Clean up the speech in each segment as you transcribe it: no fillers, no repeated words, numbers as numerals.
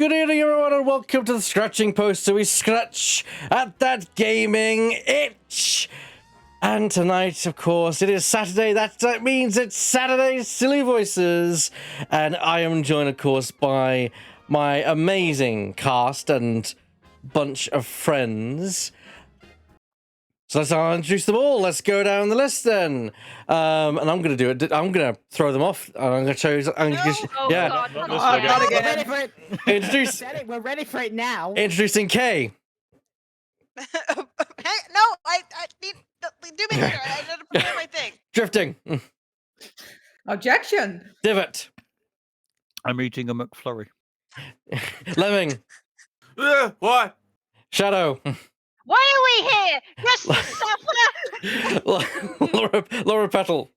Good evening, everyone, and welcome to the Scratching Post, so we scratch at that gaming itch. And tonight, of course, it is Saturday. That means it's Saturday's Silly Voices. And I am joined, of course, by my amazing cast and bunch of friends. So let's introduce them all. Let's go down the list then. And I'm going to do it. I'm going to throw them off. I'm going to show you. Yeah. God, not We're ready for it. Introduce. We're ready for it now. Introducing Kay. Hey, no, I need do me later. I need to prepare my thing. Drifting. Objection. Divot. I'm eating a McFlurry. Lemming. What? Shadow. Why are we here? Just LauraPetal.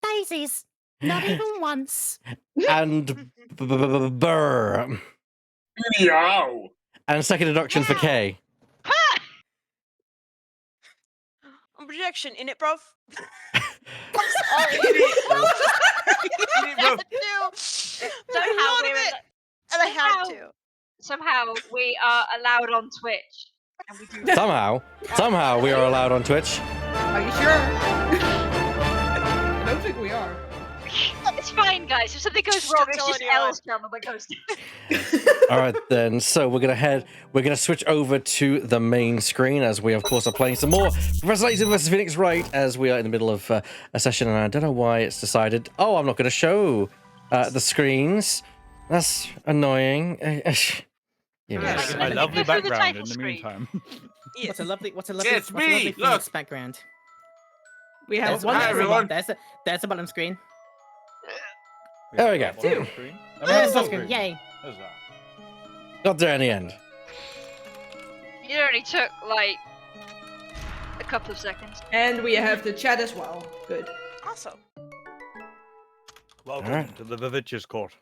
Daisies. Not even once. And Burr. Meow. And second introduction for Kay. Objection in it, bruv. Somehow we are allowed on Twitch. And we do Somehow we are allowed on Twitch. Are you sure? I don't think we are. It's fine, guys. If something goes wrong, it's just L's channel that goes down. All right then. So we're gonna switch over to the main screen as we, of course, are playing some more Professor Layton versus Phoenix Wright as we are in the middle of a session, and I don't know why it's decided. Oh, I'm not gonna show the screens. That's annoying. Yes, Like, a lovely go through the background title in the screen. meantime. What's a lovely It's me, Phoenix look. background. We have There's one. Hi, there's a everyone. bottom- There's a bottom screen. There we go. There's a bottom screen. Yay. Got there in the end. It only took like a couple of seconds. And we have the chat as well. Good. Awesome. Welcome Alright. to the Vivicious Court.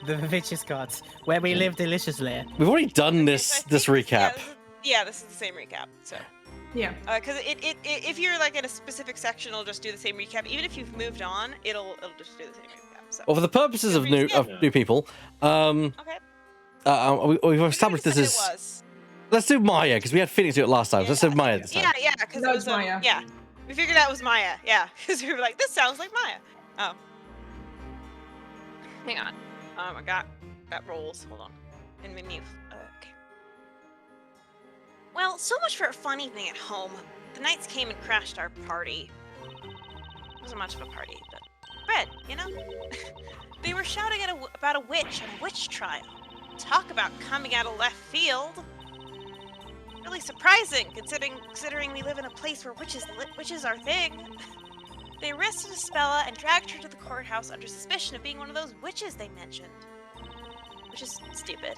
The Vivicious Gods, where we live deliciously. We've already done this recap. Yeah, this is the same recap. So, Yeah. because if you're like in a specific section, it'll just do the same recap. Even if you've moved on, it'll just do the same recap. So. Well, for the purposes of new people, Okay. we've established this It as. was. Let's do Maya because we had Phoenix do it last time. So let's do Maya this time. Yeah, because No, it it's was Maya. Yeah, we figured out it was Maya. Yeah, because we were like, this sounds like Maya. Oh. Hang on. I got rolls. Hold on. In menu. Okay. Well, so much for a fun evening at home. The knights came and crashed our party. It wasn't much of a party, but bread, you know? They were shouting about a witch and a witch trial. Talk about coming out of left field. Really surprising, considering we live in a place where witches are thing. They arrested Espella and dragged her to the courthouse under suspicion of being one of those witches they mentioned. Which is stupid.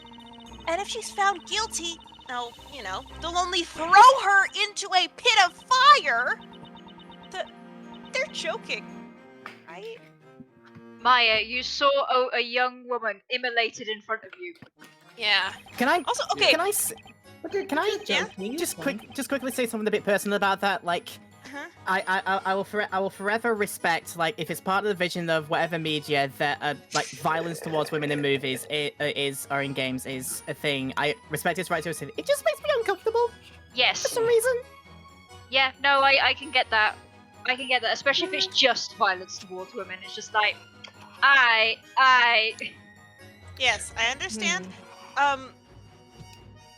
And if she's found guilty, they'll only throw her into a pit of fire! They're joking, right? Maya, you saw a young woman immolated in front of you. Yeah. Can I? Also, okay. Can I? Can I Yeah? just quickly say something a bit personal about that? Like, Uh-huh. I will forever respect, like, if it's part of the vision of whatever media that like violence towards women in movies or in games is a thing. I respect its right to it. It just makes me uncomfortable Yes. for some reason. Yeah, no, I can get that. I can get that, especially if it's just violence towards women. It's just like, Yes, I understand. Hmm.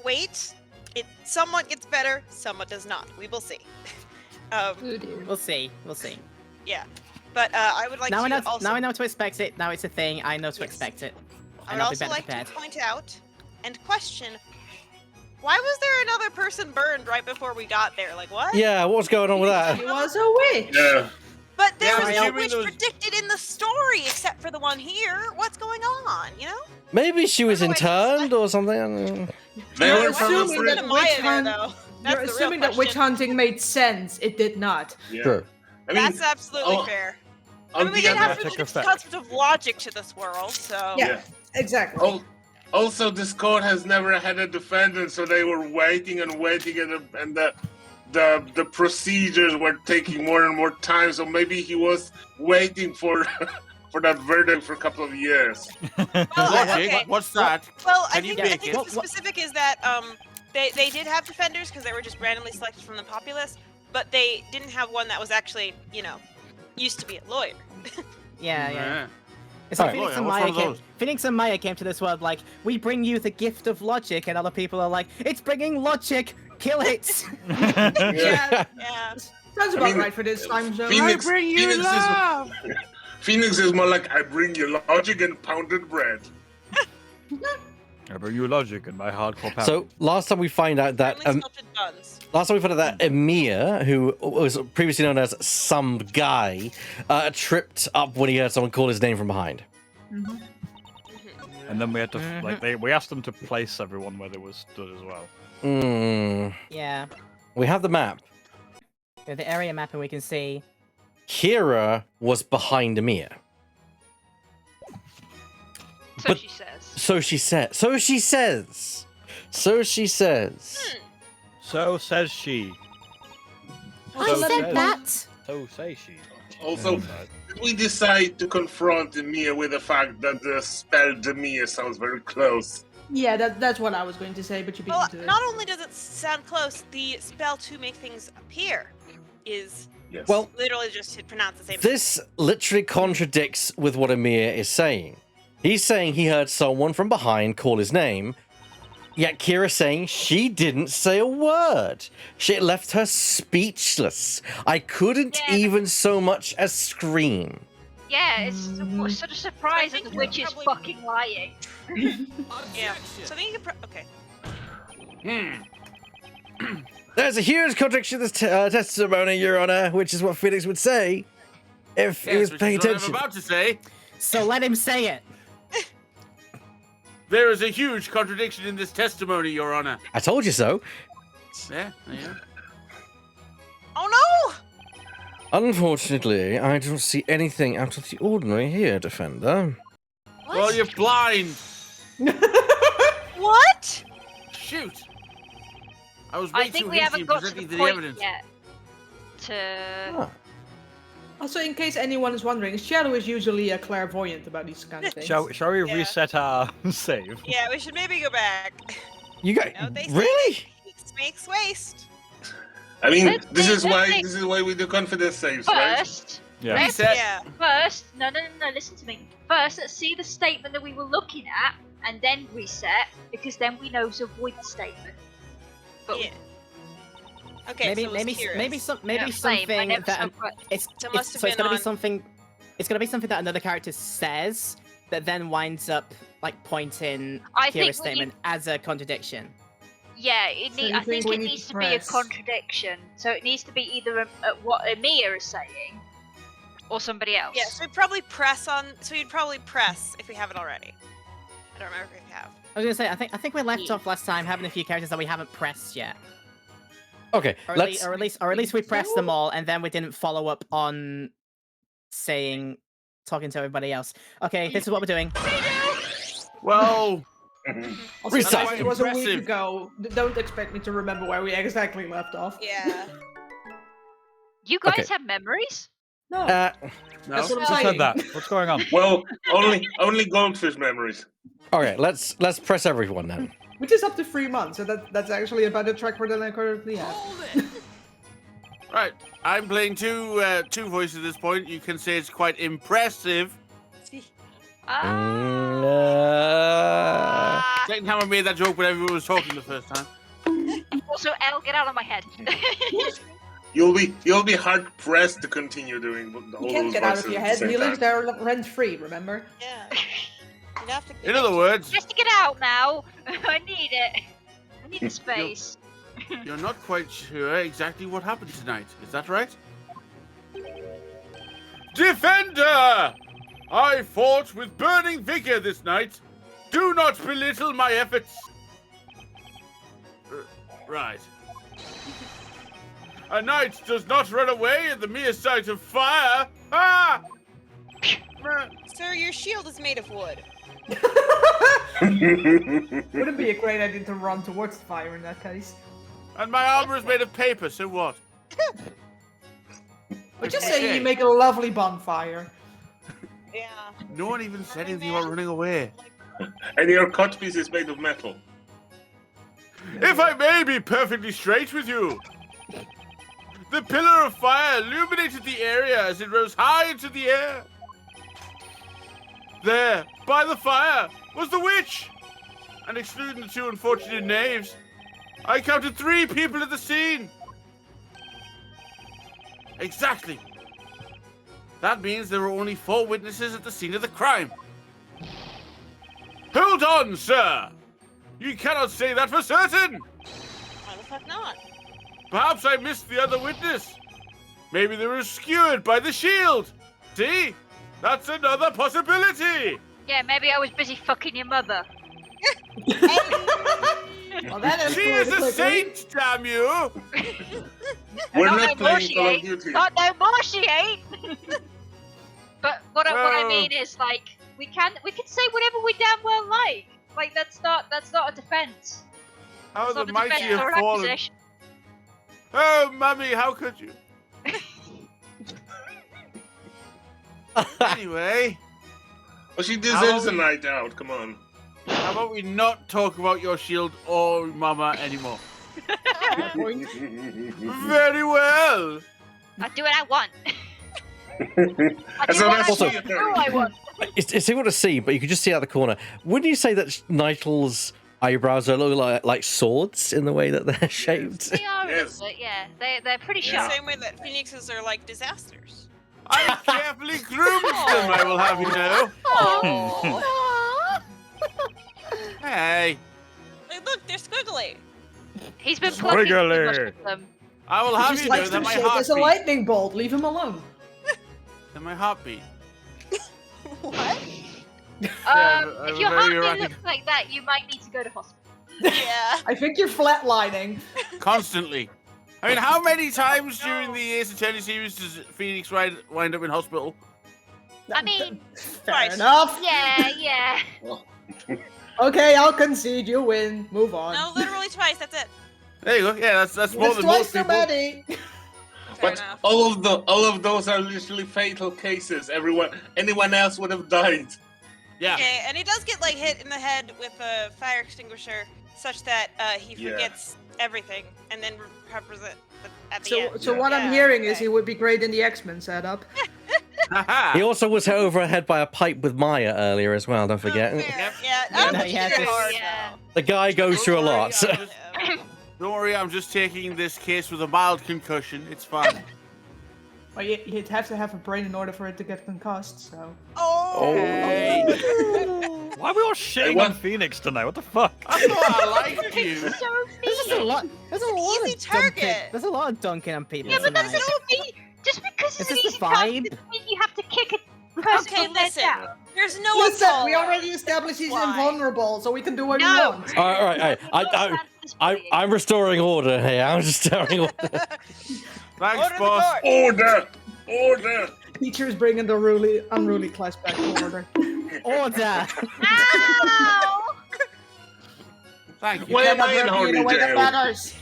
Wait. It somewhat gets better, somewhat does not. We will see. We'll see. We'll see. Yeah. But I would like Now to I know. also... Now I know to expect it. Now it's a thing. I know to Yes. expect it. I And would I'll be also better like prepared. to point out and question, why was there another person burned right before we got there? Like, what? Yeah, what's going on with that? It was a witch. Yeah. But there Yeah, was I'm no assuming witch those- predicted in the story, except for the one here. What's going on, you know? Maybe she was I don't know, interned or something. I don't know. They You're were assuming from that Put a witch Maya there, hunt- though. That's You're the assuming real that witch question. hunting made sense. It did not. Yeah. True. I mean, That's absolutely oh, fair. I on mean, we the did have other, Dramatic a effect. concept of logic to this world, so... Yeah. Exactly. Also, this court has never had a defendant, so they were waiting, and the procedures were taking more and more time. So maybe he was waiting for for that verdict for a couple of years. Well, Logic? okay. What's that? Well, I Can you think make it? the specific is that they did have defenders because they were just randomly selected from the populace, but they didn't have one that was actually, used to be a lawyer. Yeah. It's like Alright. Phoenix and Maya came to this world like, we bring you the gift of logic, and other people are like, it's bringing logic, kill it! Yeah. Yeah. Sounds about right for this time zone. Phoenix, I bring you Phoenix love. Phoenix is more like I bring you logic and pounded bread. I bring you logic and my hardcore power. So last time we find out that Randomly sculpted buns. Emir, who was previously known as some guy, tripped up when he heard someone call his name from behind. And then we had to we asked them to place everyone where they were stood as well. Yeah. We have the map. With the area map, and we can see. Kira was behind Emir. So But- she says. So she said. So she says. So she says. So says she. I So said says- that! So say she. Also, did we decide to confront Emir with the fact that the spell Demir sounds very close? Yeah, that's what I was going to say, but you beat Well, me to it. not only does it sound close, the spell to make things appear is Yes. Well, literally just to pronounce the same thing. this literally contradicts with what Emir is saying. He's saying he heard someone from behind call his name, yet Kira's saying she didn't say a word. She left her speechless. I couldn't Yeah. even so much as scream. Yeah, it's sort of surprised that the witch is Probably- fucking lying. Yeah. So I think you could. Okay. There's a huge contradiction in this testimony, Your Honor, which is what Phoenix would say if he was Yes, which paying is what I'm attention. about to say. So let him say it. There is a huge contradiction in this testimony, Your Honor. I told you so. Yeah. Oh Unfortunately, I don't see anything out of the ordinary here, Defender. no! What? Well, you're blind. What? Shoot. I was I way think too we hasty haven't in got to presenting the the point evidence. yet to. Ah. Also, in case anyone is wondering, Shadow is usually a clairvoyant about these kind of things. Shall we Yeah. reset our save? Yeah, we should maybe go back. You guys, No, they say really? Peace makes waste. I mean, Let's this see, is let's why see. we do confidence saves, right? First, Yeah. let's Reset. Yeah. first, no, listen to me. First, let's see the statement that we were looking at, and then reset, because then we know to avoid the statement. But Yeah. Okay. so it was curious. maybe yeah, something same, I never that spoke about- it's So it must have so it's been gonna be on- something. It's gonna be something that another character says that then winds up like pointing I think Kira's statement as a contradiction. Yeah, So you I think think we it need needs to to be a press? contradiction. So it needs to be either what Amir is saying, or somebody else. Yeah. So we'd probably press on. So you'd probably press if we have it already. I don't remember if we have. I was gonna say I think we left off last time having a few characters that we haven't pressed yet, Okay, or let's. at least we pressed them all, and then we didn't follow up on talking to everybody else. Okay, this is what we're doing. Well, Also, Reset. it was a week Impressive. ago. Don't expect me to remember where we exactly left off. Yeah. You guys Okay. have memories? No, no. That's what I'm Who saying. said that? What's going on? Well, only goldfish memories. Okay, let's press everyone then. which is up to 3 months, so that's actually about the track than I currently have. Right. I'm playing two voices at this point. You can say it's quite impressive. Ah. Second time I made that joke when everyone was talking the first time. Also, Elle, get out of my head. You'll be hard pressed to continue doing all You can't those get out voices of your at the head. same He lives time. there rent free, remember? Yeah. You'd have to. In other words, Just to get out now. I need it. I need the space. you're not quite sure exactly what happened tonight. Is that right? Defender! I fought with burning vigor this night. Do not belittle my efforts. Right. A knight does not run away at the mere sight of fire. Ah! Sir, your shield is made of wood. Wouldn't be a great idea to run towards the fire in that case. And my armor is made of paper, so what? But just Okay. saying, you make a lovely bonfire. Yeah. No one even said anything about running away. And your cut piece is made of metal. If I may be perfectly straight with you, the pillar of fire illuminated the area as it rose high into the air. There, by the fire, was the witch. And excluding the two unfortunate knaves, I counted 3 people at the scene. Exactly. That means there were only 4 witnesses at the scene of the crime. Hold on, sir. You cannot say that for certain. Why the fuck not? Perhaps I missed the other witness. Maybe they were skewered by the shield. See? That's another possibility. Yeah, maybe I was busy fucking your mother. Well, that She is escalated a quickly. saint, damn you. We're Not not no more playing she Call of ain't. Duty. Not no more she ain't. But what I Well- mean is, like, we can say whatever we damn well like. Like, that's not a defense. How It's the not a mighty defense or have an fallen. accusation. Oh, mummy, how could you? Anyway, Well, she deserves a night out. Come on. how about we not talk about your shield or mama anymore? Very well. I do what I want. I As do long what as I Also- want. Do what I want. It's difficult to see, but you can just see out the corner. Wouldn't you say that Nigel's eyebrows are like swords in the way that they're shaped? They are a Yes. little bit, yeah. They're pretty Yeah. The sharp. same way that phoenixes are like disasters. I carefully groomed them, I will have you know. Hey, Hey, look, they're squiggly. He's been plucking too much Squiggly. of them. I will have Just you know likes that to my shake as a heartbeat. lightning bolt. Leave him alone. That my heartbeat. What? Yeah, If your very heartbeat erratic. looks like that, you might need to go to hospital. Yeah. I think you're flatlining. Constantly. I mean, how many times during the Ace Attorney series does Phoenix wind up in hospital? I mean, Fair Right. enough. yeah. Okay, I'll concede. You win. Move on. No, literally twice. That's it. There you go. Yeah, that's more That's than twice most too people. many. Fair But enough. all of those are literally fatal cases. Anyone else would have died. Yeah. Okay, and he does get like hit in the head with a fire extinguisher, such that he Yeah. forgets everything, and then recovers it at the So, end. so what I'm Yeah, hearing is okay. he would be great in the X-Men setup. Haha. He also was hit over the head by a pipe with Maya earlier as well. Don't forget. Oh, fair. Yep. Yeah, Yeah, I'm yeah, hit this- hard yeah. The guy goes through a lot. Don't worry, now. Don't worry, I'm just taking this case with a mild concussion. It's fine. Well, you'd have to have a brain in order for it to get concussed. So. Oh. Hey. Why are we all shitting what? on Phoenix tonight? What the fuck? I thought I liked you. So There's just a lot. There's a lot easy of dunking. target. There's a lot of dunking on people Yeah, but that's tonight. not me. Just because Is it's an this the easy task vibe? doesn't mean you have to kick a person Okay, from their listen. down. There's no Listen, one we already established he's Why? invulnerable, so we can do what we No. want. All right. I'm restoring order here. I'm restoring order. Thanks, Order the boss. court. Order! Order! Teachers bringing the unruly class back to order. Order. Ow! Thank you. Why am I in Never be horny the way that jail? matters.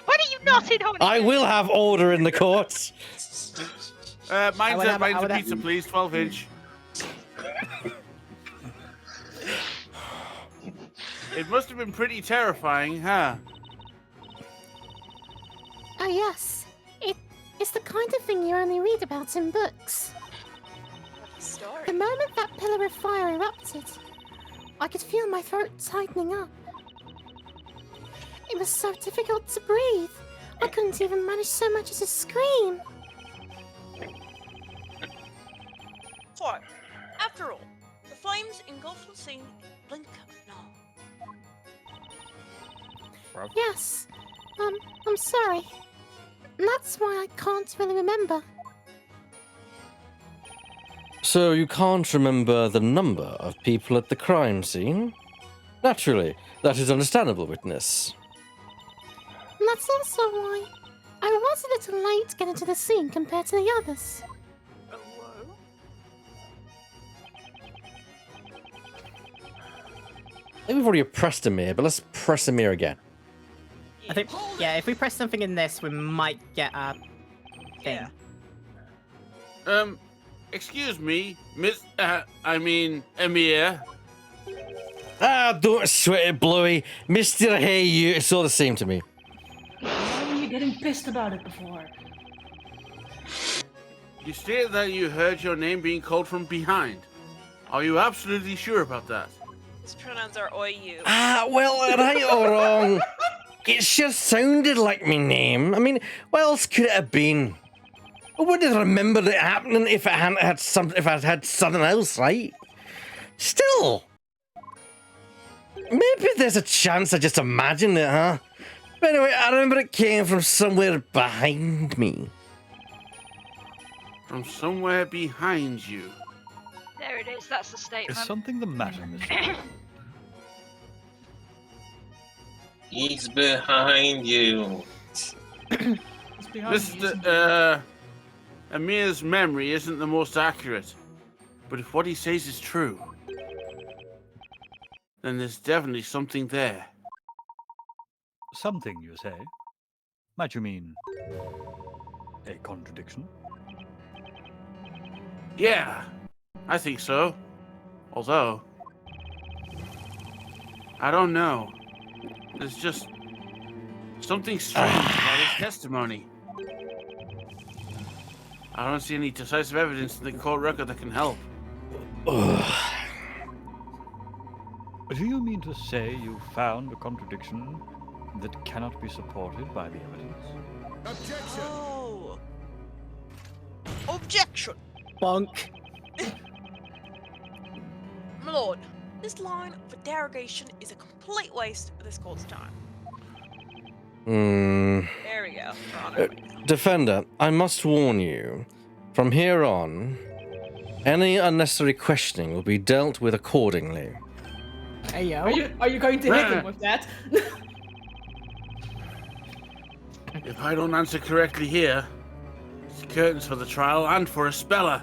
What are you not in on? I will have order in the courts. Mine's I a would have- pizza, please. 12-inch. It must have been pretty terrifying, huh? Oh yes, it's the kind of thing you only read about in books. Story. The moment that pillar of fire erupted, I could feel my throat tightening up. It was so difficult to breathe. I couldn't even manage so much as a scream. For, after all, the flames engulfed the scene in a blink of an eye. Yes, I'm sorry. That's why I can't really remember. So you can't remember the number of people at the crime scene? Naturally, that is understandable, witness. And that's also why I was a little late getting to the scene compared to the others. I think we've already pressed him here, but let's press him here again. I think, yeah, if we press something in this, we might get a thing. Yeah. Excuse me, Emir. Ah, don't sweat it, Bluey. Mr. Hey, you. It's all the same to me. Why were you getting pissed about it before? You stated that you heard your name being called from behind. Are you absolutely sure about that? His pronouns are oi, you. Ah, well, right or wrong. It sure sounded like my name. I mean, what else could it have been? I wouldn't have remembered it happening if I hadn't had if I'd had something else, right? Still, maybe there's a chance I just imagined it, huh? But anyway, I remember it came from somewhere behind me. From somewhere behind you. There it is. That's the Is statement. something the matter, Mr. He's behind you. It's behind me, isn't it? Mr. Amir's memory isn't the most accurate. But if what he says is true, then there's definitely something there. Something, you say? Might you mean a contradiction? Yeah, I think so. Although, I don't know. There's just something strange about his testimony. I don't see any decisive evidence in the court record that can help. Do you mean to say you found a contradiction that cannot be supported by the evidence? Objection! Oh. Objection! Bonk. My lord, this line of derogation is a complete waste of this court's time. There we go, Your Honor. Defender, I must warn you, from here on, any unnecessary questioning will be dealt with accordingly. Hey yo. Are you going to hit him with that? If I don't answer correctly here, it's curtains for the trial and for Espella.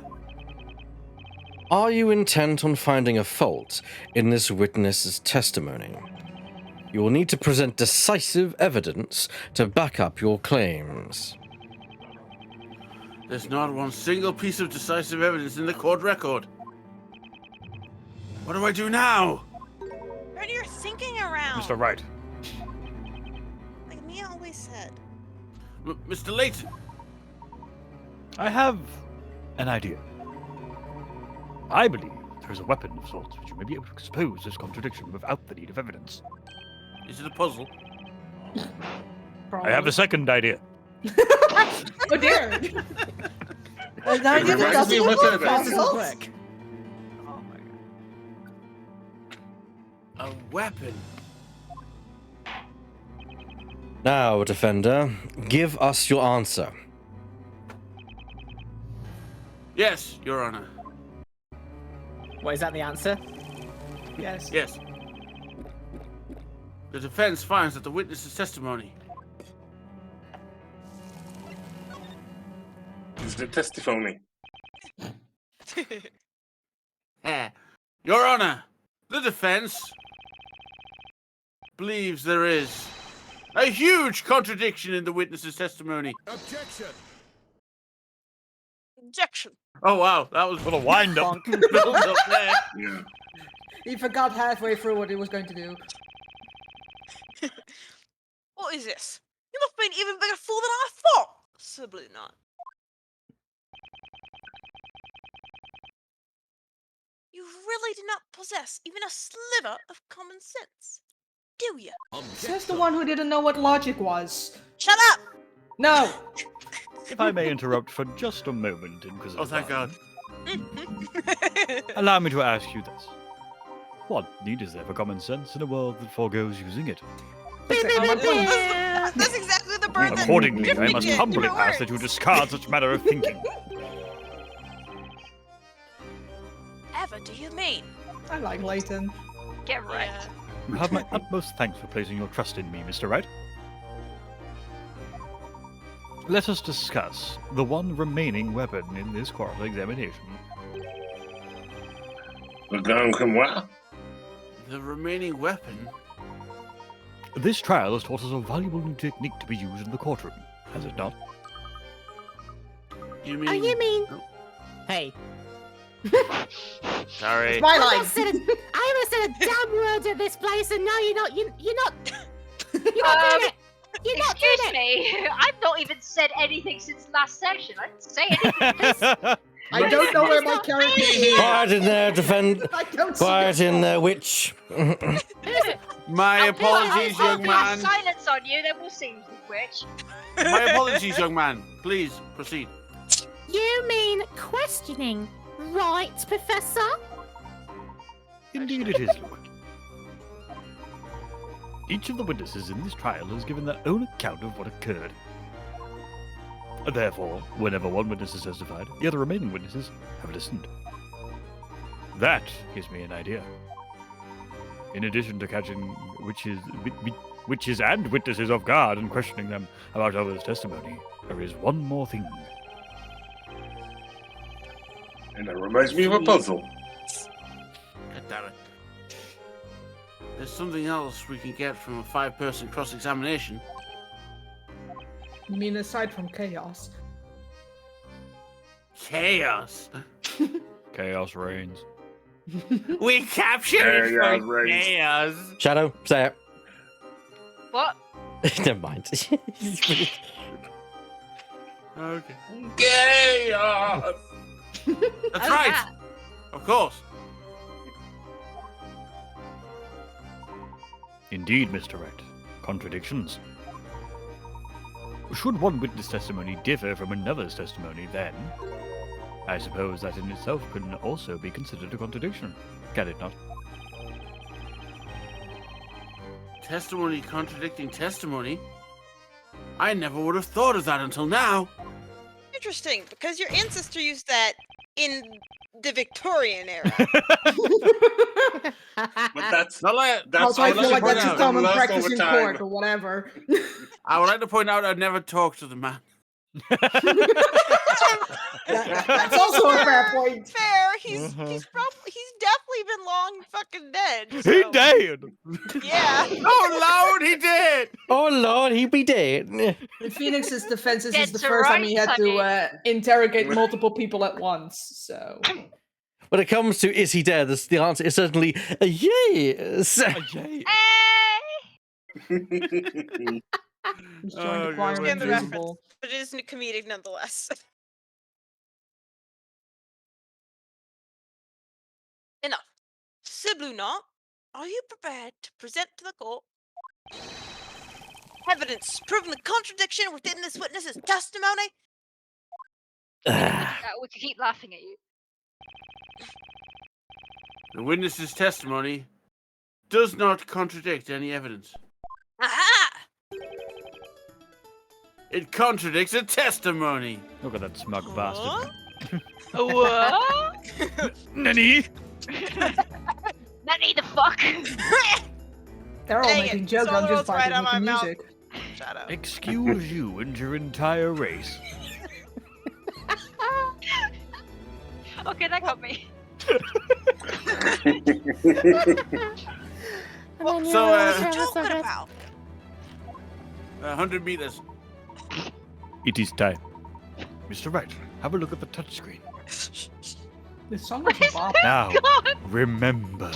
Are you intent on finding a fault in this witness's testimony? You will need to present decisive evidence to back up your claims. There's not one single piece of decisive evidence in the court record. What do I do now? Turn your thinking around. Mr. Wright, Like Mia always said. Mr. Layton. I have an idea. I believe there is a weapon of sorts which you may be able to expose this contradiction without the need of evidence. Is it a puzzle? I have a second idea. Oh dear! An idea that reminds me doesn't of involve what This puzzles? is quick. Oh my god. A weapon? Now, Defender, give us your answer. Yes, Your Honor. What, is that the answer? Yes. Yes. The defense finds that the witness's testimony Is the testimony. Your Honor, the defense believes there is a huge contradiction in the witness's testimony. Objection! Objection. Oh wow, that was What a wind-up. built up there. Yeah. He forgot halfway through what he was going to do. What is this? You must be an even bigger fool than I thought. Possibly not. You really do not possess even a sliver of common sense, do you? Says the one who didn't know what logic was. Shut up! No! If I may interrupt for just a moment, Inquisitor. Oh thank God. Allow me to ask you this. What need is there for common sense in a world that forgoes using it? That's exactly the bird that Accordingly, I Griffin must did, humbly different ask that you words. discard such manner of thinking. Ever do you mean? I like Layton. Get right. Yeah. You have my utmost thanks for placing your trust in me, Mr. Wright. Let us discuss the one remaining weapon in this cross-examination. Le grand grimoire. The remaining weapon? This trial has taught us a valuable new technique to be used in the courtroom, has it not? You mean? Oh, you mean Hey. Sorry. My I line. almost said a damn word at this place, and now you're not doing it. You're not doing Excuse it. me, I've not even said anything since last session. I didn't say anything. I don't know where my character is. Quiet in there, defend. I don't see Quiet the in there, witch. My apologies, young man. Silence on you, then we'll see which. My apologies, young man. Please proceed. You mean questioning, right, Professor? Indeed it is, Lord. Each of the witnesses in this trial has given their own account of what occurred. Therefore, whenever one witness has testified, the other remaining witnesses have listened. That gives me an idea. In addition to catching witches and witnesses off guard and questioning them about others' testimony, there is one more thing. And that reminds me of a puzzle. God damn it. There's something else we can get from a 5-person cross-examination. You mean aside from chaos? Chaos. Chaos reigns. We captured it Chaos for reigns. chaos. Shadow, say it. What? Never mind. Okay. Chaos! That's right. Of course. Indeed, Mr. Wright. Contradictions. Should one witness testimony differ from another's testimony, then I suppose that in itself can also be considered a contradiction, can it not? Testimony contradicting testimony? I never would have thought of that until now. Interesting, because your ancestor used that in the Victorian era. But that's Not like, Also, I I'd feel like to that's point just out, common lost practice over in time. court or whatever. I would like to point out I've never talked to the man. That's also a fair point. Fair, he's definitely been long fucking dead. He so- did! Yeah. Oh Lord, he did! Oh Lord, he be dead. In Phoenix's defense, this is That's the first time he had right, to interrogate multiple people at once. So When it comes to is he dead, the answer is certainly yes. Yay. he's Oh, joined the choir of Understand the invisible. But it is comedic nonetheless. Enough. Sibluna, are you prepared to present to the court evidence proving the contradiction within this witness's testimony? We could keep laughing at you. The witness's testimony does not contradict any evidence. Aha! It contradicts a testimony. Look at that smug bastard. What? Nanny! Nanny the fuck? They're all Dang making it, jokes. I'm Solo's just right vibing on with the my mouth. music. Shadow. Excuse you and your entire race. Okay, that got me. And then So, you're uh, all What are you jealous of talking it. about? 100 meters. It is time. Mr. Wright, have a look at the touchscreen. This song is bop. Now, remember.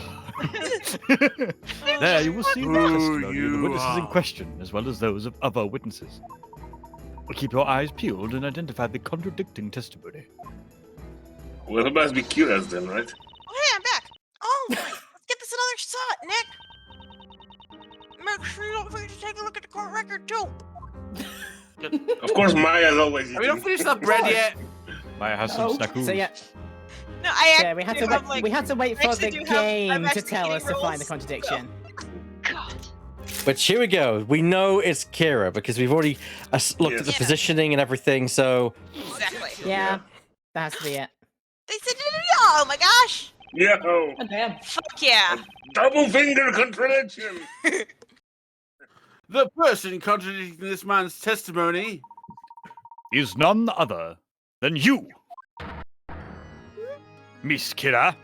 There you will see the Who testimony of the you witnesses in are. question, as well as those of other witnesses. Keep your eyes peeled and identify the contradicting testimony. Well, it must be curious then, right? Oh, hey, I'm back. Oh, let's get this another shot, Nick. Make sure you don't forget to take a look at the court record, too. Of course, Maya's always Have we not finished that bread yet? Maya has some Oh. snackoos. So yeah, No, I yeah, we had to actually have, wait. like, We had to wait I for actually the do have- I'm game to actually tell us eating to find the rolls, contradiction. God. But here we go. We know it's Kira because we've already looked at the Yes. positioning and everything. So Exactly. Yeah, that has to be it. They said, oh my gosh. Yo! Oh, damn. Fuck yeah. Double finger contradiction! The person contradicting this man's testimony Is none other than you, Miss Kira.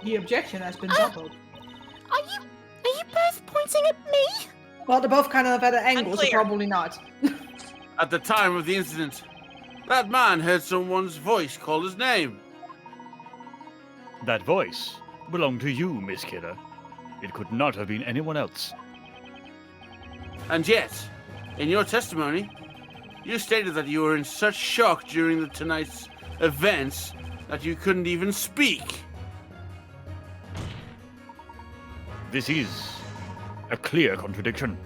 The objection has been doubled. Are you both pointing at me? Well, they're both kind of at an angle, so Unclear. probably not. at the time of the incident. That man heard someone's voice call his name. That voice belonged to you, Miss Kira. It could not have been anyone else. And yet, in your testimony, you stated that you were in such shock during tonight's events that you couldn't even speak. This is a clear contradiction.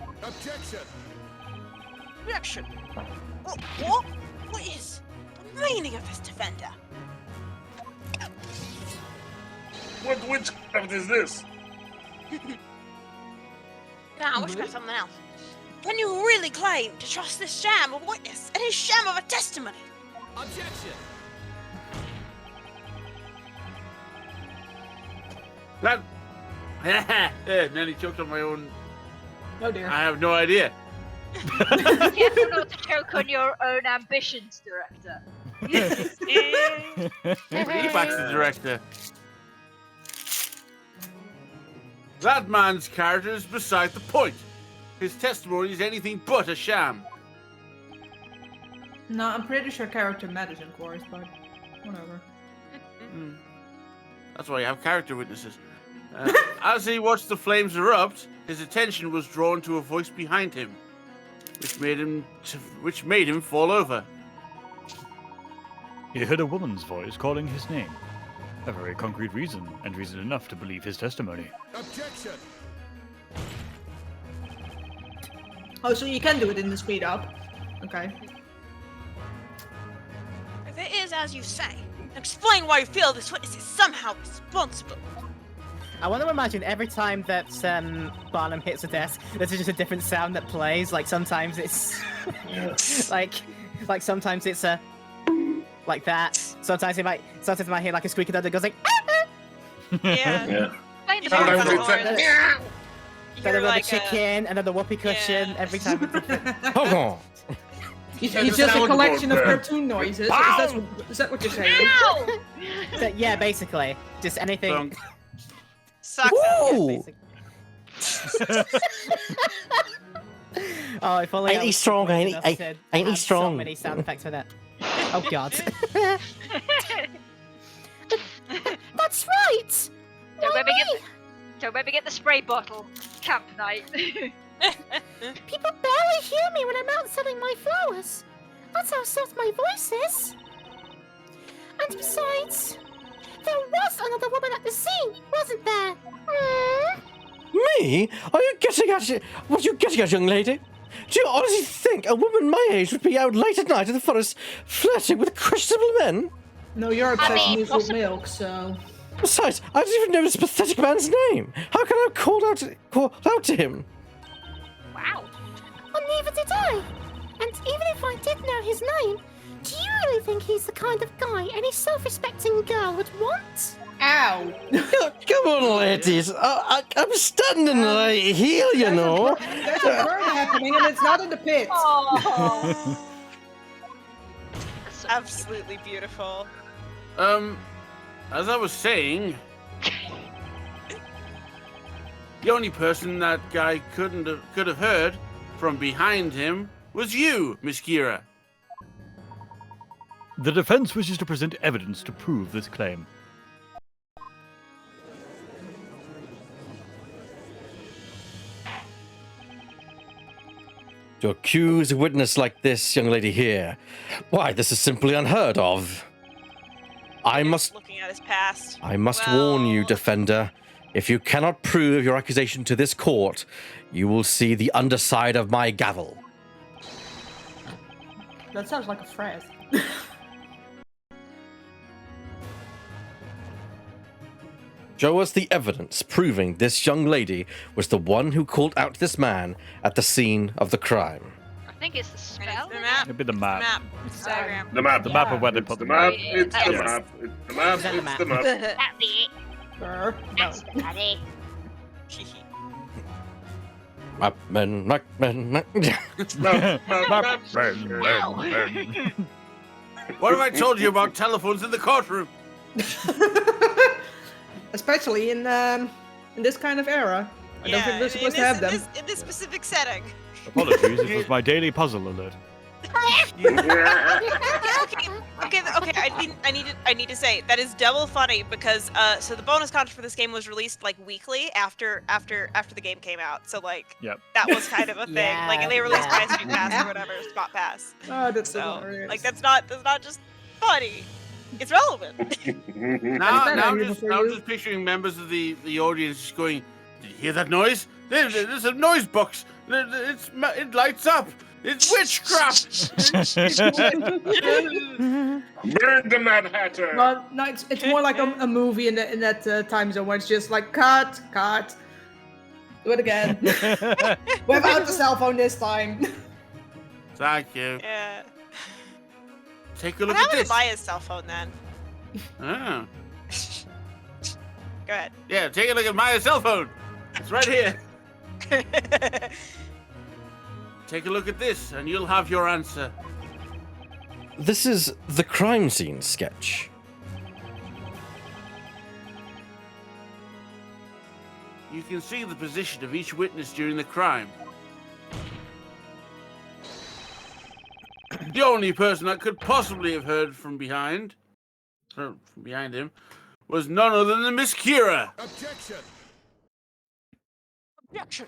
Reaction. What? What is the meaning of this, Defender? What witchcraft is this? Now, let's try something else. Can you really claim to trust this sham of witness and his sham of a testimony? Objection! That... nearly choked on my own... Oh dear. I have no idea. Careful not to choke on your own ambitions, Director. Feedback's the director. That man's character is beside the point. His testimony is anything but a sham. No, I'm pretty sure character matters in course, but whatever. That's why you have character witnesses. As he watched the flames erupt, his attention was drawn to a voice behind him, which made him fall over. He heard a woman's voice calling his name. A very concrete reason, and reason enough to believe his testimony. Objection! Oh, so you can do it in the speed up. Okay. If it is as you say, explain why you feel this witness is somehow responsible. I want to imagine every time that Barnum hits a desk, there's just a different sound that plays. Like sometimes it's like sometimes it's a like that. Sometimes it might hear like a squeaky dog that goes like. Yeah. Kind of Sometimes hard. it's like, You Then hear another like chicken, another whoopee cushion. Yeah. Every time. It's different. Hold on. It's Yeah, just the a soundboard collection of there. cartoon noises. Is that what you're saying? So, yeah, basically, just anything. Thunk. Sucks. Ooh! Oh, if only Ain't I he was strong, quick ain't he? enough Ain't- to ain't he have strong? So many sound effects for that. Oh God. That's right! Don't ever get the spray bottle. Camp night. People barely hear me when I'm out selling my flowers. That's how soft my voice is. And besides, there was another woman at the scene, wasn't there? Me? Are you getting at what are you getting at, young lady? Do you honestly think a woman my age would be out late at night in the forest flirting with questionable men? No, your obsession mean, is with milk, so. Besides, I didn't even know this pathetic man's name. How can I have called out to him? Wow. Well, neither did I. And even if I did know his name, do you really think he's the kind of guy any self-respecting girl would want? Ow! Come on, ladies. I'm standing right here, you know. There's a burn happening and it's not in the pit. Oh. Absolutely beautiful. As I was saying, the only person that guy could have heard from behind him was you, Miss Kira. The defense wishes to present evidence to prove this claim. To accuse a witness like this young lady here, why, this is simply unheard of. I must Looking at his past. warn you, Well- defender. If you cannot prove your accusation to this court, you will see the underside of my gavel. That sounds like a threat. Show us the evidence proving this young lady was the one who called out this man at the scene of the crime. I think it's the spell. The map. It'd be the The map. map. It's the diagram. The map. The map of where they It's put the them. map. It's the Yes. map. It's the map. Is that the It's map? the map. That'd be it. No. That's the daddy. What have I told you about telephones in the courtroom? Especially in this kind of era. I don't think we're supposed to have them. In this specific setting. Apologies, it was my daily puzzle alert. Okay. I need to say that is double funny because so the bonus content for this game was released like weekly after the game came out. So like Yep. that was kind of a thing. Like they released by Street Pass or whatever, Spot Pass. Oh, that's So hilarious. like that's not just funny. It's relevant. Now that I'm arguable just, for I'm you? just picturing members of the audience just going, "Did you hear that noise? There's a noise box. It lights up. It's witchcraft." Burn the Mad Hatter! Well, no, it's more like a movie in that time zone where it's just like cut. Do it again. Without the cell phone this time. Thank you. Yeah. Take a What look at happened to this. buy his cell phone then? Ah. Go ahead. Yeah, take a look at my cell phone. It's right here. Take a look at this, and you'll have your answer. This is the crime scene sketch. You can see the position of each witness during the crime. The only person that could possibly have heard from behind him, was none other than Miss Kira. Objection! Objection.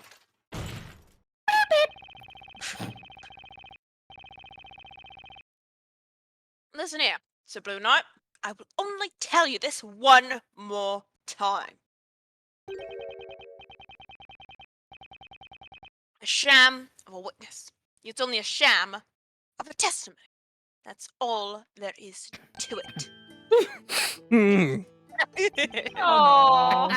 Listen here, Sir Blue Knight. I will only tell you this one more time. A sham of a witness. It's only a sham of a testimony. That's all there is to it. Hmm. Oh.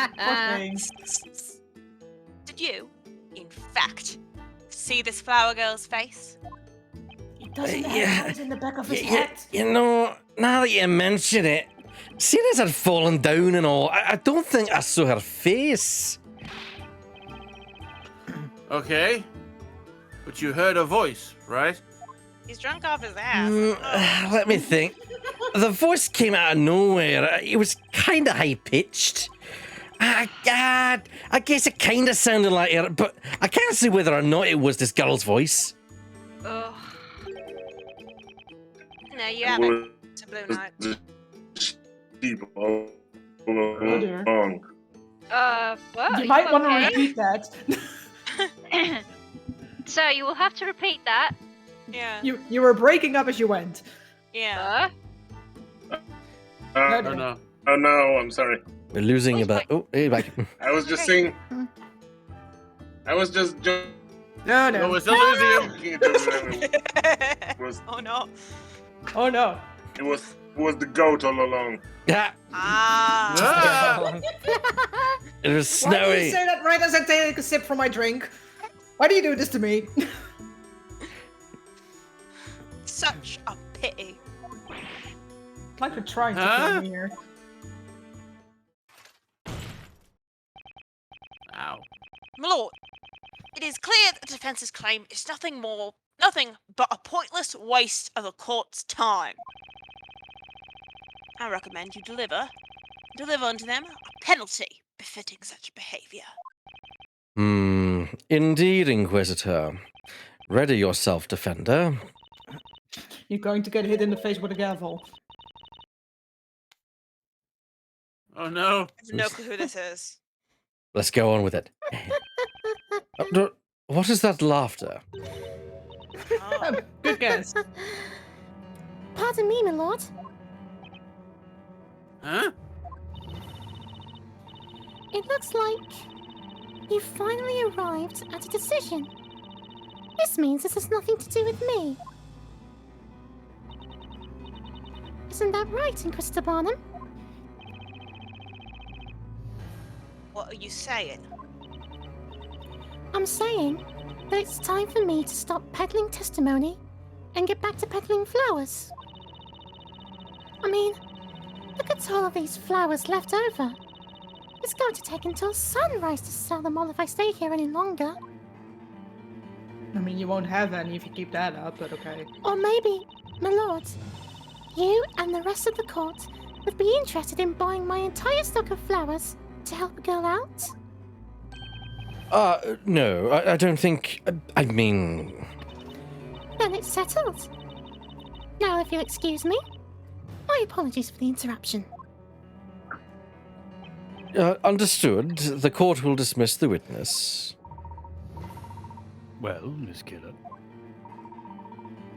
Did you, in fact, see this flower girl's face? He doesn't have Yeah. hands in the back of his head. You know, now that you mention it, seeing as I'd fallen down and all, I don't think I saw her face. Okay, but you heard a voice, right? He's drunk off his ass. Let me think. The voice came out of nowhere. It was kind of high pitched. I guess it kind of sounded like her, but I can't say whether or not it was this girl's voice. Ugh. No, you haven't. It's a Blue Knight. Sheep all dear. along. Well, You might want to okay. repeat that. So you will have to repeat that. Yeah. You were breaking up as you went. Yeah. Oh no. Oh no, I'm sorry. We're losing about. Oh, hey, back. I was just saying. I was just No, No, we're still losing him. was Oh no. Oh no. it was the goat all along. Yeah, Ah. it was Why do you snowy. say that right as I take a sip from my drink? Why do you do this to me? Such a pity. Like you're trying to Huh? kill me here. Ow. My lord, it is clear that the defence's claim is nothing but a pointless waste of the court's time. I recommend you deliver unto them a penalty befitting such behavior. Indeed, Inquisitor. Ready yourself, Defender. You're going to get hit in the face with a gavel. Oh no. I have no clue who this is. Let's go on with it. What is that laughter? Oh. Good guess. Pardon me, my lord. Huh? It looks like you finally arrived at a decision. This means this has nothing to do with me. Isn't that right, Inquisitor Barnum? What are you saying? I'm saying that it's time for me to stop peddling testimony and get back to peddling flowers. I mean, look at all of these flowers left over. It's going to take until sunrise to sell them all if I stay here any longer. I mean, you won't have any if you keep that up, but okay. Or maybe, my lord, you and the rest of the court would be interested in buying my entire stock of flowers to help a girl out? No, I don't think. I mean. Then it's settled. Now, if you'll excuse me, my apologies for the interruption. Understood. The court will dismiss the witness. Well, Miss Killer,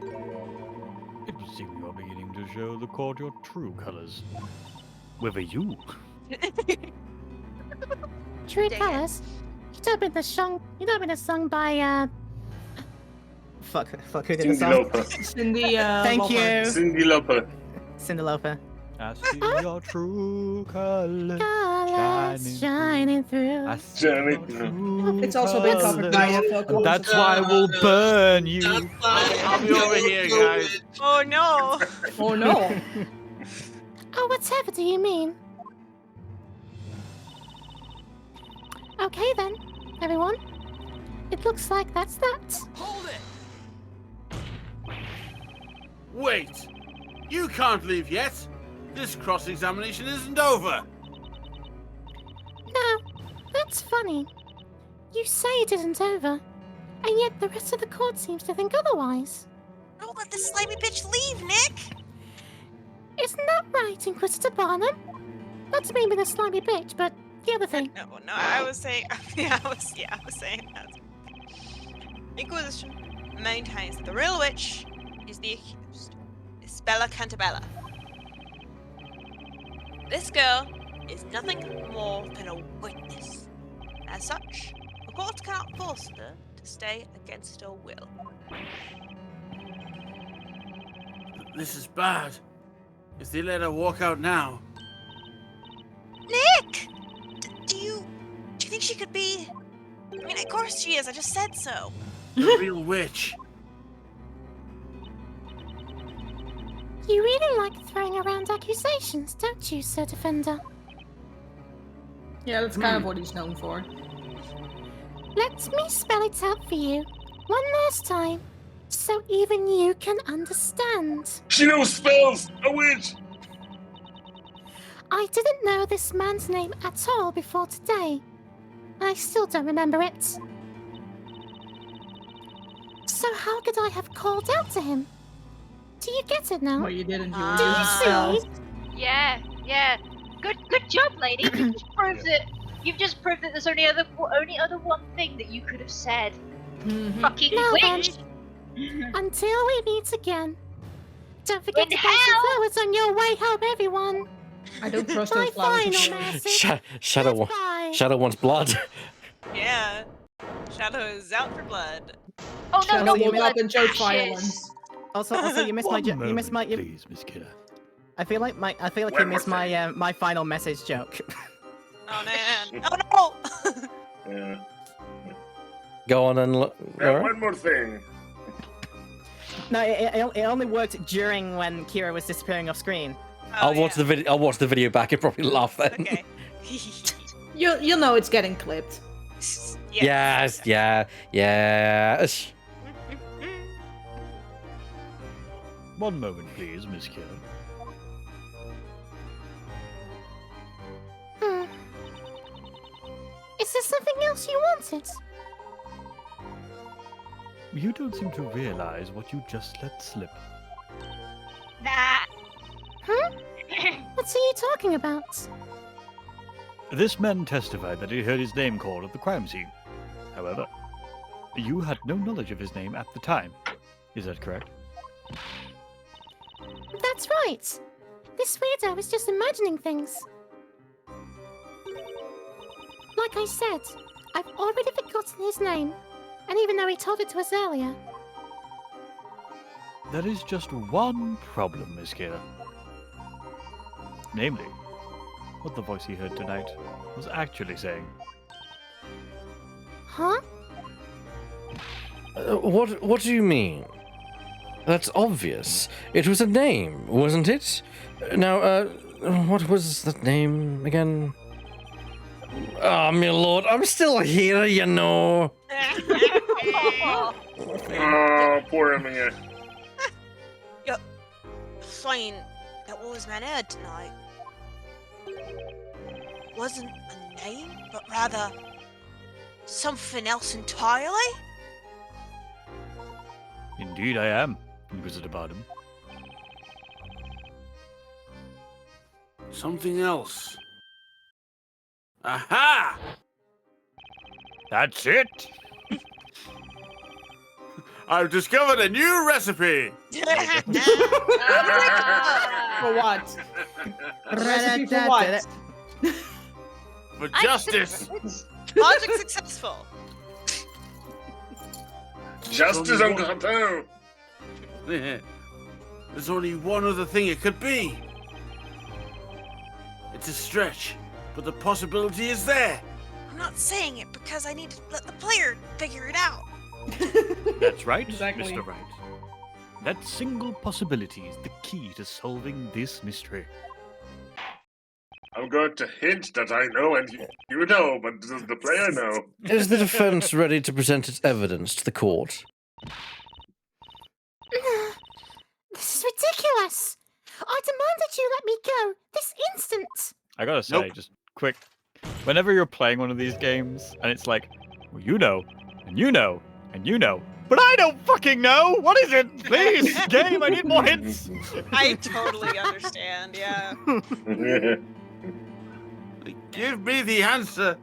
it would seem you are beginning to show the court your true colors. Where were you? True Dang it. colours? You don't mean the song by, Fuck, who did the Cindy song? Lauper. Cindy, Thank Lauper. you. Cindy Lauper. Cyndi Lauper. I see your true colors colours shining through. I see Shining your through. true It's also been covered by colours, Phil and Collins. that's why we'll burn you. I'll be over here, guys. Oh no! Oh no. Oh, whatever do you mean? Okay then, everyone. It looks like that's that. Hold it! Wait! You can't leave yet! This cross-examination isn't over! Now, that's funny. You say it isn't over, and yet the rest of the court seems to think otherwise. Don't let this slimy bitch leave, Nick! Isn't that right, Inquisitor Barnum? Not to mean being a slimy bitch, but the other thing. No, I was saying, I was saying that. Inquisition maintains that the real witch is the accused, Espella Cantabella. This girl is nothing more than a witness. As such, the court cannot force her to stay against her will. This is bad. If they let her walk out now... Nick! Do you think she could be... I mean, of course she is, I just said so. The real witch. You really like throwing around accusations, don't you, Sir Defender? Yeah, that's kind of what he's known for. Let me spell it out for you one last time, so even you can understand. She knows spells! A witch! I didn't know this man's name at all before today, and I still don't remember it. So how could I have called out to him? Do you get it now? Well, you didn't. You were Do using you spells. see? Yeah. Good job, lady. You've just proved that there's only other one thing that you could have said. Mhm. Fucking Now then, witch. until we meet again, don't forget In to buy some hell! flowers on your way home, everyone. I don't trust My those flowers. final message. Shadow Shadow wants blood. Yeah. Shadow is out for blood. Oh no, Shadow no, woke blood up and showed ashes. violence. Also, you missed my. One You missed my. moment, please, Miss Killer. I feel like you One missed more my my final message joke. Oh man. Oh no! Yeah. Go on and look. Now, one more thing. No, it only worked during when Kira was disappearing off screen. I'll watch the video. I'll watch the video back and probably laugh then. Okay. You'll know it's getting clipped. Yes. Yes. One moment, please, Miss Killer. Is there something else you wanted? You don't seem to realize what you just let slip. Nah. What are you talking about? This man testified that he heard his name called at the crime scene. However, you had no knowledge of his name at the time. Is that correct? That's right. This weirdo is just imagining things. Like I said, I've already forgotten his name, and even though he told it to us earlier. There is just one problem, Miss Killer. Namely, what the voice he heard tonight was actually saying. Huh? What do you mean? That's obvious. It was a name, wasn't it? Now, what was that name again? Oh, my lord, I'm still here, you know. Oh, poor Emily. Flying that was man heard tonight wasn't a name, but rather something else entirely. Indeed I am, Inquisitor Barnum. something else. Aha! That's it. I've discovered a new recipe. For what? Recipe for what? For justice. Logic successful. Justice on Gratin. There's only one other thing it could be. It's a stretch, but the possibility is there. I'm not saying it because I need to let the player figure it out. That's right, Exactly. Mr. Wright. That single possibility is the key to solving this mystery. I'm going to hint that I know and you know, but does the player know? Is the defense ready to present its evidence to the court? This is ridiculous! I demand that you let me go this instant! I gotta say, Nope. just quick, whenever you're playing one of these games, and it's like, well, you know, and you know, and you know, but I don't fucking know! What is it? Please, game, I need more hints! I totally understand, yeah. Give me the answer.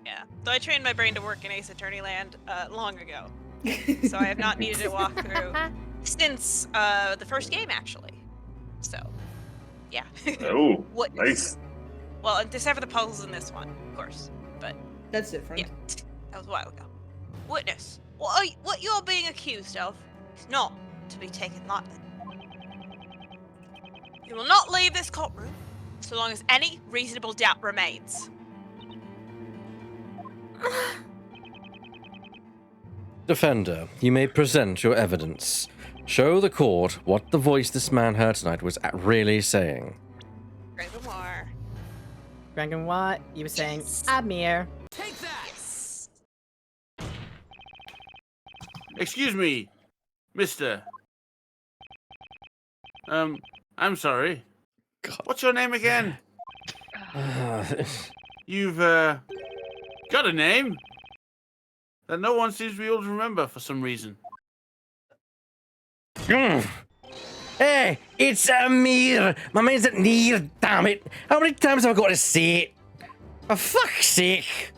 Yeah. So I trained my brain to work in Ace Attorney Land long ago. So I have not needed to walk through since the first game, actually. So, yeah. Oh, What? nice. Well, except for the puzzles in this one, of course. But, That's different. yeah. That was a while ago. Witness. What you're being accused of is not to be taken lightly. You will not leave this courtroom so long as any reasonable doubt remains. Defender, you may present your evidence. Show the court what the voice this man heard tonight was really saying. Furthermore, Rankin, what? You were saying, Yes. Amir. yes. Excuse me, mister. I'm sorry. God. What's your name again? You've, got a name that no one seems to be able to remember for some reason. Hey, it's Amir. My name's Near, damn it. How many times have I got to say it? For fuck's sake.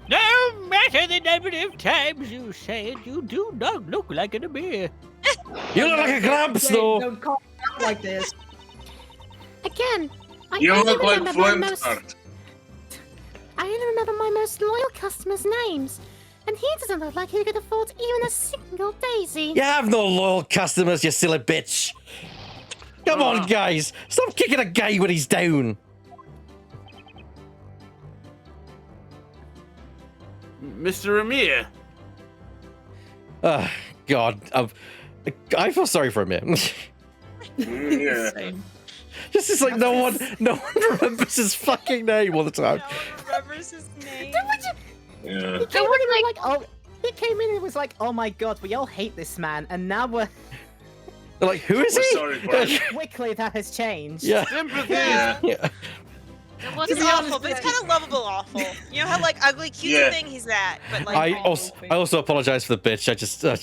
No matter the number of times you say it, you do not look like an Amir. You look like a Gramps, Jane, though. don't call me out like this. Again, I You only look like remember my Flint most... Heart. I only remember my most loyal customers' names. And he doesn't look like he could afford even a single daisy. You have no loyal customers, you silly bitch. Come on, guys. Stop kicking a guy when he's down. Mr. Amir. God. I feel sorry for him, man. Yeah. Same. Just is like no one remembers his fucking name all the time. No one remembers his name. Yeah. He came in and like, oh, he came in and was like, oh my god, we all hate this man, and now we're They're like, who is We're he? sorry for him. quickly that has changed. Yeah. Sympathy. Yeah. Yeah. It wasn't He's awful, honest, but he's kind of lovable awful. You know how like ugly, cutesy Yeah. thing he's that, but like I also apologize for the bitch. I just slipped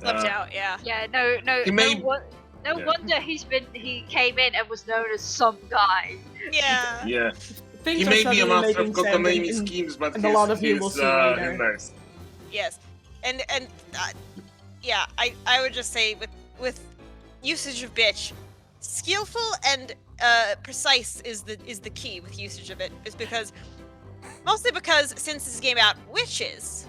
out. Yeah. Yeah, no He may- no Yeah. wonder he came in and was known as some guy. Yeah. Yeah. Things He are may be a suddenly master of making sense cockamamie in- schemes, but and a lot of you will he's see later. nice. Yes. And yeah, I would just say with usage of bitch, skillful and precise is the key with usage of it. Is mostly because since this game out witches,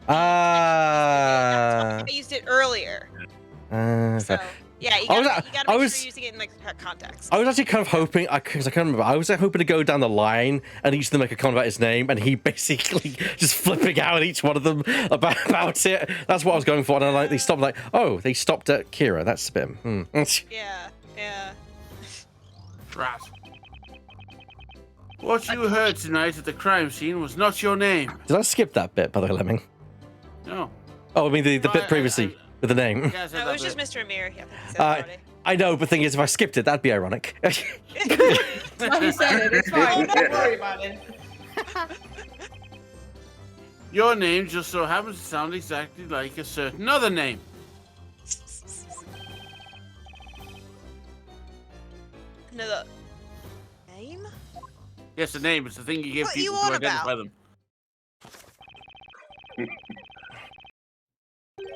I used it earlier. So yeah, you I gotta, was- you gotta I make was- sure you're using it in like context. I was actually kind of hoping, because I can't remember, I was hoping to go down the line and each of them make a comment about his name, and he basically just flipping out at each one of them about it. That's what I was going for, and then they stopped like, oh, they stopped at Kira, that's a bit. Yeah. Rat. What you heard tonight at the crime scene was not your name. Did I skip that bit, by the way, Lemming? No. Oh, I mean the No, bit previously with the name. Yeah, I said No, it that was just bit. Mr. Amir. Yeah, I think he said Uh, already. I know, but the thing is, if I skipped it, that'd be ironic. No, he said it. It's fine. Don't worry about it. Your name just so happens to sound exactly like a certain other name. Another name? Yes, the name. It's the thing you give What are you people to on identify about? them.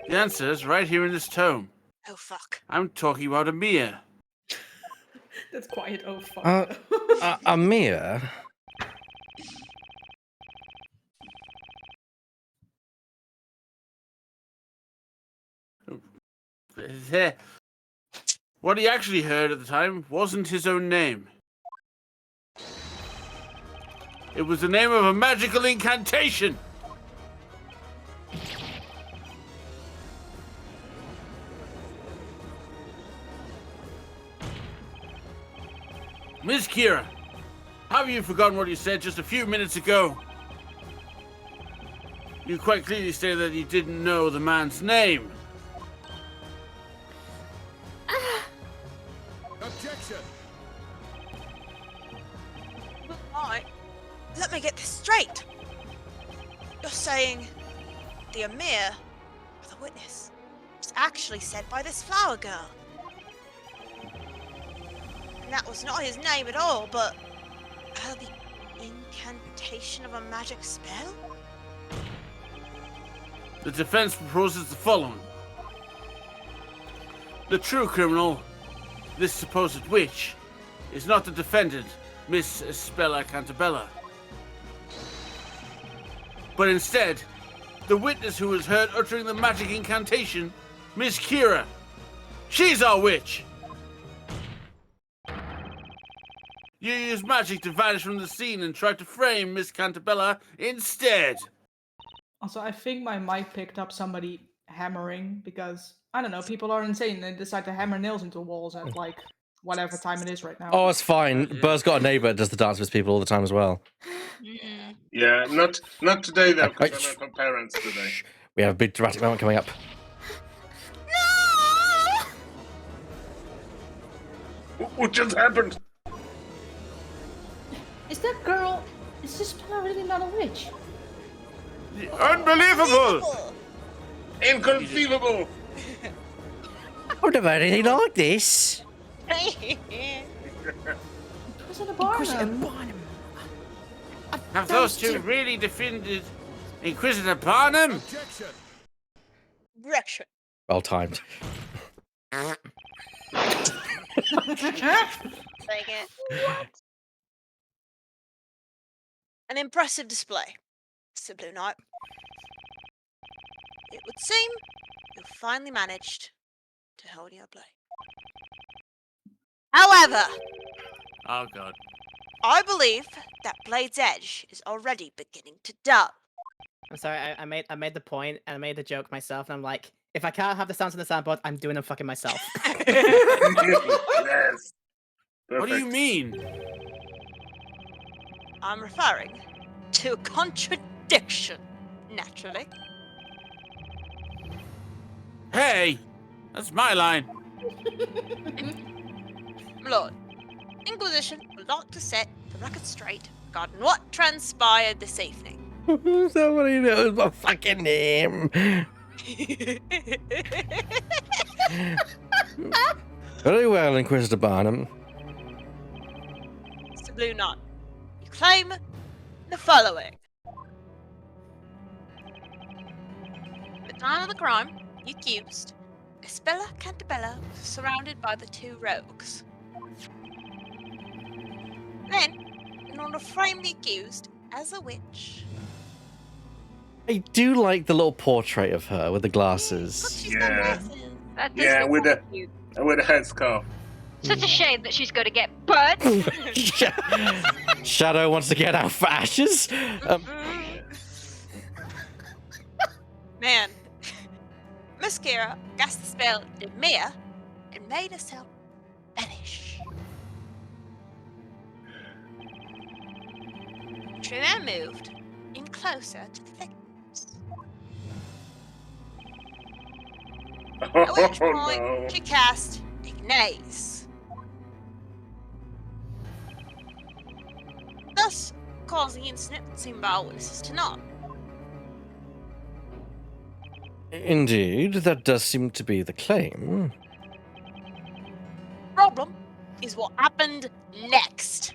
The answer's right here in this tome. Oh fuck. I'm talking about Amir. That's quiet. Oh fuck. Amir? What he actually heard at the time wasn't his own name. It was the name of a magical incantation. Miss Kira, have you forgotten what you said just a few minutes ago? You quite clearly stated that you didn't know the man's name. Objection! Right. Let me get this straight. You're saying the Amir, or the witness, was actually said by this flower girl. And that was not his name at all, but the incantation of a magic spell? The defense proposes the following. The true criminal, this supposed witch, is not the defendant, Miss Espella Cantabella, but instead, the witness who was heard uttering the magic incantation, Miss Kira. She's our witch! You used magic to vanish from the scene and tried to frame Miss Cantabella instead. Also, I think my mic picked up somebody hammering because, I don't know, people are insane and they decide to hammer nails into walls at like whatever time it is right now. Oh, it's fine. Burr's got a neighbour that does the dance with people all the time as well. Yeah, not today though, because I'm at my parents today. We have a big dramatic moment coming up. What just happened? Is that girl, is this Espella really not a witch? Unbelievable! Inconceivable! I've never heard anything like this. Inquisitor Barnum. Have those two really defended Inquisitor Barnum? Objection! Rection. Well timed. Take it. What? An impressive display, Sir Blue Knight. It would seem you've finally managed to hold your blade. However, Oh god. I believe that blade's edge is already beginning to dull. I'm sorry, I made the point and I made the joke myself, and I'm like, if I can't have the sounds on the soundboard, I'm doing them fucking myself. Yes. What do you Perfect. mean? I'm referring to a contradiction, naturally. Hey! That's my line. Lord, Inquisition would like to set the record straight regarding what transpired this evening. Somebody knows my fucking name. Very well, Inquisitor Barnum. Mr. Blue Knight, you claim the following. At the time of the crime, the accused, Espella Cantabella, was surrounded by the two rogues. Then, in order to frame the accused as a witch, I do like the little portrait of her with the glasses. she's got Yeah. glasses. That does Yeah, look with quite the cute. with a headscarf. Such a shame that she's going to get burnt. Shadow wants to get out for ashes. Man, Miss Kira cast the spell in Mia and made herself vanish. She then moved in closer to the victims. At which Oh point, no. she cast Ignace, thus causing the incident seen by all witnesses to not. Indeed, that does seem to be the claim. Problem, is what happened next.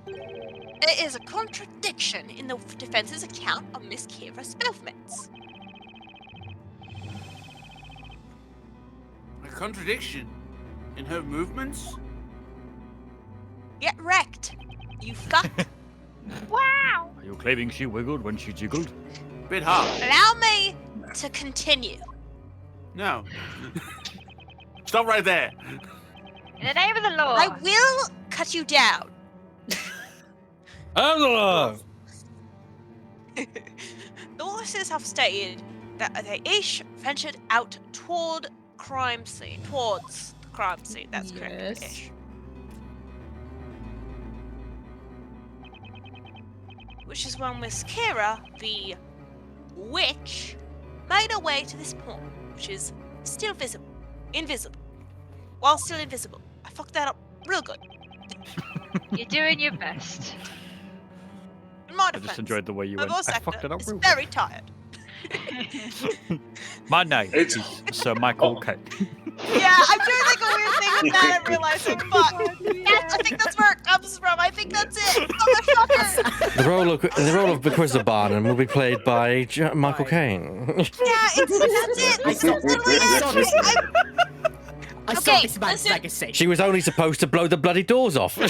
There is a contradiction in the defense's account of Miss Kira's movements. A contradiction in her movements? Get wrecked, you fuck. Wow! Are you claiming she wiggled when she jiggled? Bit hard. Allow me to continue. No. Stop right there. In the name of the law. I will cut you down. I'm the law. The witnesses have stated that they each ventured out towards the crime scene. That's correct. Yes. Ish. Which is when Miss Kira, the witch, made her way to this point, which is still invisible. While still invisible. I fucked that up real good. You're doing your best. In my I defense, just enjoyed the way you my went. voice I fucked actor it up is real very tired. My name It's- is Sir Michael Caine. Yeah, I'm doing like a weird thing with that. I'm realizing, fuck. Yes, I think that's where it comes from. I think that's it. Motherfucker. The role of Professor Barnum will be played by Michael Caine. Yeah, that's it. I saw- Literally I saw it. this- I saw Okay, this man's listen. legacy. She was only supposed to blow the bloody doors off. Okay.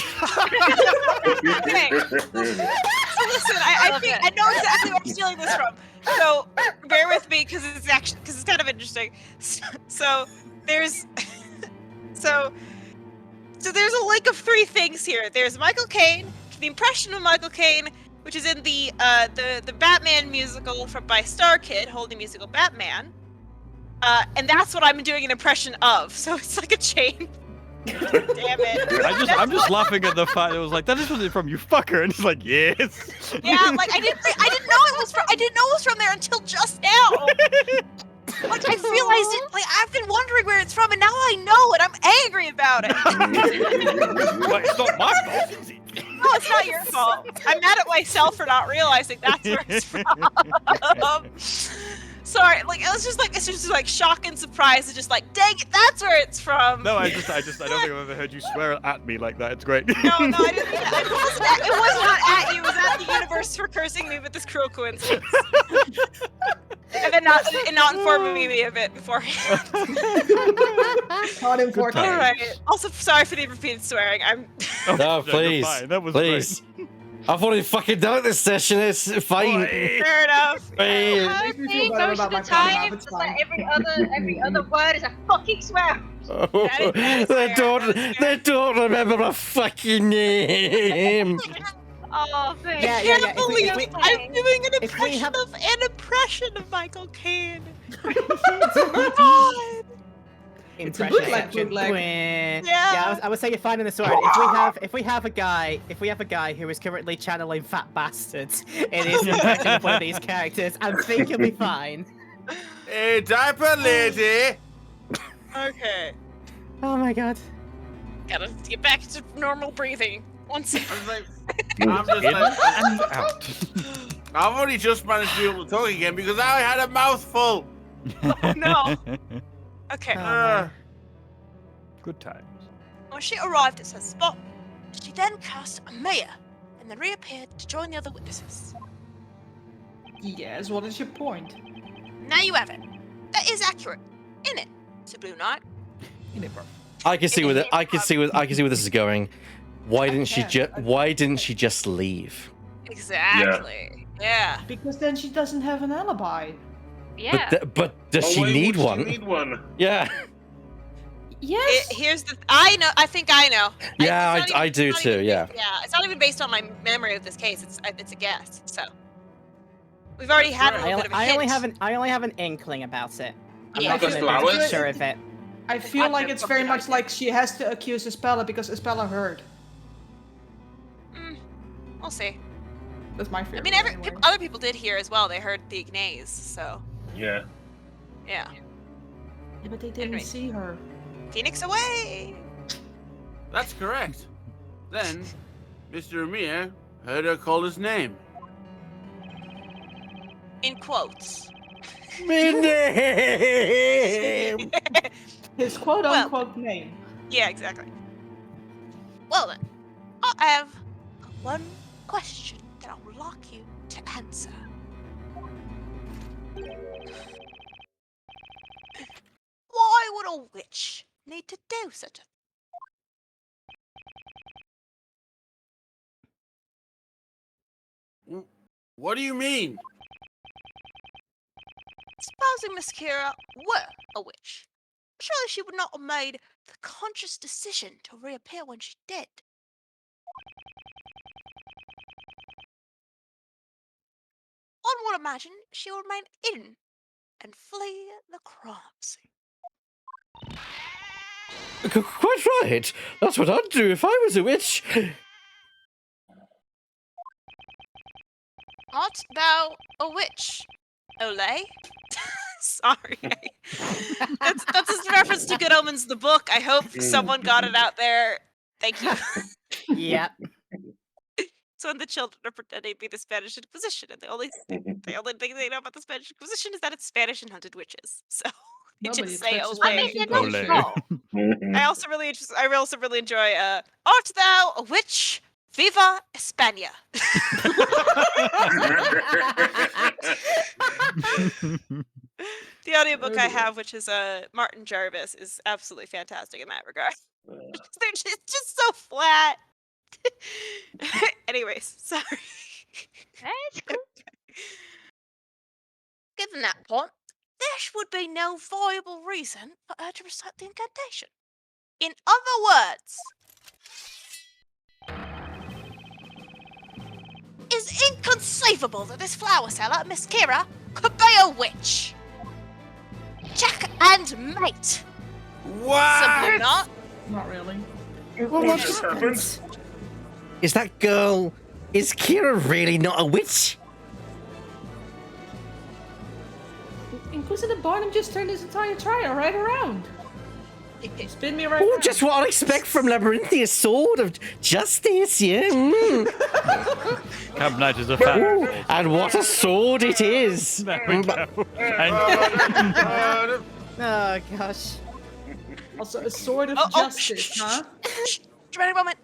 So listen, I know exactly where I'm stealing this from. So bear with me because it's kind of interesting. So there's there's a link of three things here. There's Michael Caine, the impression of Michael Caine, which is in the Batman musical by Star Kid, holding musical Batman. And that's what I'm doing an impression of. So it's like a chain. Damn it. I'm just laughing at the fact it was like, that is something from you fucker, and he's like, yes. Yeah, like I didn't know it was from there until just now. Like I realized it. Like I've been wondering where it's from, and now I know it. I'm angry about it. But it's not my fault, is it? No, it's not your fault. I'm mad at myself for not realizing that's where it's from. Sorry, like it's just like shock and surprise. It's just like, dang it, that's where it's from. No, I don't think I've ever heard you swear at me like that. It's great. No, I didn't. It was not at you. It was at the universe for cursing me with this cruel coincidence. And then not informing me of it beforehand. Not important. All right. Also, sorry for the repeated swearing. I'm. No, you're please. fine. That was Please. I've already fucking done it this session. It's fine. Fair enough. Fine. Makes me feel See, better most of about the my time. time, It's it's like fine. every other word is a fucking swear. They don't remember a fucking name. Oh, man. Yeah, I yeah, can't yeah. believe If we- I'm doing an if we impression of Michael Caine. Impression bootleg, section. bootleg. Yeah, I would say you're finding this right. If we have a guy who is currently channeling fat bastards in his impression of one of these characters, I think he'll be fine. Hey, diaper lady. Okay. Oh my god. Gotta get back to normal breathing. One second. I'm just In like, and out. I've only just managed to be able to talk again because I had a mouthful. No. Okay. Oh, man. Good times. When she arrived at said spot, she then cast a maya and then reappeared to join the other witnesses. Yes, what is your point? Now you have it. That is accurate. In it, Sir Blue Knight. I can see where I can see where this is going. Why didn't she just leave? Exactly. Yeah. Because then she doesn't have an alibi. Yeah. But does she need one? She need one. Yeah. Yes. Here's the. I know. I think I know. Yeah, It's not I even- do it's not too, even- yeah. Yeah. It's not even based on my memory of this case. It's a guess. So we've already had a little bit of a I only hint. have an inkling about it. I'm Yeah. not The gonna flowers? be sure of it. I feel like it's very much like she has to accuse Espella because Espella heard. We'll see. That's my fear. I mean, other people did hear as well. They heard the Ignays, so Yeah. yeah. Yeah, but they didn't Right. see her. Phoenix away. That's correct. Then, Mr. Amir heard her call his name. In quotes. My name. His quote-unquote name. Yeah, exactly. Well then, I have one question that I would like you to answer. Why would a witch need to do such a What do you mean? Supposing Miss Kira were a witch, surely she would not have made the conscious decision to reappear when she did. One would imagine she would remain hidden and flee the crime scene. Quite right. That's what I'd do if I was a witch. Art thou a witch, Olay? Sorry. That's a reference to Good Omens, the book. I hope someone got it out there. Thank you. Yep. So when the children are pretending to be the Spanish Inquisition, and the only thing they know about the Spanish Inquisition is that it's Spanish and hunted witches. So they Nobody just say expects Olay. a I mean, Spanish you're not Inquisition. wrong. I also really enjoy Art thou a witch? Viva España. The audiobook I have, which is Martin Jarvis, is absolutely fantastic in that regard. They're just so flat. Anyways, sorry. It's cool. Given that point, there would be no viable reason for her to recite the incantation. In other words, it's inconceivable that this flower seller, Miss Kira, could be a witch. Jack and mate. What? Simply not. Not really. Well, what just happened? Is Kira really not a witch? Inquisitor Barnum just turned his entire trial right around. Spin me right Oh, now. just what I'd expect from Labyrinthia's sword of justice, yeah. Camp Knight is a fat. Ooh, and what a sword it is! There we go. And Oh gosh. Also, a sword of Oh, justice, shh, huh? Shh, dramatic moment.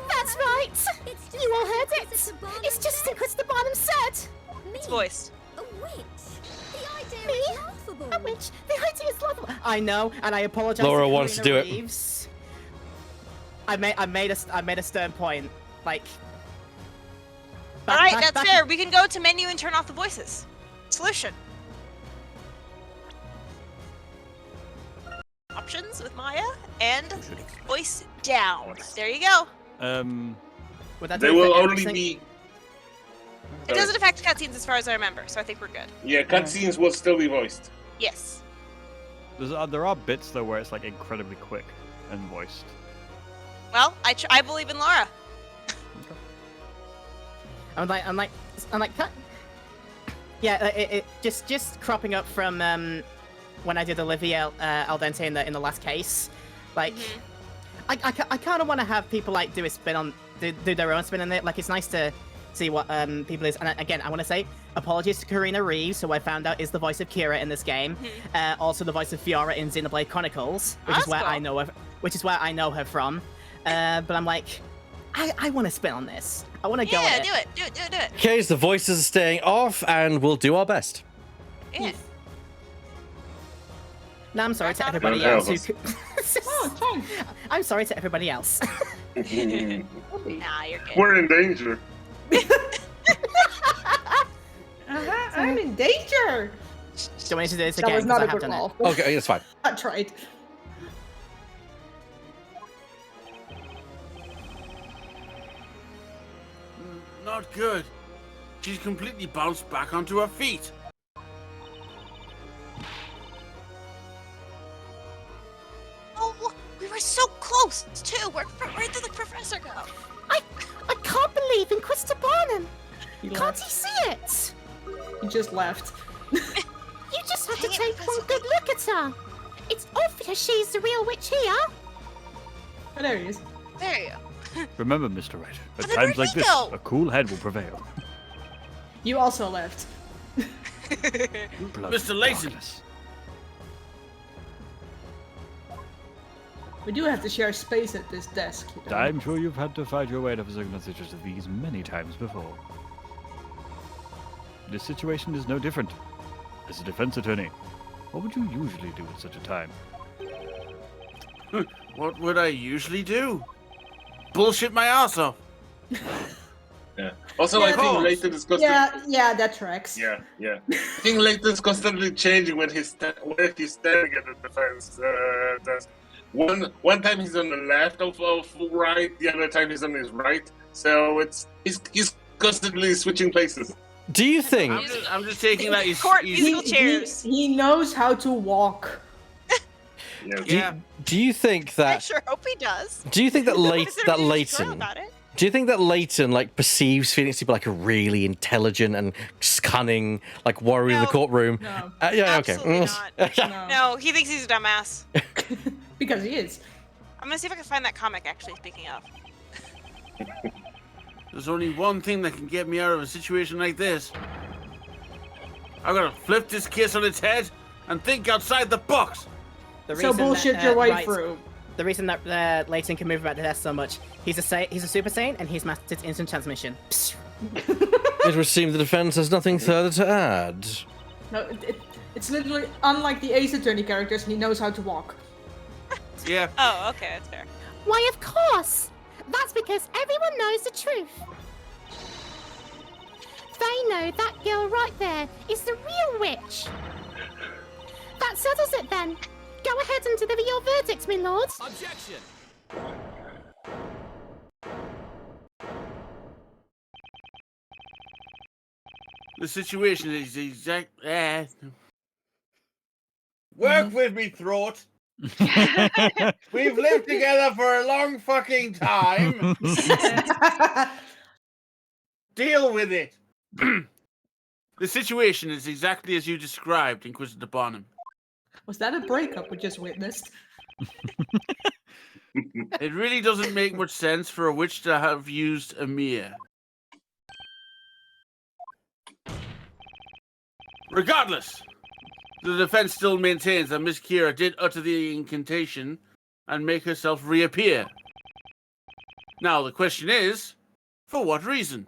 That's right. You all heard it. It's just as Inquisitor Barnum said. It's voiced. A witch. The idea is laughable. A witch. The idea is laughable. I know, and I apologize. Laura to wants to Karina do it. Reeves. I made a stern point. Like. All right, that's fair. We can go to menu and turn off the voices. Solution. Options with Maya and voice down. There you go. Would that They do will for only everything? be. It doesn't affect cutscenes as far as I remember, so I think we're good. Yeah, cutscenes will still be voiced. Yes. there are bits though where it's like incredibly quick and voiced. Well, I believe in Laura. I'm like, yeah, it just cropping up from when I did Olivia al dente in the last case. Like, I kind of want to have people like do their own spin on it. Like, it's nice to see what people is. And again, I want to say apologies to Karina Reeves, who I found out is the voice of Kira in this game. Also the voice of Fiora in Xenoblade Chronicles, which is where cool. I know her from. But I'm like, I want to spin on this. I want to go with it. Yeah, do it. Okay, so the voices are staying off, and we'll do our best. Yeah. No, I'm sorry to That's everybody not else. help Who... Oh, it's fine. I'm sorry to everybody else. Nah, you're good. We're in danger. I'm in danger. Do I need to do this That again? was 'Cause not I a have good done it. call. Okay, that's fine. I tried. Not good. She's completely bounced back onto her feet. Oh, look, we were so close too. Where did the professor go? I can't believe Inquisitor Barnum. He Can't left. he see it? He just left. You just have to Dang it, take Professor one good look at her. It's obvious she's the real witch here. Oh, there he is. There you go. Remember, Mr. Wright, at But then times where'd like he this, go? a cool head will prevail. You also left. Mr. Layton. We do have to share space at this desk. You know? I'm sure you've had to fight your way out of circumstances such as these many times before. This situation is no different. As a defense attorney, what would you usually do at such a time? What would I usually do? Bullshit my ass off. Yeah. Also, Yeah, I think Layton is constantly. Yeah, that tracks. Yeah. I think Layton's constantly changing when where he's standing at the defense desk. One time he's on the left of Wright, the other time he's on his right. So he's constantly switching places. Do you think? I'm just taking that he's musical chairs. He knows how to walk. Yeah. Do you think I that? sure hope he does. Do you think that Considering he was thrilled Layton? about it. Do you think that Layton like perceives Phoenix to be like a really intelligent and cunning like warrior in the No. courtroom? No. Yeah. Absolutely Okay. No. No, he thinks he's a dumbass. Because he is. I'm gonna see if I can find that comic, actually, speaking of. There's only one thing that can get me out of a situation like this. I've got to flip this case on its head and think outside the box. The So reason bullshit that, your way Wright- through. The reason that Layton can move about the desk so much, he's a Super Saiyan and he's mastered instant transmission. It would seem the defense has nothing further to add. No, it's literally unlike the Ace Attorney characters. He knows how to walk. Yeah. Oh, okay, that's fair. Why, of course! That's because everyone knows the truth. They know that girl right there is the real witch. That settles it then. Go ahead and deliver your verdict, my lord. Objection! The situation is exact. Work with me, throat. We've lived together for a long fucking time. Deal with it. The situation is exactly as you described, Inquisitor Barnum. Was that a breakup we just witnessed? It really doesn't make much sense for a witch to have used a mirror. Regardless, the defense still maintains that Miss Kira did utter the incantation and make herself reappear. Now, the question is, for what reason?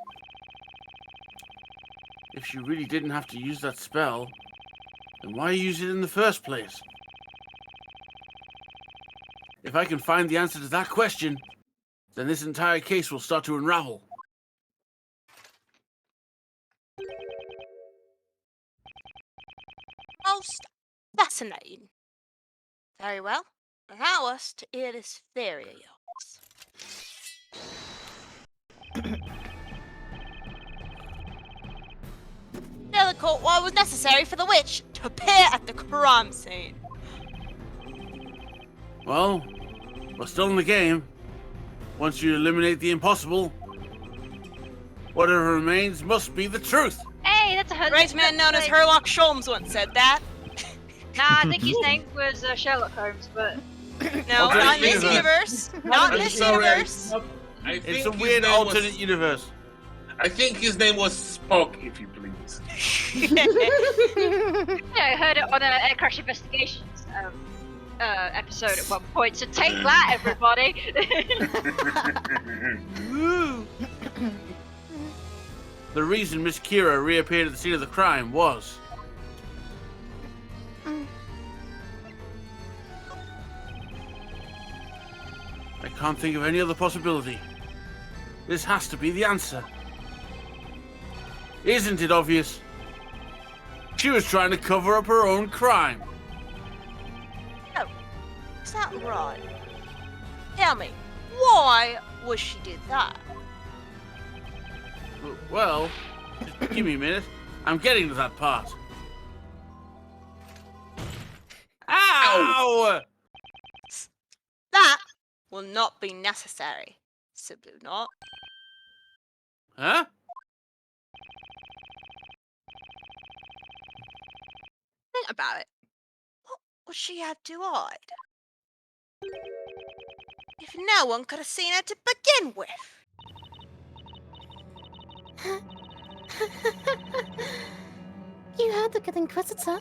If she really didn't have to use that spell, then why use it in the first place? If I can find the answer to that question, then this entire case will start to unravel. Most fascinating. Very well. Allow us to hear this theory of yours. Tell the court why it was necessary for the witch to appear at the crime scene. Well, we're still in the game. Once you eliminate the impossible, whatever remains must be the truth. Hey, that's a hundred. Great man known as Herlock Sholmes once said that. Nah, I think his name was Sherlock Holmes, but No, Okay, not in this universe. universe. Not in I'm this sorry. universe. I It's think a his weird name alternate was, universe. I think his name was Spock, if you please. yeah, I heard it on a Crash Investigations episode at one point. So take that, everybody. The reason Miss Kira reappeared at the scene of the crime was... I can't think of any other possibility. This has to be the answer. Isn't it obvious? She was trying to cover up her own crime. Is that right? Tell me, why was she did that? Well, just give me a minute. I'm getting to that part. Ow! That will not be necessary. Simply not. Huh? Think about it. What would she have to hide? If no one could have seen her to begin with. You heard the good Inquisitor.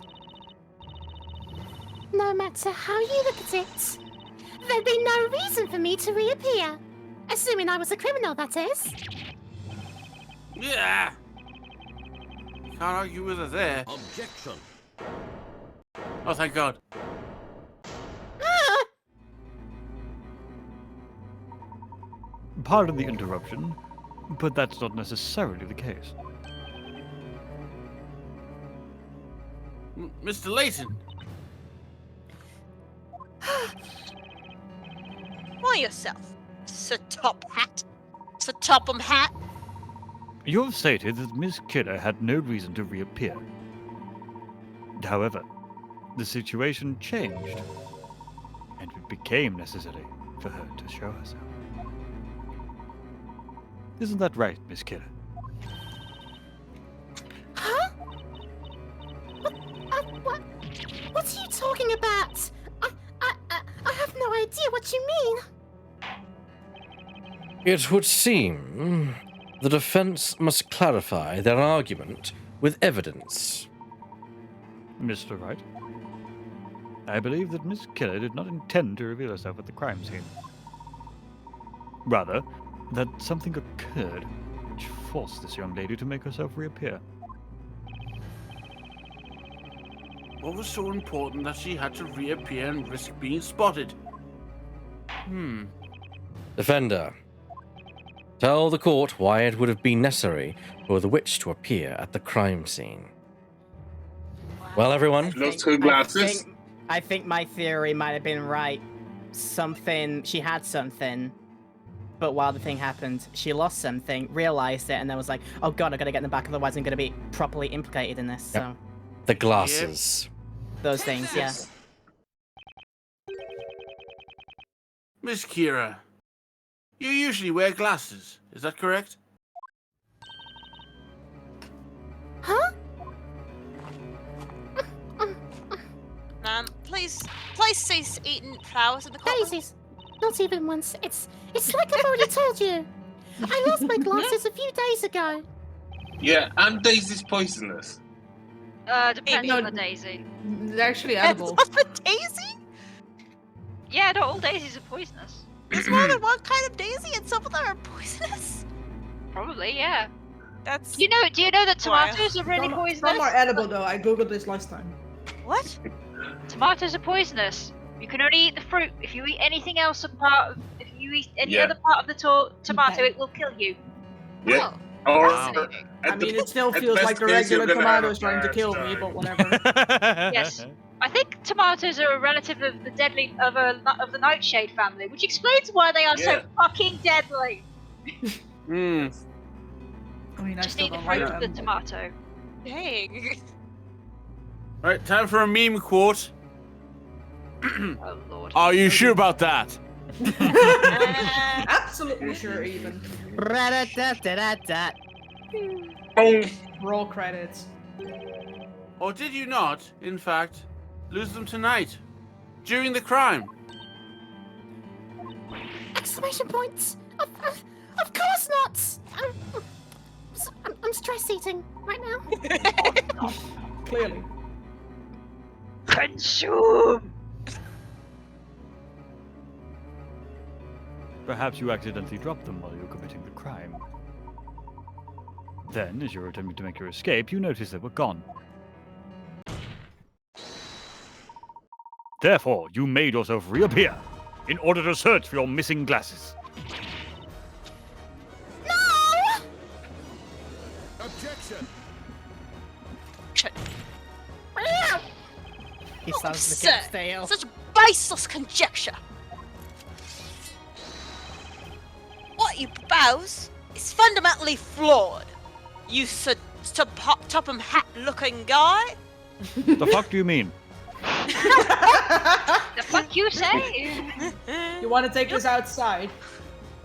No matter how you look at it, there'd be no reason for me to reappear. Assuming I was a criminal, that is. Yeah. Can't argue with her there. Objection. Oh, thank God. Ah! Pardon the interruption, but that's not necessarily the case. Mr. Layton. Why yourself, Sir Top Hat? Sir Topham Hat? You have stated that Miss Kidder had no reason to reappear. However, the situation changed, and it became necessary for her to show herself. Isn't that right, Miss Kidder? Huh? What are you talking about? I have no idea what you mean. It would seem the defense must clarify their argument with evidence. Mr. Wright, I believe that Miss Kidder did not intend to reveal herself at the crime scene. Rather, that something occurred which forced this young lady to make herself reappear. What was so important that she had to reappear and risk being spotted? Defender, tell the court why it would have been necessary for the witch to appear at the crime scene. Well, everyone, Those two glasses. I think my theory might have been right. She had something, but while the thing happened, she lost something, realized it, and then was like, oh god, I gotta get in the back, otherwise I'm gonna be properly implicated in this, Yep. so... the glasses. Those things, yeah. Miss Kira, you usually wear glasses, is that correct? Huh? Please cease eating flowers in the courtroom. Daisies. Not even once. It's like I've already told you. I lost my glasses a few days ago. Yeah, and Daisy's poisonous. Depends No, on the daisy. They're actually edible. That's not a daisy? Yeah, not all daisies are poisonous. There's more than one kind of daisy, and some of them are poisonous. Probably, yeah. That's Do you know that tomatoes are really Some poisonous? are edible though. I googled this last time. what? Tomatoes are poisonous. You can only eat the fruit. If you eat anything else if you eat any Yeah. other part of the tomato, it will kill you. Yeah. Oh, Or fascinating. I mean, it still at feels best like the case, you're regular gonna have tomatoes a trying to bad kill me, time. but whatever. Yes. I think tomatoes are a relative of the nightshade family, which explains why they are Yeah. so fucking deadly. Hmm. I mean, I Just still eat the don't fruit like of the them. tomato. Dang. Right, time for a meme quote. Oh lord. Are you sure about that? Absolutely sure, even. Ra-da-da-da-da-da. Boom. Roll credits. Or did you not, in fact, lose them tonight? During the crime? Exclamation points. Of course not. I'm stress eating right now. Clearly. Consume! Perhaps you accidentally dropped them while you were committing the crime. Then, as you were attempting to make your escape, you noticed they were gone. Therefore, you made yourself reappear in order to search for your missing glasses. No! Objection. He sounds the Sir, cat stale. such baseless conjecture. What you propose is fundamentally flawed. You Topham Hat-looking guy. The fuck do you mean? The fuck you say? You want to take this outside?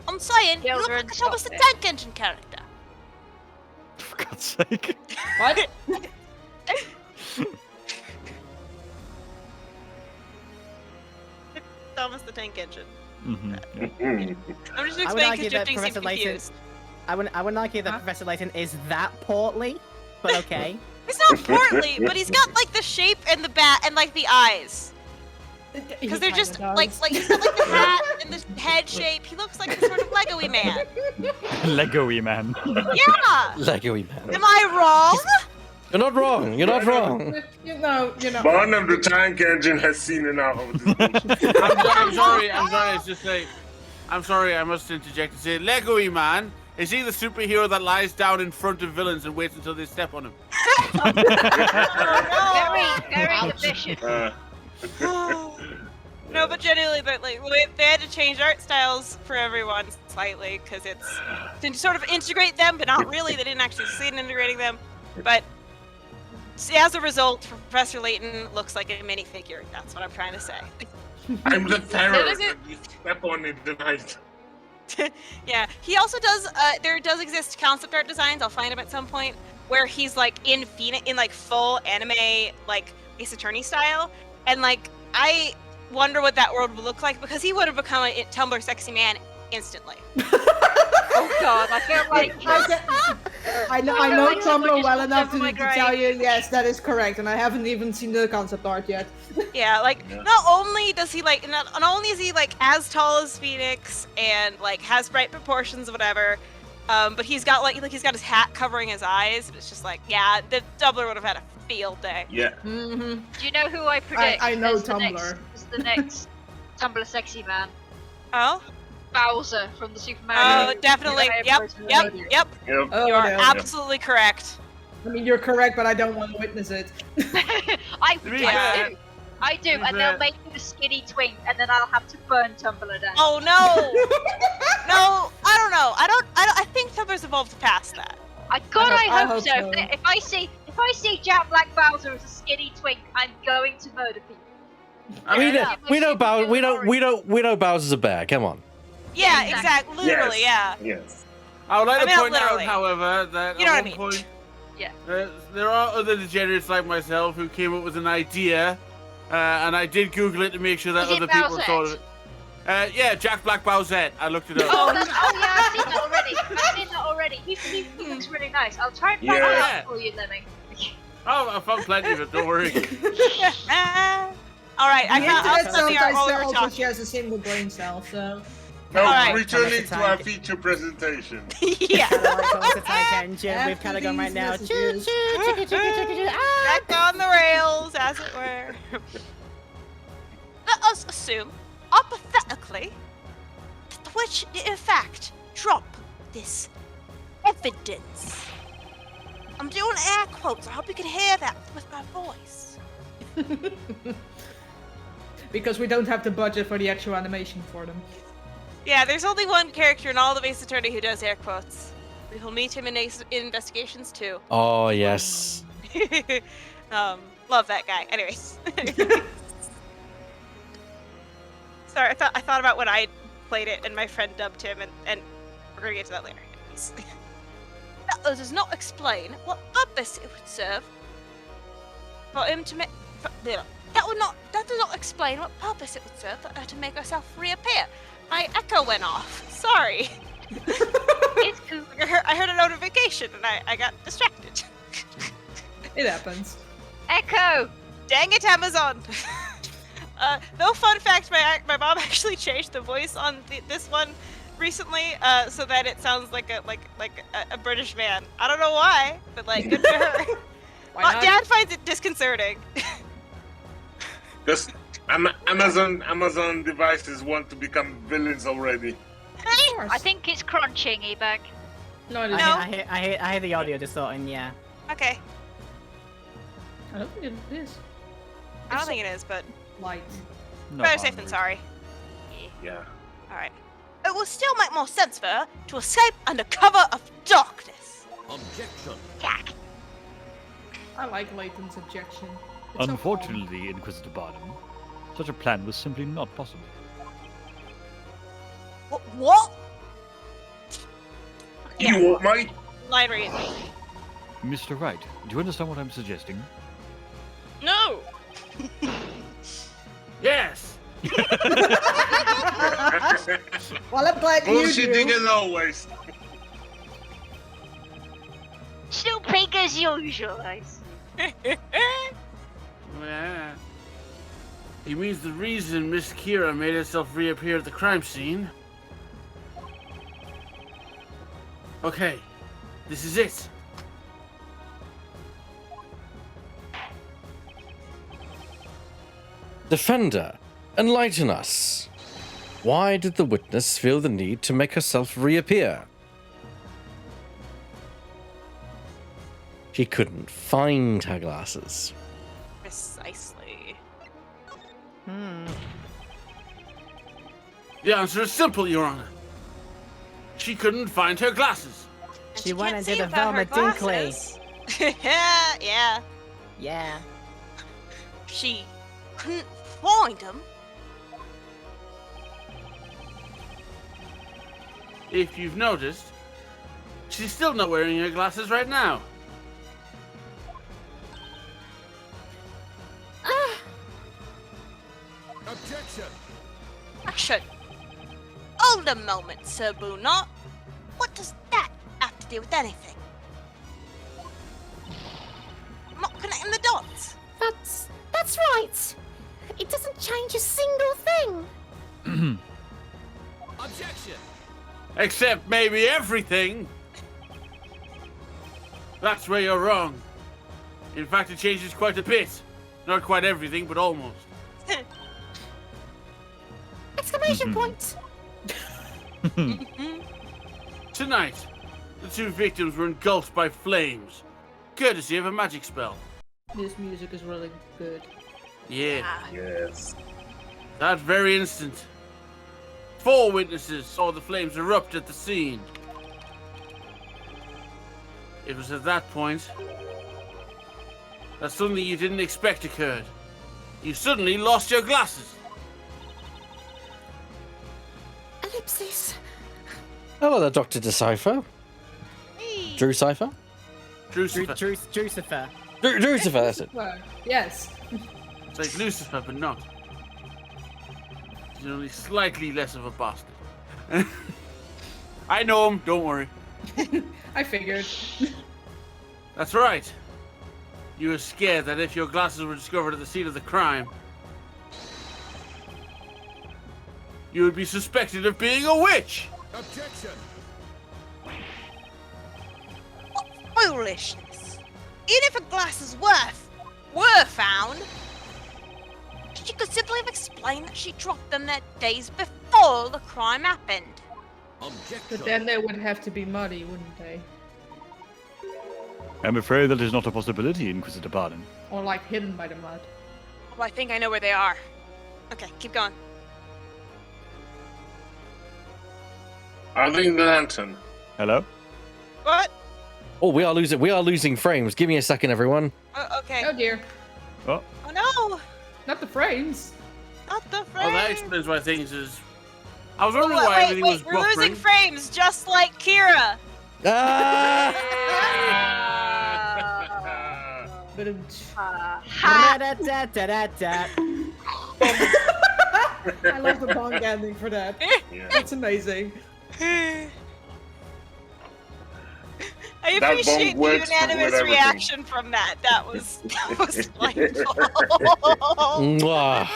I'm saying, you look Children, like a Thomas the stop Tank Engine character. For God's sake. What? Thomas the Tank Engine. Mm-hmm. Mm. I'm just I would explaining argue because that drifting seems Professor Layton, confused. I wouldn't argue that Professor Layton is that portly, but okay. He's not portly, but he's got like the shape and the bat and like the eyes. Because they're just like he's got like the hat and the head shape. He looks like a sort of Lego-y man. Lego-y man. Yeah. Lego-y man. Am I wrong? You're not wrong. You're not wrong. You know. One of the tank engine has seen enough of this. I'm sorry. It's just like, I'm sorry. I must interject and say, Lego-y man. Is he the superhero that lies down in front of villains and waits until they step on him? Very efficient. No, but genuinely, but like they had to change art styles for everyone slightly because it's to sort of integrate them, but not really. They didn't actually succeed in integrating them. But as a result, Professor Layton looks like a minifigure. That's what I'm trying to say. I'm the terror. Does it- You step on it tonight. Yeah, he also does. There does exist concept art designs. I'll find him at some point where he's like in like full anime like Ace Attorney style, and like I wonder what that world would look like because he would have become a Tumblr sexy man instantly. Oh god, I feel like I know like Tumblr someone well just enough walked over to my tell grave. you, yes, that is correct, and I haven't even seen the concept art yet. Yeah, like not only does he like not only is he like as tall as Phoenix and like has bright proportions, whatever, but he's got like he's got his hat covering his eyes. It's just like the Tumblr would have had a field day. Yeah. Mm-hmm. Do you know who I predict? I know is the Tumblr. Is the next Tumblr sexy man? Oh, Bowser from the Super Mario. oh, definitely. Yep. Yep. Oh, You are no. absolutely correct. I mean, you're correct, but I don't want to witness it. I To be do. fair- I do, and they'll make me a skinny twink, and then I'll have to burn Tumblr down. Oh no, no, I don't know. I think Tumblr's evolved past that. I I hope hope so. so. If I see Jack Black Bowser as a skinny twink, I'm going to murder people. We know Bowser's a bear. Come on. Yeah, Exactly. exactly. Literally, Yes. yeah. Yes. I would like I mean, to point literally. out, however, that You know at what I one mean. point, Yeah. there are other degenerates like myself who came up with an idea, and I did Google it to make sure that Is it other people Bowsette? thought of it. Yeah, Jack Black Bowsette. I looked it up. Oh, yeah, I've seen that already. He looks really nice. I'll try and find Yeah. that out for you, Lemming. Oh, I found plenty of it. Don't worry. All right, The I'll internet send the art sometimes while we were also talking. shares a single brain cell, so... Now, Alright. returning to our Tank. feature presentation. Yeah. The tank engine. We've kind of gone right now. Messages. Back on the rails, as it were. Let us assume, hypothetically, that the witch did in fact drop this evidence. I'm doing air quotes. I hope you can hear that with my voice. Because we don't have the budget for the actual animation for them. Yeah, there's only one character in all of Ace Attorney who does air quotes. We will meet him in Ace Investigations too. Oh yes. Love that guy. Anyways. Sorry, I thought about when I played it and my friend dubbed him, and we're gonna get to that later. Anyways. That does not explain what purpose it would serve for him to make. That does not explain what purpose it would serve for her to make herself reappear. My echo went off. Sorry. It's cool. I heard a notification and I got distracted. It happens. Echo! Dang it, Amazon! No fun fact, my mom actually changed the voice on this one recently, so that it sounds like a British man. I don't know why, but like good for her. Why not? Dad finds it disconcerting. Because Amazon devices want to become villains already. Of course. I think it's crunching, E-Bag. No, it No. isn't. I hear the audio distorting. Yeah. Okay, I don't think it is. I don't think it is, but Light. No better harm safe in than it. sorry. Yeah. All right. It will still make more sense for her to escape under cover of darkness. Jack. I like Layton's objection. It's so Unfortunately, Inquisitor Barnum, such a plan was simply not possible. What? You want my Line read. Mr. Wright, do you understand what I'm suggesting? No. Yes. Well, I'm glad you bullshitting do. as always. Still pink as usual, Ace. Yeah. He means the reason Miss Kira made herself reappear at the crime scene. Okay, this is it. Defender, enlighten us. Why did the witness feel the need to make herself reappear? She couldn't find her glasses. Precisely. The answer is simple, Your Honor. She couldn't find her glasses. And She went can't and see did a without her Velma Dinkley. glasses. Yeah. Yeah. She couldn't find them. If you've noticed, she's still not wearing her glasses right now. Action. Hold a moment, Sir Boonot. What does that have to do with anything? I'm not connecting the dots. That's right. It doesn't change a single thing. Except maybe everything. That's where you're wrong. In fact, it changes quite a bit. Not quite everything, but almost. Exclamation point. Tonight, the two victims were engulfed by flames, courtesy of a magic spell. This music is really good. Yeah. Yes. That very instant, 4 witnesses saw the flames erupt at the scene. It was at that point that something you didn't expect occurred. You suddenly lost your glasses. Ellipsis. Hello there, Dr. Decipher. Drew Cipher? Lucifer. Drucifer. Drucifer, that's it. Well, yes. It's like Lucifer, but not. He's only slightly less of a bastard. I know him, don't worry. I figured. That's right. You were scared that if your glasses were discovered at the scene of the crime, you would be suspected of being a witch. What foolishness. Even if her glasses were found, she could simply have explained that she dropped them there days before the crime happened. But then they would have to be muddy, wouldn't they? I'm afraid that is not a possibility, Inquisitor Barden. Or like hidden by the mud. Oh, I think I know where they are. Okay, keep going. Are they in the lantern? Hello? What? Oh, we are losing frames. Give me a second, everyone. Okay. Oh dear. Oh, Oh no! Not the frames. Not the Oh, frames! that explains why things is. I was Oh, wondering why everything was we're losing buffering. frames just like Kira! Ah! But Da-da-da-da-da-da. I love the bong ending for that. Yeah. That's amazing. I That appreciate bomb the works for unanimous everything. reaction from that. That was delightful. Mwah.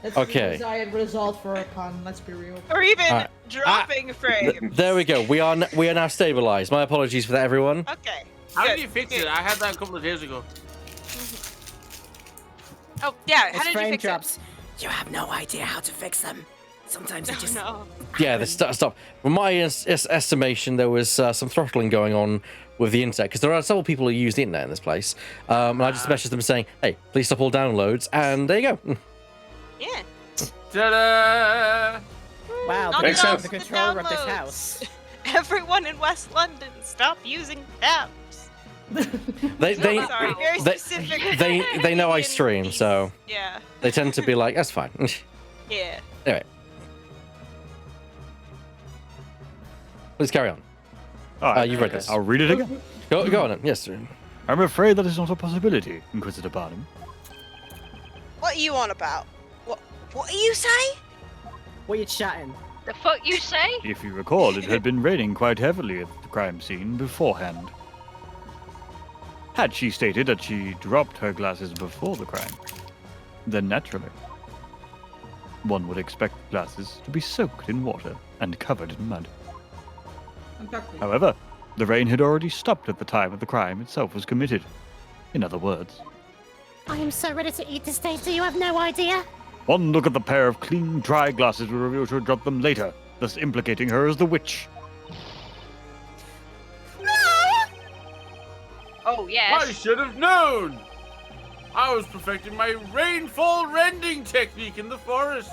That's Okay. the desired result for a pun, let's be real. Or even Alright. dropping frames. There we go. We are now stabilized. My apologies for that, everyone. Okay. How good, did you fix good. it? I had that a couple of days ago. Oh, yeah. It's How did you frame fix drops. You have no idea how to fix them. Sometimes it it? just. No. Yeah, stop. From my estimation, there was some throttling going on with the internet because there are several people who use the internet in this place. And I just messaged them saying, "Hey, please stop all downloads," and there you go. Yeah. Ta-da! Wow, Not Makes the sense. the controller of this downloads. house. Everyone in West London, stop using tabs. They Sorry, very they- specific. they know I Indian stream, piece. so Yeah. they tend to be like, "That's fine." Yeah. Anyway, please carry on. Alright, You've read this. I'll read it again. Go on. Then. Yes, sir. I'm afraid that is not a possibility, Inquisitor Barden. What are you on about? What do you say? What are you chatting? The fuck you say? If you recall, it had been raining quite heavily at the crime scene beforehand. Had she stated that she dropped her glasses before the crime, then naturally, one would expect the glasses to be soaked in water and covered in mud. Exactly. However, the rain had already stopped at the time the crime itself was committed. In other words, I am so ready to eat this taster, you have no idea. one look at the pair of clean, dry glasses would reveal she had dropped them later, thus implicating her as the witch. Oh, yes. I should have known! I was perfecting my rainfall rending technique in the forest.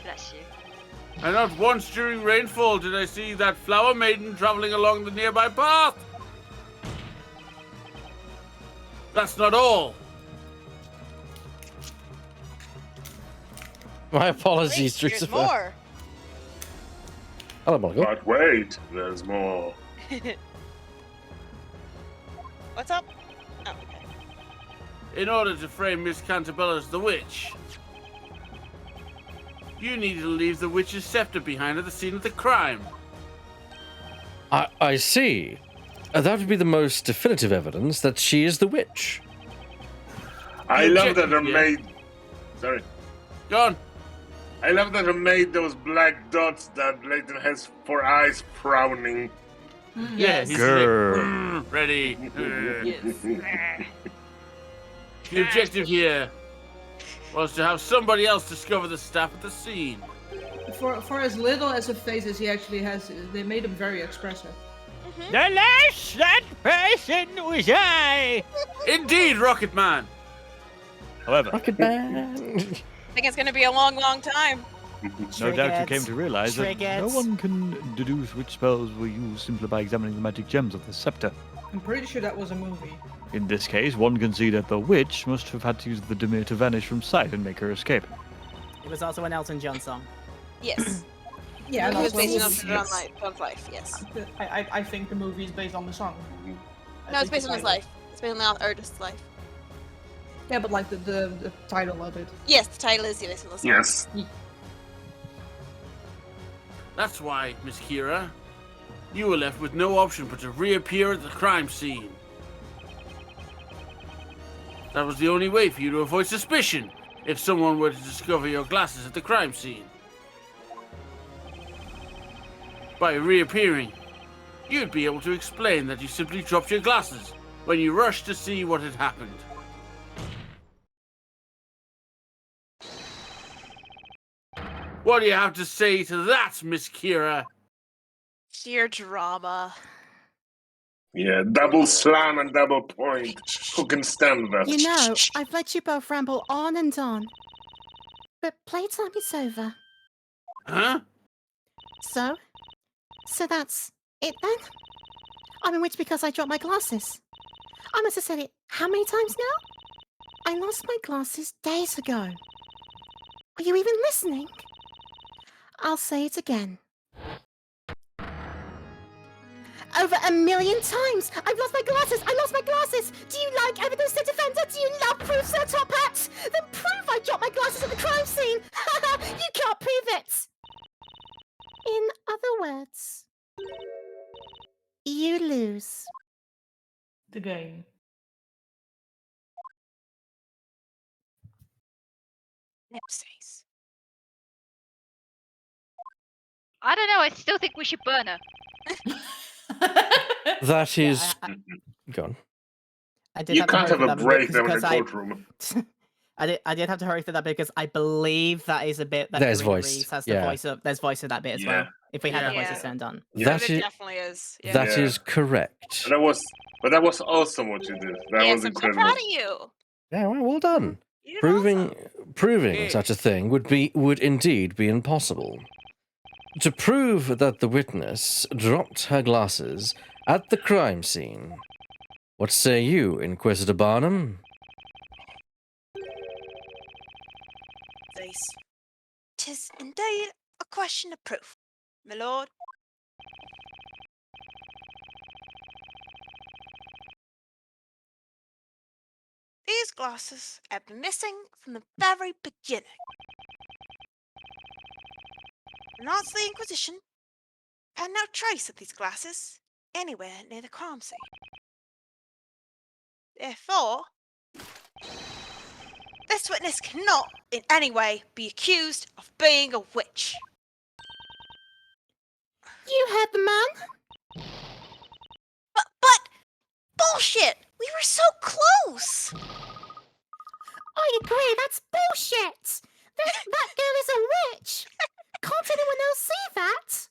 Bless you. And not once during rainfall did I see that flower maiden traveling along the nearby path. That's not all. My apologies, Wait, there's Christopher. more. Hello, Margot. But wait, there's more. What's up? Oh, okay. In order to frame Miss Cantabella as the witch, you needed to leave the witch's scepter behind at the scene of the crime. I see. That would be the most definitive evidence that she is the witch. I You love that her yeah. maid. Sorry. Go on. I love that her made those black dots that Layton has for eyes frowning. Yeah, he's Grr. like, ready. Yes. The objective here was to have somebody else discover the staff at the scene. For as little as a face as he actually has, they made him very expressive. The last that person was I! Indeed, Rocket Man. However, Rocket Man. I think it's gonna be a long, long time. no doubt you came to realize that no Triggers. one can deduce which spells were used simply by examining the magic gems of the scepter. I'm pretty sure that was a movie. In this case, one can see that the witch must have had to use the Dimir to vanish from sight and make her escape. It was also an Elton John song. Yes. Yeah, It and was also based a on movie. John's life, yes. I think the movie is based on the song. I No, it's think based the on his title- life. It's based on the artist's life. Yeah, but like the title of it. Yes, the title is based on the song. Yes. That's why, Miss Kira, you were left with no option but to reappear at the crime scene. That was the only way for you to avoid suspicion if someone were to discover your glasses at the crime scene. By reappearing, you'd be able to explain that you simply dropped your glasses when you rushed to see what had happened. What do you have to say to that, Miss Kira? Sheer drama. Yeah, double slam and double point. Who can stand that? You know, I've let you both ramble on and on. But playtime is over. Huh? So that's it then? I'm in which because I dropped my glasses. I must have said it how many times now? I lost my glasses days ago. Are you even listening? I'll say it again. Over 1 million times! I've lost my glasses! I lost my glasses! Do you like evidence to defend it? Do you love proof, Sir Top Hat? Then prove I dropped my glasses at the crime scene! You can't prove it! In other words, you lose. The game. Nipsies. I don't know. I still think we should burn her. That is. I Go on. did You have to can't hurry have through a that bit breakdown in because the I- courtroom. I did have to hurry through that because I believe that is a bit that There's Karina voice, Reeves has yeah. the voice of. There's voice of that bit as well. Yeah. If we had the Yeah. voices turned on. That It is definitely is. Yeah. that Yeah. is correct. But that was awesome what you did. That Yes, was I'm so incredible. proud of you. Yeah, well done. You did Proving awesome. Yeah. such a thing would indeed be impossible. To prove that the witness dropped her glasses at the crime scene. What say you, Inquisitor Barnum? Ace. 'Tis indeed a question of proof, my lord. These glasses have been missing from the very beginning. and asked the Inquisition, found no trace of these glasses anywhere near the crime scene. Therefore, this witness cannot in any way be accused of being a witch. You heard the man. But bullshit! We were so close! I agree, that's bullshit! That girl is a witch! Can't anyone else see that?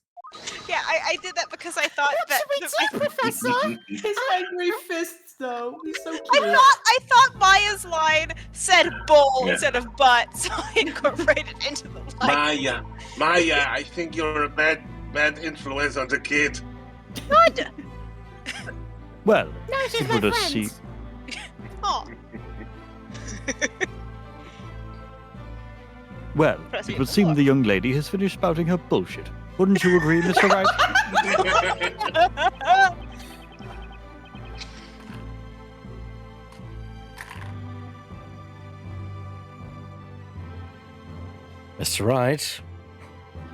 Yeah, I did that because I thought What that. should we do, Professor? His angry fists, though. He's so cute. I thought Maya's line said bull Yeah. instead of butt, so I incorporated it into the line. Maya, I think you're a bad influence on the kid. Good! Well, No, she's it my would friend. seem. Oh, Well, Press it me would the seem floor. the young lady has finished spouting her bullshit. Wouldn't you agree, Mr. Wright? Mr. Wright.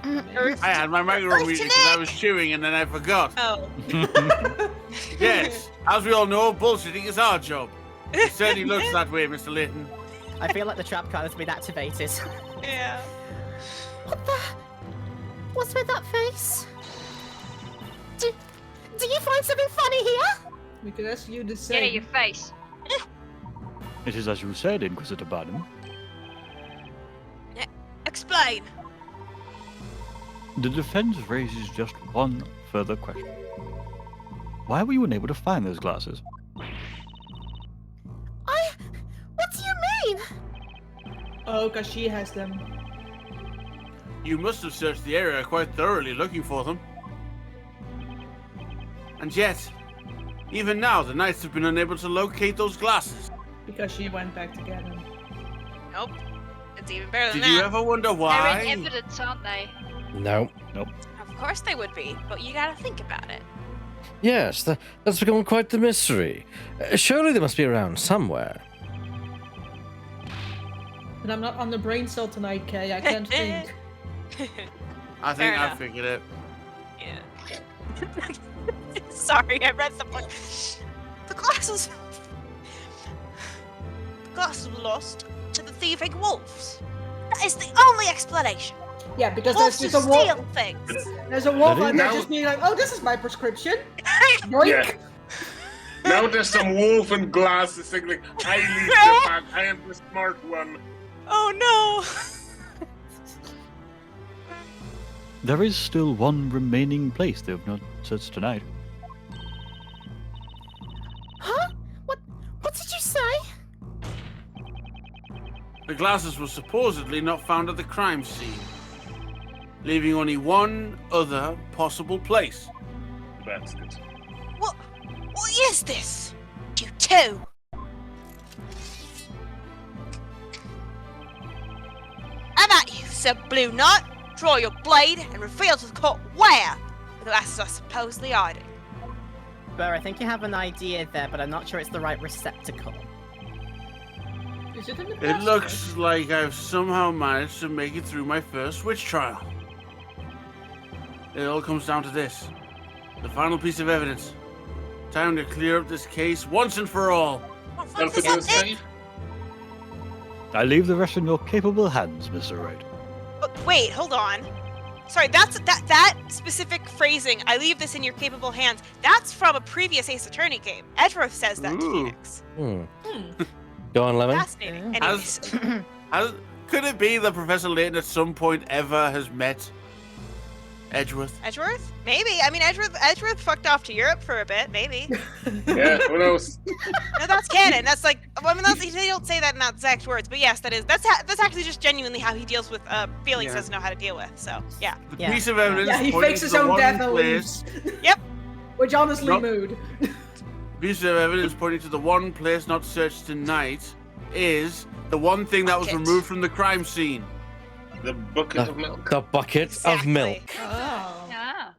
I had my microphone muted because I was chewing and then I forgot. oh. Yes, as we all know, bullshitting is our job. It certainly looks that way, Mr. Layton. I feel like the trap card has been activated. Yeah. What the? What's with that face? Do you find something funny here? We could ask you the Yeah, same. your face. It is as you said, Inquisitor Barnum. Explain. The defense raises just one further question. Why were you unable to find those glasses? What do you mean? Oh, because she has them. You must have searched the area quite thoroughly looking for them. And yet, even now, the Knights have been unable to locate those glasses. Because she went back to get them. Nope. It's even better than Did that. you ever wonder They're why? in evidence, aren't they? No. Of course they would be, but you gotta think about it. Yes, that's become quite the mystery. Surely they must be around somewhere. But I'm not on the brain cell tonight, Kay. I can't think. I Fair think I enough. figured it. Yeah. Sorry, I read something. The glasses. The glasses were lost to the thieving wolves. That is the only explanation. Yeah, because Wolves there's who just a wolf. steal things. There's a wolf That out there is- just being like, oh, this is my prescription. Yoink. Yeah. Now there's some wolf in glasses signaling, I lead the pack, I am the smart one. Oh no. There is still one remaining place they have not searched tonight. Huh? What did you say? The glasses were supposedly not found at the crime scene, leaving only one other possible place. Bastard. What is this? You two. How about you, Sir Blue Knot? Draw your blade and reveal to the court where the glasses are supposedly hiding. Burr, I think you have an idea there, but I'm not sure it's the right receptacle. Is it in the It basket? looks like I've somehow managed to make it through my first witch trial. It all comes down to this. The final piece of evidence. Time to clear up this case once and for all. Confidence save? I leave the rest in your capable hands, Mr. Wright. Wait, hold on. Sorry, that specific phrasing, I leave this in your capable hands, that's from a previous Ace Attorney game. Edgeworth says that to Ooh. Phoenix. Go on, Lemon. Fascinating. Has- Anyways. Could it be that Professor Layton at some point ever has met Edgeworth? Edgeworth? Maybe. I mean, Edgeworth fucked off to Europe for a bit. Maybe. Yeah, who knows? No, that's canon. That's like, I mean, they don't say that in that exact words, but yes, that is. That's actually just genuinely how he deals with feelings. Yeah. Doesn't know how to deal with. So yeah. The Yeah. piece of evidence Yeah, he pointing fakes to his the own one death and place. leaves. Yep. Which honestly Nope. mood. Piece of evidence pointing to the one place not searched tonight is the one thing that was Bucket. removed from the crime scene. The bucket of milk. The bucket of Exactly. milk. Oh. Ah.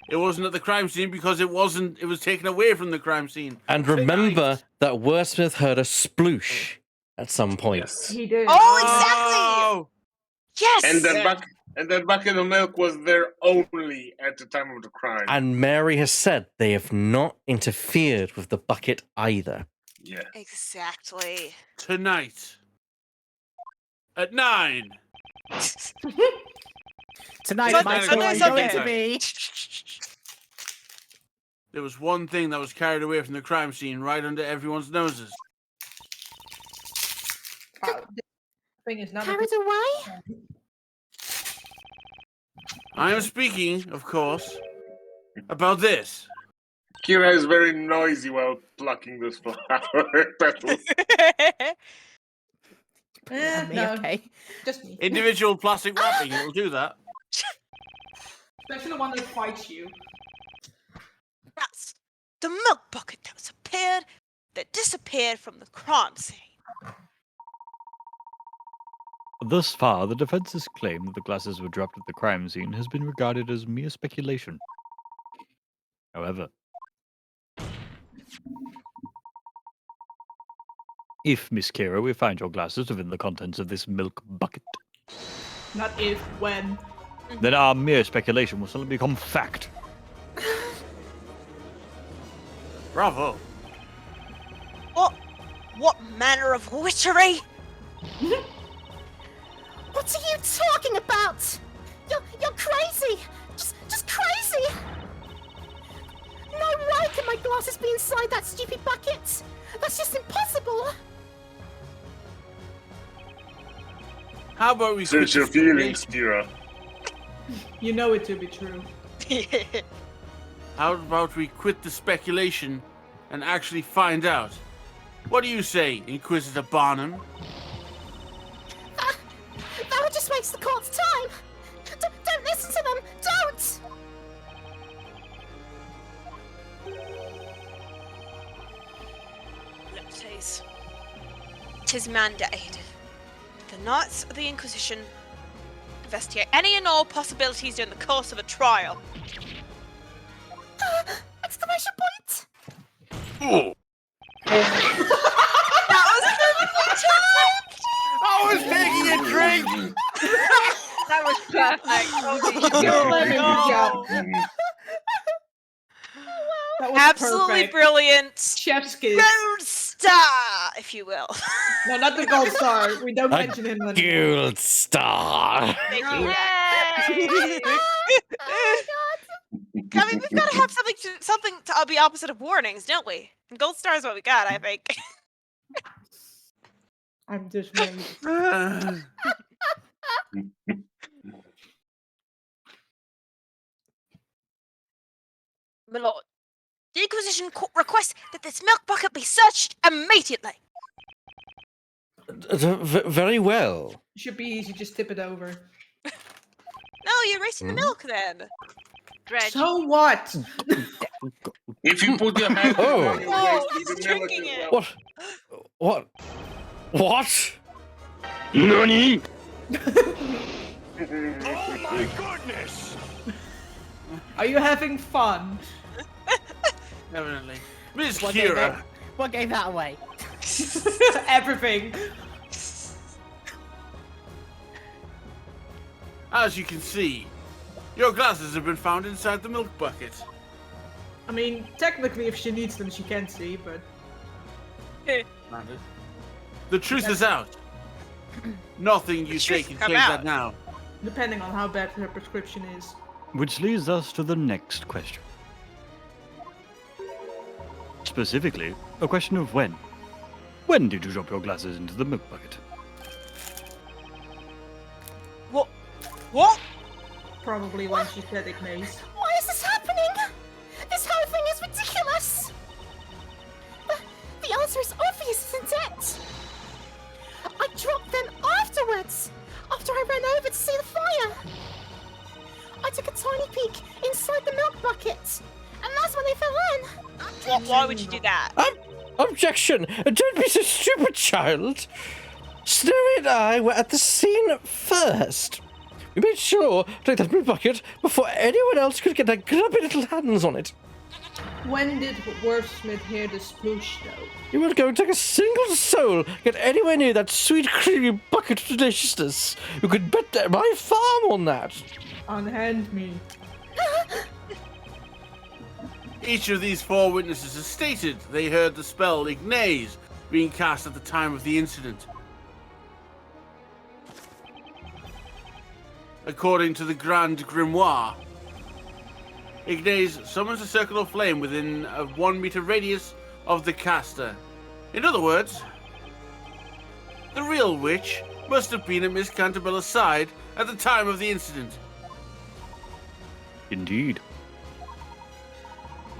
It wasn't at the crime scene because it was taken away from the crime scene. And remember that Wordsmith heard a sploosh at some point. Yes. He did. Oh, exactly. Oh! Yes. And the And that bucket of milk was there only at the time of the crime. And Mary has said they have not interfered with the bucket either. Yeah. Exactly. Tonight. At 9. Tonight, Sunday- my Sunday, story going Sunday. to be. There was one thing that was carried away from the crime scene right under everyone's noses. Wow, this thing is not a Carried away? I am speaking, of course, about this. Kira is very noisy while plucking this flower petals. Eh, Me, no, okay. just me. Individual plastic wrapping, it'll do that. Especially the one that fights you. That's the milk bucket that disappeared from the crime scene. Thus far, the defense's claim that the glasses were dropped at the crime scene has been regarded as mere speculation. However, if, Miss Kira, we find your glasses within the contents of this milk bucket, Not if, when. then our mere speculation will suddenly become fact. Bravo. What manner of witchery? What are you talking about? You're crazy! Just crazy! No way can my glasses be inside that stupid bucket! That's just impossible! How about we Search your quit the feelings, speculation? Kira. You know it to be true. How about we quit the speculation and actually find out? What do you say, Inquisitor Barnum? That just wastes the court's time! Don't listen to them! Don't! Look, tis mandated. The Knights of the Inquisition investigate any and all possibilities during the course of a trial. Exclamation point! Oh, That was perfectly timed! I was taking a drink! That was perfect. Good job. That was Absolutely perfect. brilliant. Chef's kiss. Gold star, if you will. No, not the gold star. We don't A mention him. Gold star. Thank you. Yay! I mean, we've got to have something to be opposite of warnings, don't we? And gold star is what we got, I think. I'm just waiting. My lord, the Inquisition requests that this milk bucket be searched immediately. Very well. Should be easy, just tip it over. No, you're erasing the milk then. Dredge. So what? If you put your hand Oh. in the Oh, waste, he's you never drinking do it. well. What? What? Nani? Oh my goodness! Are you having fun? Evidently. Miss What gave Kira, What gave that away? Everything. as you can see, your glasses have been found inside the milk bucket. I mean, technically, if she needs them, she can see, but The truth is out. Nothing you The say truth can come change out. that now. depending on how bad her prescription is. Which leads us to the next question. Specifically, a question of when. When did you drop your glasses into the milk bucket? What? Probably when she said it, Maze. Why is this happening? This whole thing is ridiculous! The answer is obvious, isn't it? I dropped them afterwards, after I ran over to see the fire. I took a tiny peek inside the milk bucket, and that's when they fell in. Why would you do that? Objection! Don't be so stupid, child! Snowy and I were at the scene first. We made sure to take that milk bucket before anyone else could get their grubby little hands on it. When did Wordsmith hear the sploosh, though? You won't go and take a single soul get anywhere near that sweet, creamy bucket of deliciousness. You could bet my farm on that. Unhand me. Each of these 4 witnesses has stated they heard the spell Ignaze being cast at the time of the incident. According to the Grand Grimoire, Ignaze summons a circle of flame within a 1 meter radius of the caster. In other words, the real witch must have been at Miss Cantabella's side at the time of the incident. Indeed.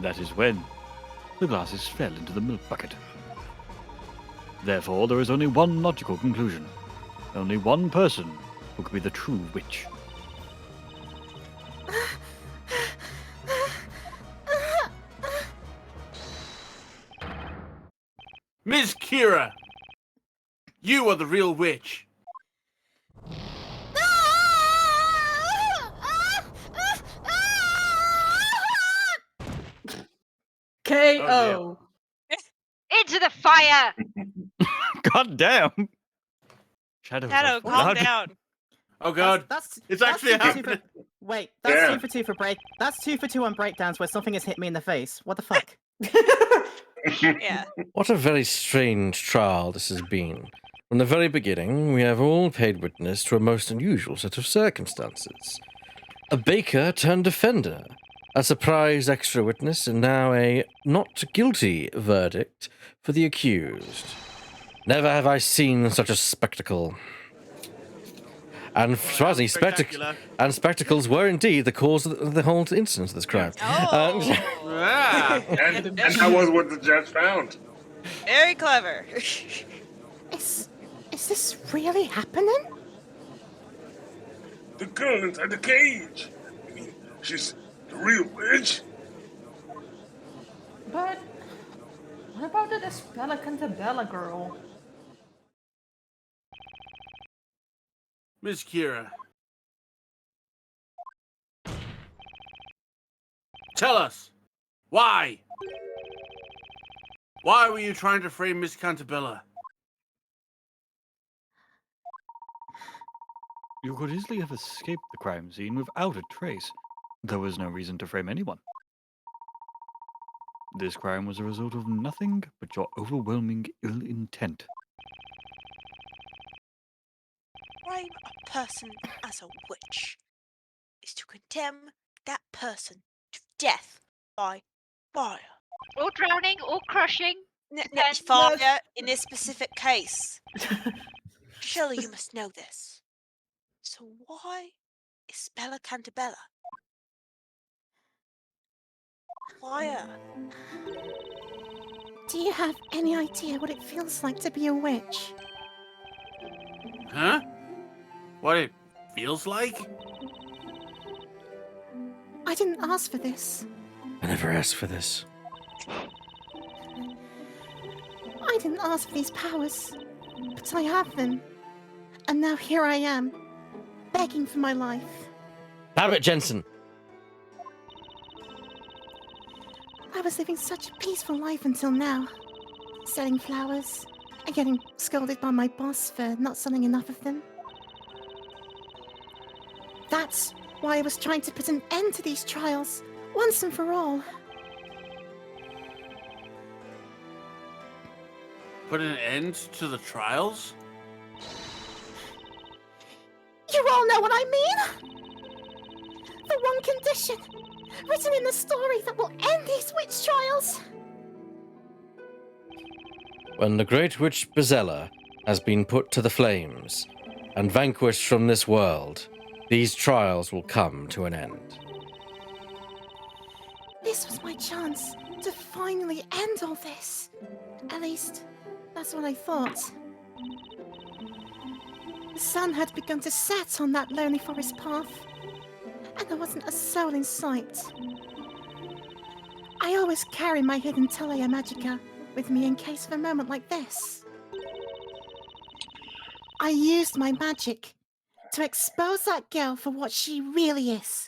That is when the glasses fell into the milk bucket. Therefore, there is only one logical conclusion. Only one person who could be the true witch. Ms. Kira, you are the real witch. KO. Into the fire! God damn! Shadow, Shadow, calm down. Oh god, That's it's actually two for two happening. Wait, that's Yeah. 2 for 2 for break. That's 2 for 2 on breakdowns where something has hit me in the face. What the fuck? Yeah. What a very strange trial this has been. From the very beginning, we have all paid witness to a most unusual set of circumstances. A baker turned defender, a surprise extra witness, and now a not guilty verdict for the accused. Never have I seen such a spectacle. And surprisingly, Spectacular. spectacles were indeed the cause of the whole incident of this crime. Oh, Ah, And that was what the judge found. very clever. Is this really happening? The girl inside the cage. I mean, she's the real witch. But what about the Espella Cantabella girl? Miss Kira. Tell us, why? Why were you trying to frame Miss Cantabella? You could easily have escaped the crime scene without a trace. There was no reason to frame anyone. This crime was a result of nothing but your overwhelming ill intent. Frame a person as a witch is to condemn that person to death by fire. Or drowning, or crushing. Depends. Fire in this specific case. Surely you must know this. So why Espella Cantabella? Fire. Do you have any idea what it feels like to be a witch? Huh? What it feels like? I didn't ask for this. I never asked for this. I didn't ask for these powers, but I have them. And now here I am, begging for my life. Babbitt Jensen. I was living such a peaceful life until now. Selling flowers and getting scolded by my boss for not selling enough of them. That's why I was trying to put an end to these trials, once and for all. Put an end to the trials? You all know what I mean? The one condition written in the story that will end these witch trials. When the great witch Bezella has been put to the flames and vanquished from this world, these trials will come to an end. This was my chance to finally end all this. At least, that's what I thought. The sun had begun to set on that lonely forest path, and there wasn't a soul in sight. I always carry my hidden Telea Magica with me in case of a moment like this. I used my magic to expose that girl for what she really is.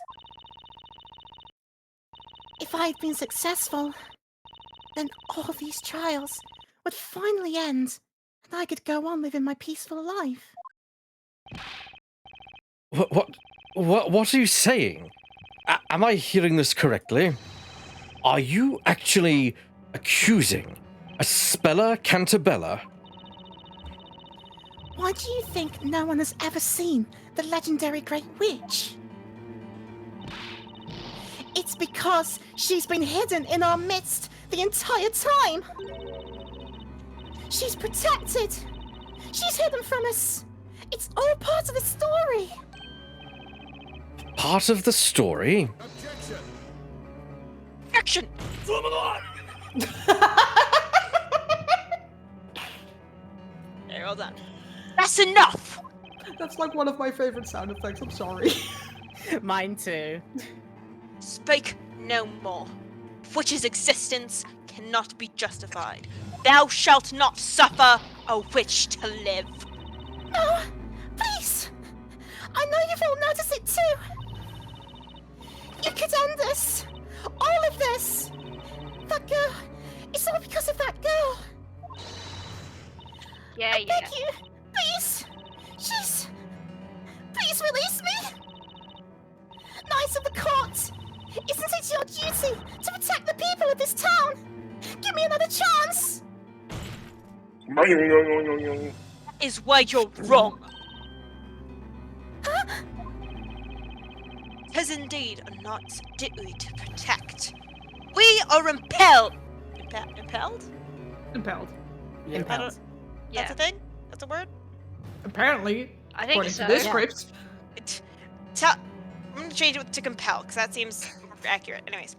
If If I had been successful, then all these trials would finally end, and I could go on living my peaceful life. What are you saying? Am I hearing this correctly? Are you actually accusing Espella Cantabella? Why do you think no one has ever seen the legendary Great Witch? It's because she's been hidden in our midst the entire time. She's protected. She's hidden from us. It's all part of the story. Part of the story? Action! There, well done. That's enough! That's like one of my favorite sound effects. I'm sorry. Mine too. Speak no more. Witch's existence cannot be justified. Thou shalt not suffer a witch to live. No, please. I know you've all noticed it too. You could end this. All of this. That girl. It's all because of that girl. Yeah, I beg you, please. Please release me. Knights of the Court. Isn't it your duty to protect the people of this town? Give me another chance. That is why you're wrong. Huh? Tis indeed a knight's duty to protect. We are impelled. Impelled? Impelled. Yeah. I don't- Yeah. That's a thing? That's a word? Apparently, I think according so. to this Yeah. script. I'm gonna change it to compel, because that seems more accurate. Anyways.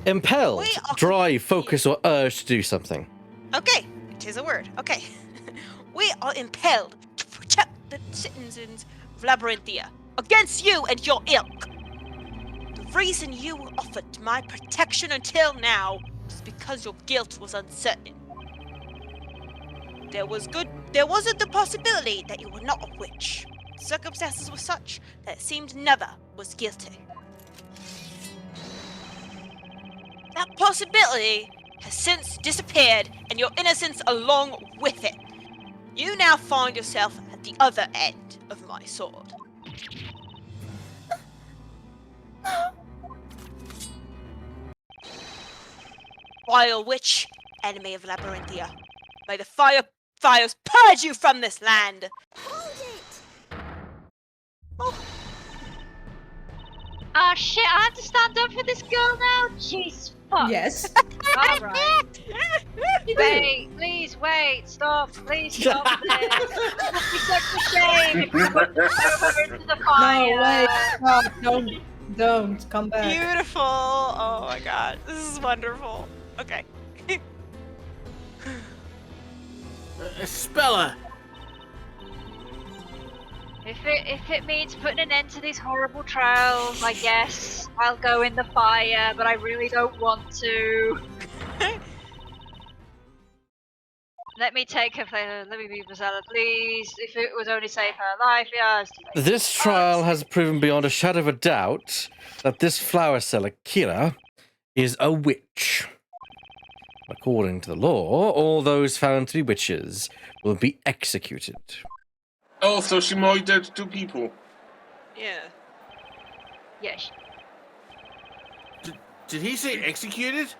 Impelled, We are drive, focus, or urge to do something. Okay, it is a word. Okay. We are impelled to protect the citizens of Labyrinthia against you and your ilk. The reason you were offered my protection until now was because your guilt was uncertain. There wasn't the possibility that you were not a witch. Circumstances were such that it seemed neither was guilty. That possibility has since disappeared, and your innocence along with it. You now find yourself at the other end of my sword. Vile witch, enemy of Labyrinthia. May the fires purge you from this land! Hold it. Ah, shit, I have to stand up for this girl now? Jeez, fuck. Yes. Alright. Wait, please, wait, stop, please stop this. It must be such a shame if you put her into the No, fire. wait. Stop. Don't. Come back. Beautiful! Oh my god, this is wonderful. Okay. Espella! If it means putting an end to these horrible trials, I guess I'll go in the fire, but I really don't want to. Let me take her place. Let me be Rosella, please. If it would only save her life, yeah. It's too late. This trial has proven beyond a shadow of a doubt that this flower seller, Kira, is a witch. According to the law, all those found to be witches will be executed. Oh, so she murdered 2 people. Yeah. Yes. Did he say executed?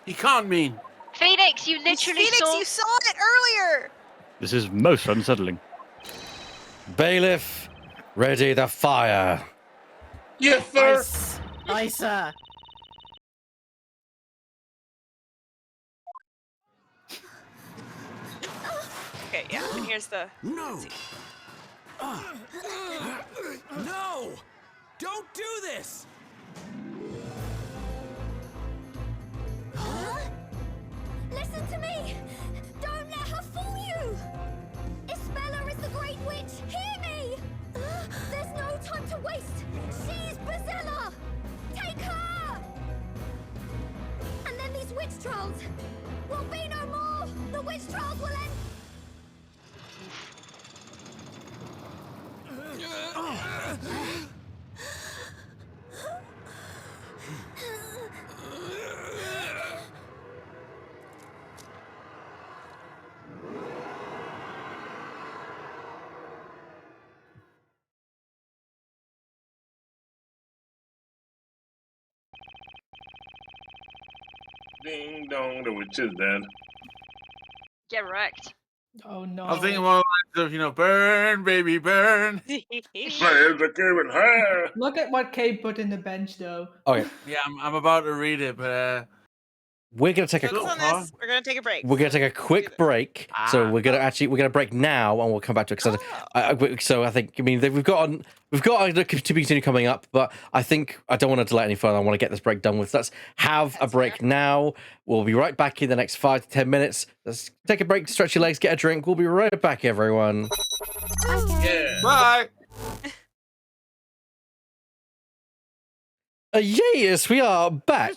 He can't mean. Phoenix, you literally Phoenix, saw. you saw it earlier! This is most unsettling. Bailiff, ready the fire. Yes, sir. Nice. Nice, sir. Okay, yeah, and here's the... No! No! Don't do this! Listen to me. Don't let her fool you. Espella is the Great Witch. Hear me. There's no time to waste. She's Brazilla. Take her. And then these witch trials will be no more. The witch trials will end. Ding dong, the witch is dead. Get wrecked. Oh no. I was thinking more lines of, burn, baby, burn. Fire the Kevin hair. Look at what Kate put in the bench, though. Okay, Yeah, I'm about to read it, but we're gonna take a Focus on this. We're gonna take a break. We're gonna take a quick break. So we're gonna break now, and we'll come back to it. So I think we've got a to be continue coming up, but I think I don't want to delay any further. I want to get this break done with. Let's have a break now. We'll be right back in the next 5 to 10 minutes. Let's take a break, stretch your legs, get a drink. We'll be right back, everyone. Yeah. bye. Yes, we are back.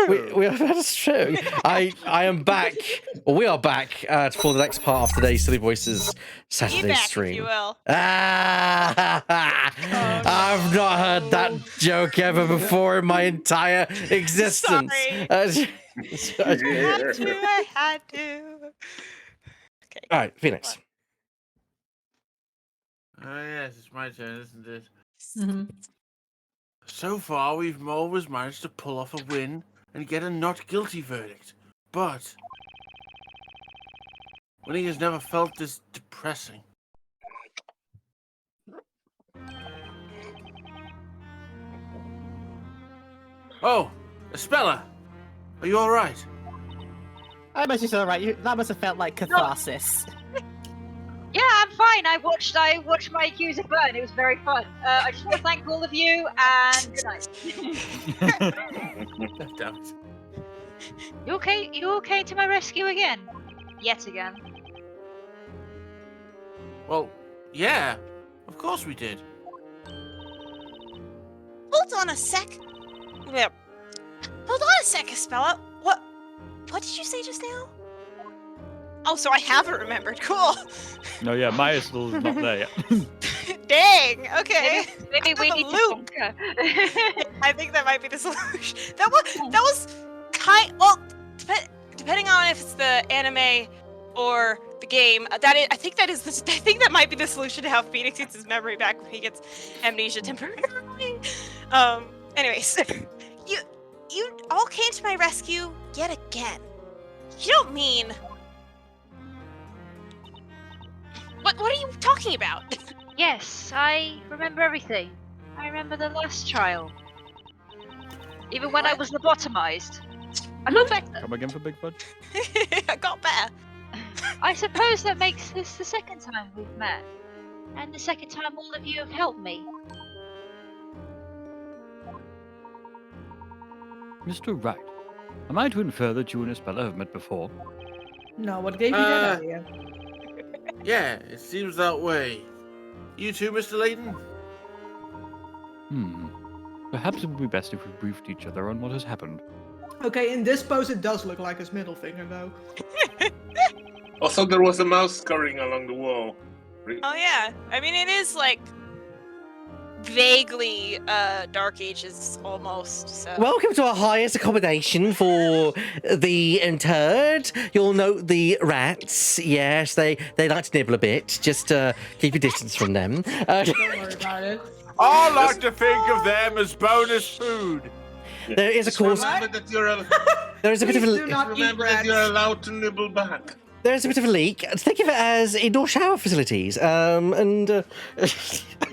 That's true. I am back. Well, we are back for the next part of today's Silly Voices Saturday back, stream. if you will. I've not heard that joke ever before in my entire existence. Sorry. Okay. I had to. Okay. All right, Phoenix. Oh yes, it's my turn, isn't it? Mm-hmm. So far, we've always managed to pull off a win and get a not guilty verdict. But winning has never felt this depressing. Oh, Espella, are you all right? I imagine she's alright. That must have felt like catharsis. Yeah, I'm fine. I watched my accuser burn. It was very fun. I just want to thank all of you and good night. Damn it. You okay? You okay to my rescue again? Yet again. Well, yeah, of course we did. Hold on a sec. Yeah. Hold on a sec, Espella. What did you say just now? Oh, so I haven't remembered. Cool. No, yeah, Maya's still not there yet. Dang. Okay. Maybe we The need loop. to conquer. I think that might be the solution. That was well, depending on if it's the anime or the game. I think that might be the solution to how Phoenix gets his memory back when he gets amnesia temporarily. Anyways, you all came to my rescue yet again. You don't mean. What are you talking about? Yes, I remember everything. I remember the last trial. Even when I was lobotomized. I got better. Come again for Big Fudge? I got better. I suppose that makes this the second time we've met. And the second time all of you have helped me. Mr. Wright, am I to infer that you and Espella have met before? No, what gave you that idea? Yeah, it seems that way. You too, Mr. Layton? Perhaps it would be best if we briefed each other on what has happened. Okay, in this pose it does look like his middle finger, though. Also, there was a mouse scurrying along the wall. Oh yeah. I mean, it is like vaguely Dark Ages almost. So. Welcome to our highest accommodation for the interred. You'll note the rats. Yes, they like to nibble a bit. Just keep your distance from them. Don't worry about it. I like to think of them as bonus food. There is, of course, Remember that you're there is a bit of Please do a not eat remember that rats. you're allowed to nibble back. there is a bit of a leak. Think of it as indoor shower facilities.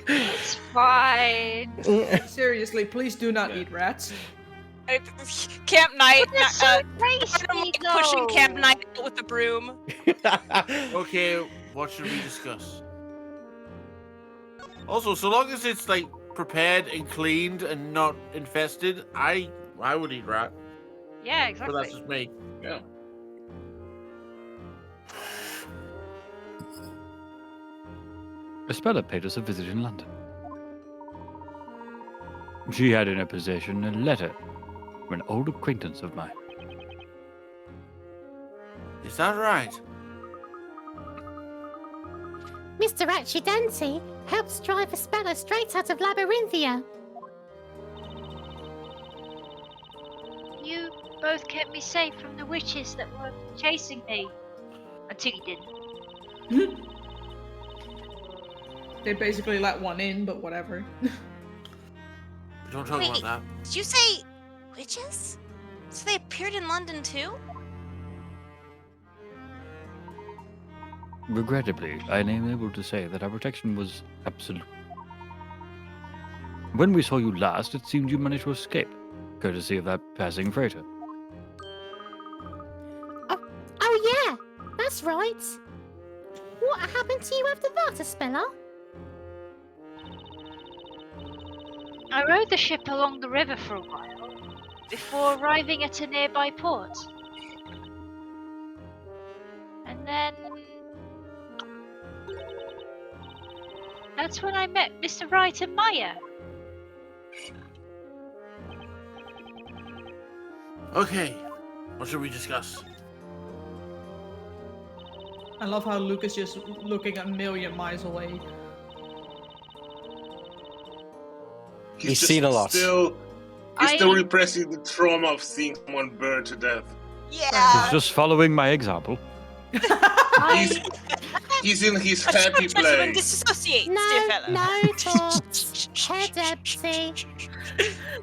It's fine. Seriously, please do not eat rats. Camp Night. But they're so tasty, Pushing though. Camp Night out with the broom. Okay, what should we discuss? Also, so long as it's like prepared and cleaned and not infested, I would eat rat. Yeah, But exactly. that's just me. Yeah. Espella paid us a visit in London. She had in her possession a letter from an old acquaintance of mine. Is that right? Mr. Accidenti helps drive Espella straight out of Labyrinthia. You both kept me safe from the witches that were chasing me. Until you didn't. They basically let one in, but whatever. Don't talk Wait. about that. Did you say witches? So they appeared in London too? Regrettably, I am able to say that our protection was absolute. When we saw you last, it seemed you managed to escape, courtesy of that passing freighter. Oh yeah, that's right. What happened to you after that, Espella? I rode the ship along the river for a while, before arriving at a nearby port. And then... that's when I met Mr. Wright and Maya. Okay, what should we discuss? I love how Luke is just looking a million miles away. He's seen a lot. He's still repressing the trauma of seeing someone burned to death. Yeah. He's just following my example. He's in his happy place. Disassociate, dear No, fellow. no thoughts. Head empty.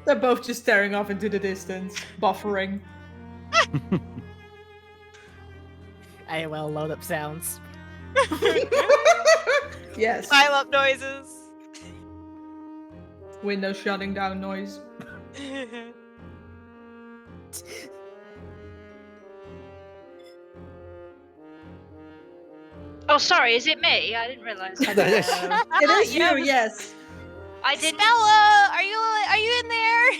They're both just staring off into the distance, buffering. AOL load up sounds. Yes. Pile up noises. Windows shutting down noise. Oh, sorry, is it me? I didn't realise. It is you, yes. I didn't. Bella, are you in there?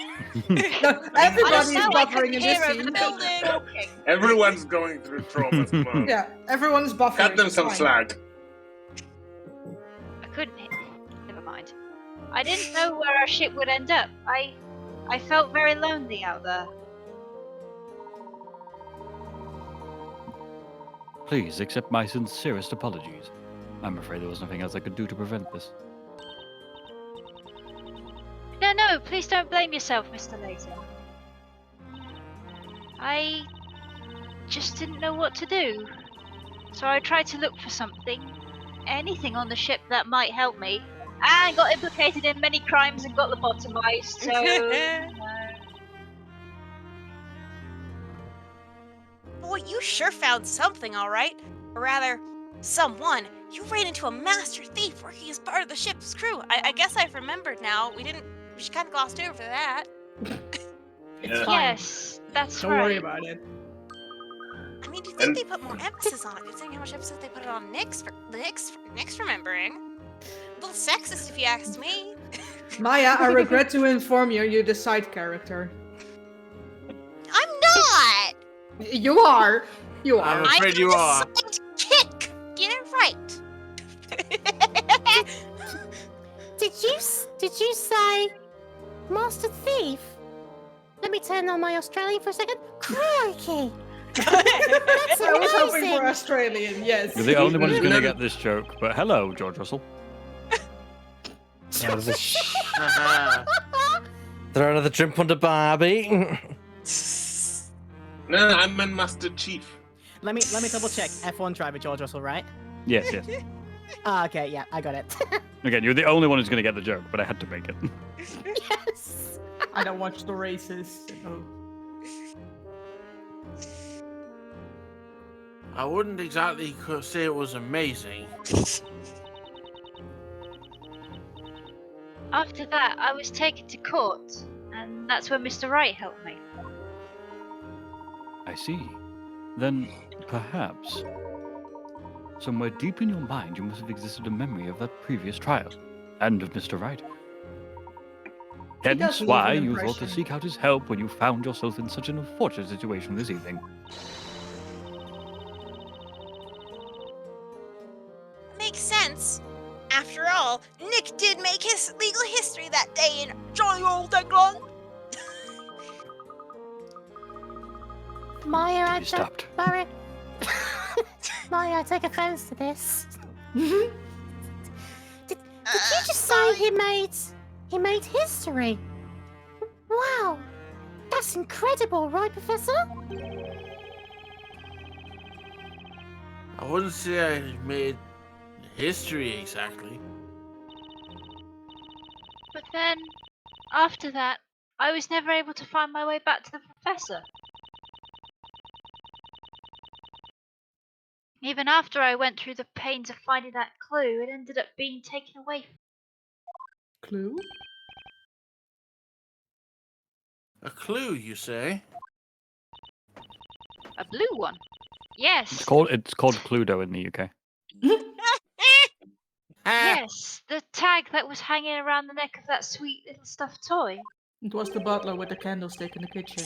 No, everybody's I buffering in hear this over scene. the building talking. Everyone's going through trauma at the moment. Yeah, everyone's buffering. Cut them it's some fine. slack. I couldn't hit. Never mind. I didn't know where our ship would end up. I felt very lonely out there. Please accept my sincerest apologies. I'm afraid there was nothing else I could do to prevent this. No, please don't blame yourself, Mr. Layton. I just didn't know what to do. So I tried to look for something, anything on the ship that might help me, and got implicated in many crimes and got lobotomized, so... Boy, you sure found something, all right. Or rather, someone. You ran into a master thief working as part of the ship's crew. I guess I've remembered now. We just kind of glossed over that. It's fine. Yes, that's Don't right. worry about it. I mean, do you think they put more emphasis on it, considering how much emphasis they put it on Nick's remembering? A little sexist, if you ask me. Maya, I regret to inform you, you're the side character. I'm not! You are. You are. I'm afraid you are. I'm the kick! Get it right! Did you say Master Thief? Let me turn on my Australian for a second. Crikey! That's I was hoping amazing. for Australian, yes. You're the only one who's going to get this joke, but hello, George Russell. Throw another drink on the Barbie. No, I'm a Master Chief. Let me double check. F1 driver George Russell, right? Yes, yes. Ah, okay, yeah, I got it. Again, you're the only one who's going to get the joke, but I had to make it. Yes. I don't watch the races. So. I wouldn't exactly say it was amazing. After that, I was taken to court, and that's when Mr. Wright helped me. I see. Then, perhaps, somewhere deep in your mind you must have existed a memory of that previous trial, and of Mr. Wright. does Hence leave why an you thought to impression. seek out his help when you found yourself in such an unfortunate situation this evening. Makes sense. After all, Nick did make his legal history that day in jolly old England. Maya, I You stopped. Maya, I take offense to this. Did you just say he made history? Wow, that's incredible, right, Professor? I wouldn't say I made history exactly. But then, after that, I was never able to find my way back to the professor. Even after I went through the pains of finding that clue, it ended up being taken away. Clue? A clue, you say? A blue one. Yes. It's called Cluedo in the UK. Yes, the tag that was hanging around the neck of that sweet little stuffed toy. It was the butler with the candlestick in the kitchen.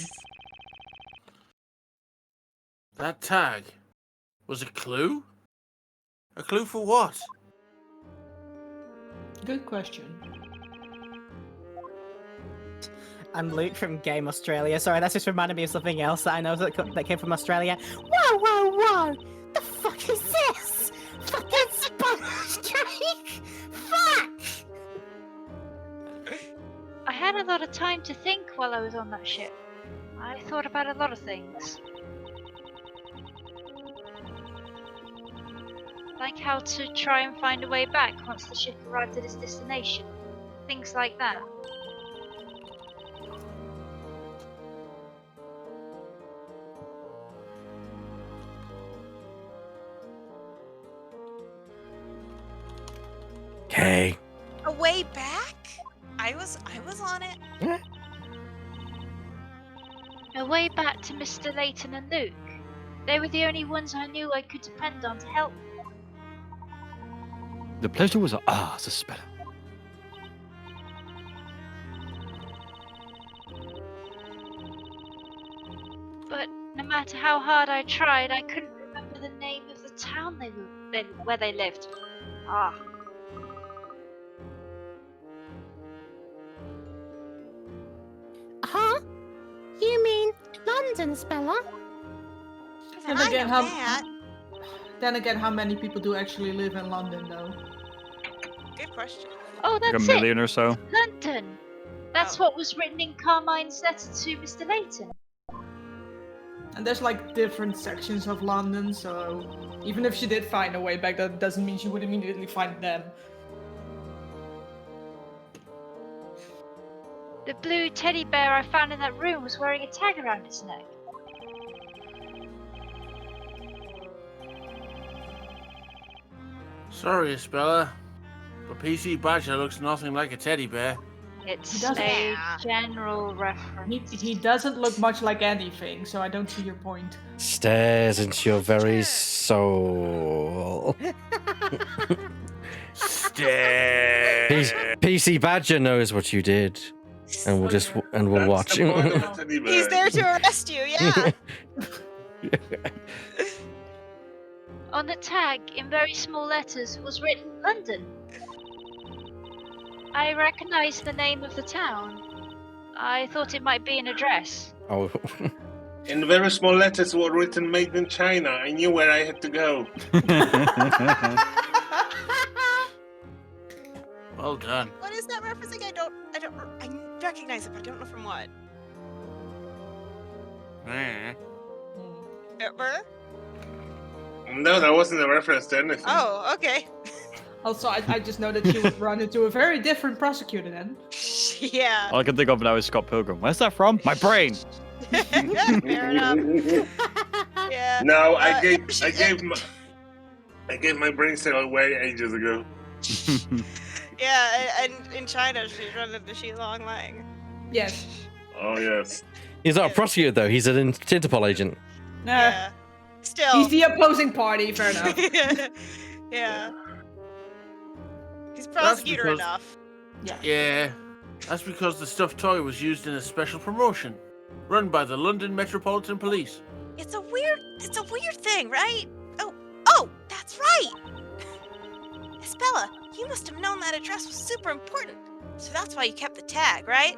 That tag was a clue? A clue for what? Good question. I'm Luke from Game Australia. Sorry, that's just reminded me of something else that I know that came from Australia. Whoa, whoa, whoa! The fuck is this? Fucking sponge cake! Fuck! I had a lot of time to think while I was on that ship. I thought about a lot of things. Like how to try and find a way back once the ship arrived at its destination. Things like that. Okay. A way back? I was on it. A way back to Mr. Layton and Luke. They were the only ones I knew I could depend on to help me. The pleasure was ours, Espella. But no matter how hard I tried, I couldn't remember the name of the town where they lived. Ah. Huh? You mean London, Espella? And I again, know that. Then again, how many people do actually live in London, though? Good question. Oh, Like that's a million or so. London. That's Oh. what was written in Carmine's letter to Mr. Layton. And there's like different sections of London, so even if she did find a way back, that doesn't mean she would immediately find them. The blue teddy bear I found in that room was wearing a tag around its neck. Sorry, Espella, but PC Badger looks nothing like a teddy bear. It's doesn't- a Yeah. general reference. He doesn't look much like anything, so I don't see your point. Stares into your very soul. Stare. PC Badger knows what you did, and we'll That's watch. the point of a teddy bear. He's there to arrest you, yeah. On the tag, in very small letters, was written London. I recognized the name of the town. I thought it might be an address. Oh, In very small letters were written "Made in China." I knew where I had to go. Well done. What is that referencing? I recognize it, but I don't know from what. Ever? No, that wasn't a reference to anything. Oh, okay. Also, I just know that she would run into a very different prosecutor then. Yeah. All I can think of now is Scott Pilgrim. Where's that from? My brain. Fair enough. Yeah. No, Uh, I gave my brain cell away ages ago. Yeah, and in China, she's running into Xilong Lang. Yes. Oh yes. he's not a prosecutor though. He's an Interpol agent. Nah. Yeah. Still. He's the opposing party, fair enough. Yeah. He's prosecutor because- enough. Yeah, that's because the stuffed toy was used in a special promotion, run by the London Metropolitan Police. It's a weird thing, right? Oh, that's right. Espella, you must have known that address was super important. So that's why you kept the tag, right?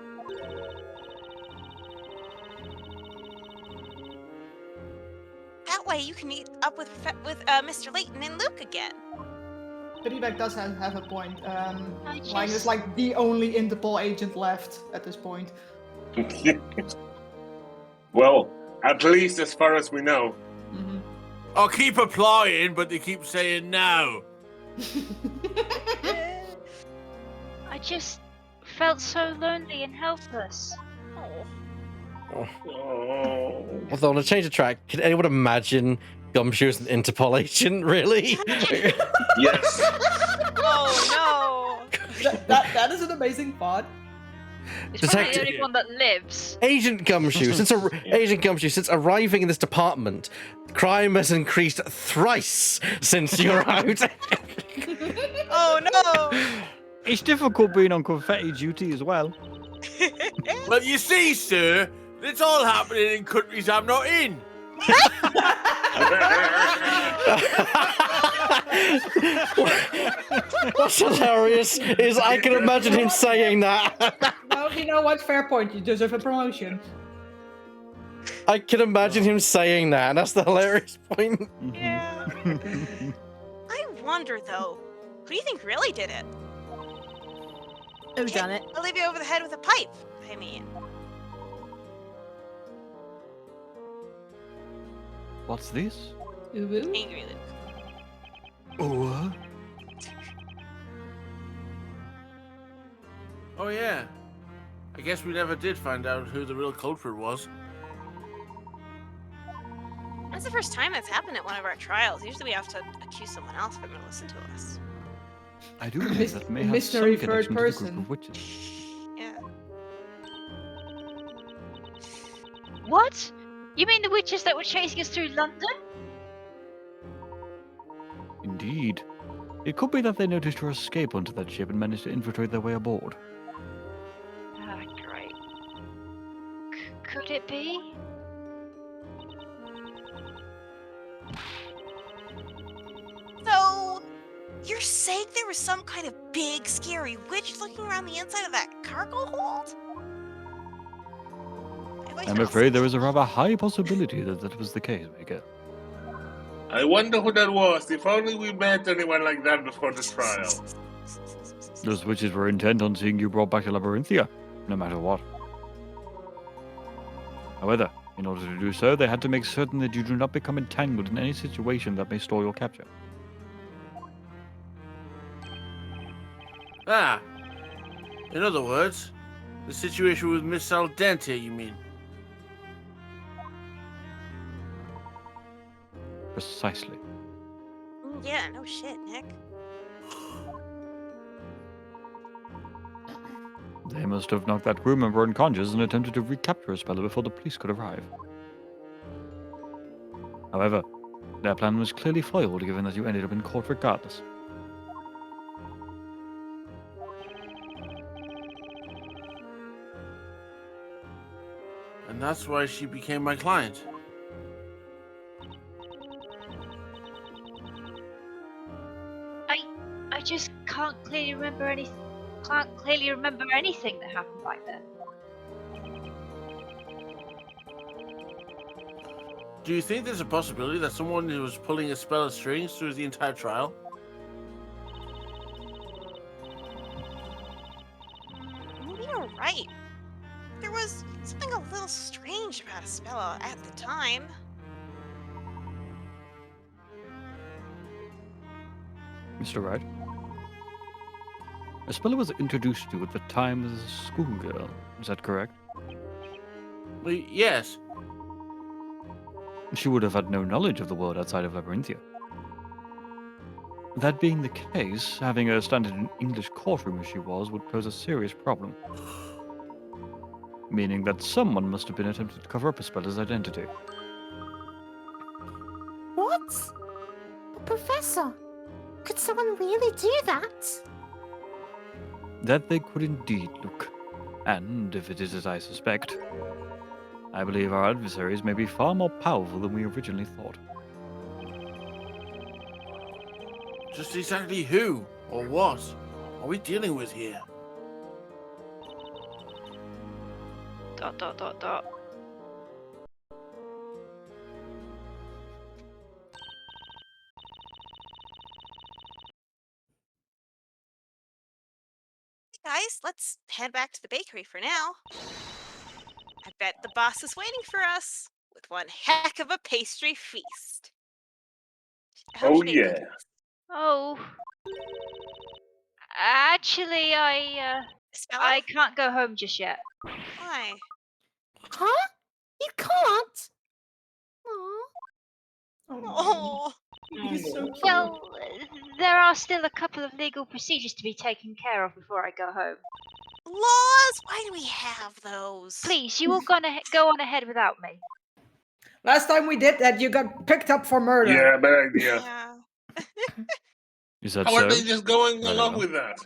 That way you can meet up with Mr. Layton and Luke again. Piggyback does have a point. I Lang is just- like the only Interpol agent left at this point. Well, at least as far as we know. Mhm. I'll keep applying, but they keep saying no. I just felt so lonely and helpless. Oh. Oh. Although on a change of track, can anyone imagine Gumshoe's an interpolation? Really? Yes. Oh That is an amazing thought. It's probably the Detective only one that lives. Agent Gumshoe, since arriving in this department, crime has increased thrice since you're out. no! Oh no! It's difficult being on confetti duty as well. Well, you see, sir, it's all happening in countries I'm not in. What's hilarious is I can imagine him saying that. Well, you know what? Fair point. You deserve a promotion. I can imagine him saying that, and that's the hilarious point. Yeah. I wonder though, who do you think really did it? Who done it? I'll leave you over the head with a pipe. I mean, What's this? angry Luke. Oh, Oh, yeah. I guess we never did find out who the real culprit was. That's the first time that's happened at one of our trials. Usually we have to accuse someone else if they're going to listen to us. I do believe that may have Mystery some third connection to the person. group of witches. Yeah. What? You mean the witches that were chasing us through London? Indeed. It could be that they noticed your escape onto that ship and managed to infiltrate their way aboard. Ah, great. Could it be? So, you're saying there was some kind of big, scary witch looking around the inside of that cargo hold? I'm afraid there is a rather high possibility that that was the case, Mika. I wonder who that was. If only we met anyone like that before the trial. Those witches were intent on seeing you brought back to Labyrinthia, no matter what. However, in order to do so, they had to make certain that you do not become entangled in any situation that may stall your capture. Ah. In other words, the situation with Miss Al Dente, you mean? Precisely. Yeah, no shit, Nick. They must have knocked that crew member unconscious and attempted to recapture Espella before the police could arrive. However, their plan was clearly foiled given that you ended up in court regardless. And that's why she became my client. I just can't clearly remember anything that happened back then. Do you think there's a possibility that someone was pulling Espella's strings through the entire trial? Maybe you're right. There was something a little strange about Espella at the time. Mr. Wright? Espella was introduced to you at the time as a schoolgirl, is that correct? Well, yes. She would have had no knowledge of the world outside of Labyrinthia. That being the case, having her stand in an English courtroom as she was would pose a serious problem. Meaning that someone must have been attempting to cover up Espella's identity. What? But Professor, could someone really do that? That they could indeed, Luke. And if it is as I suspect, I believe our adversaries may be far more powerful than we originally thought. Just exactly who or what are we dealing with here? ... Guys, let's head back to the bakery for now. I bet the boss is waiting for us with one heck of a pastry feast. How's Oh, your day, yeah. cookies? Oh. Actually, I Espella? can't go home just yet. Why? Huh? You can't? Aww. Oh, He's so cute. Well, there are still a couple of legal procedures to be taken care of before I go home. laws! Why do we have those? Please, you all go on ahead without me. Last time we did that, you got picked up for murder. Yeah, bad idea. Yeah. Is that How so? are they just going I don't along know. with that?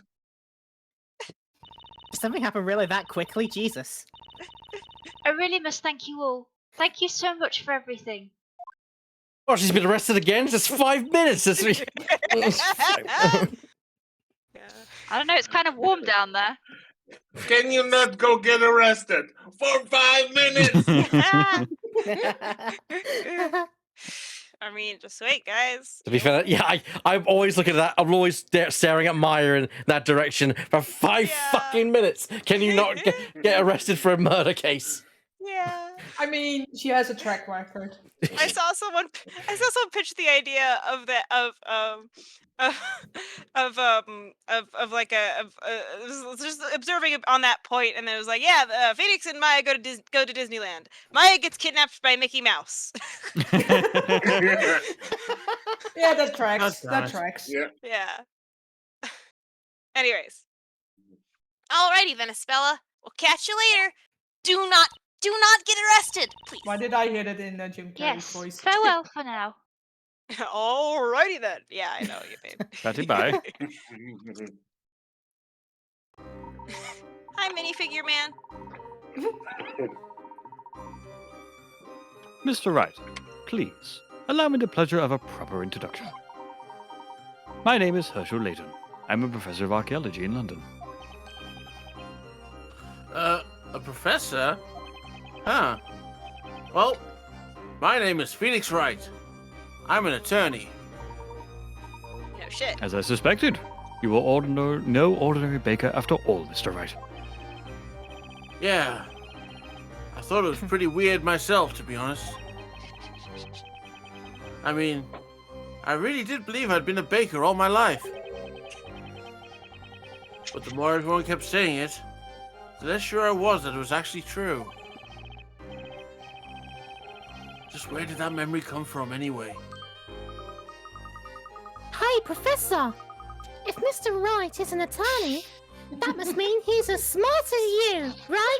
Did something happen really that quickly? Jesus. I really must thank you all. Thank you so much for everything. Oh, she's been arrested again? Just 5 minutes this week. Yeah. I don't know, it's kind of warm down there. Can you not go get arrested for 5 minutes? I mean, just wait, guys. To be fair, yeah, I'm always looking at that. I'm always staring at Maya in that direction for 5 Yeah. fucking minutes. Can you not get arrested for a murder case? Yeah. I mean, she has a track record. I saw someone pitch the idea of the just observing it on that point, and then it was like, yeah, Phoenix and Maya go to Disneyland. Maya gets kidnapped by Mickey Mouse. Yeah, that tracks. That's That nice. tracks. Yeah. Yeah. Anyways. Alrighty then, Espella. We'll catch you later. Do not get arrested, please. Why did I hear that in Jim Carrey's Yes, voice? farewell for now. Alrighty then. Yeah, I know you babe. Patty bye. Hi, minifigure man. Mr. Wright, please, allow me the pleasure of a proper introduction. My name is Herschel Layton. I'm a professor of archaeology in London. A professor? Huh. Well, my name is Phoenix Wright. I'm an attorney. No shit. As I suspected, you are no ordinary baker after all, Mr. Wright. Yeah. I thought it was pretty weird myself, to be honest. I mean, I really did believe I'd been a baker all my life. But the more everyone kept saying it, the less sure I was that it was actually true. Just where did that memory come from anyway? Hi, Professor. If Mr. Wright is an attorney, that must mean he's as smart as you, right?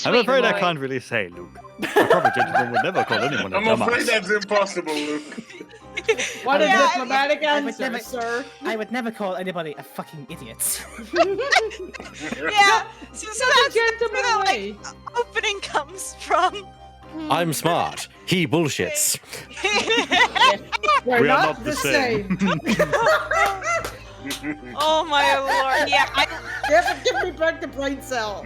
I'm afraid I can't really say, Luke. A proper gentleman would never call anyone a I'm afraid dumbass. that's impossible, Luke. What a Yeah, diplomatic I would answer, never- sir. I would never call anybody a fucking idiot. Yeah. So that's where Gentleman the way. opening comes from. I'm smart. He bullshits. We're We are not the same. Oh my lord. Yeah. Give me back the brain cell.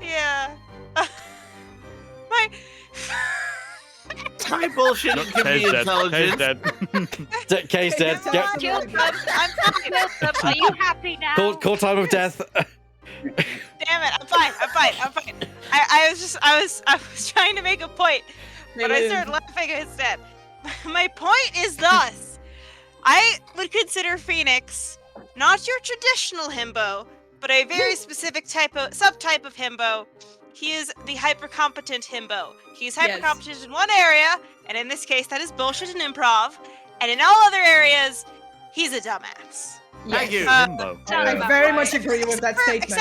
Yeah. My. My bullshit Nope, can be Kay's dead. intelligent. Kay's dead. Case dead. That's Yep. awesome. Killed them. I'm killed them. Are you happy now? Call time of death. Damn it! I'm fine. I was trying to make a point, but I started laughing instead. My point is thus: I would consider Phoenix not your traditional himbo, but a very specific subtype of himbo. He is the hyper-competent himbo. He's hyper-competent in one area, and in this case, that is bullshit and improv. And in all other areas, he's a dumbass. Thank you. Limbo. I very much agree with that statement.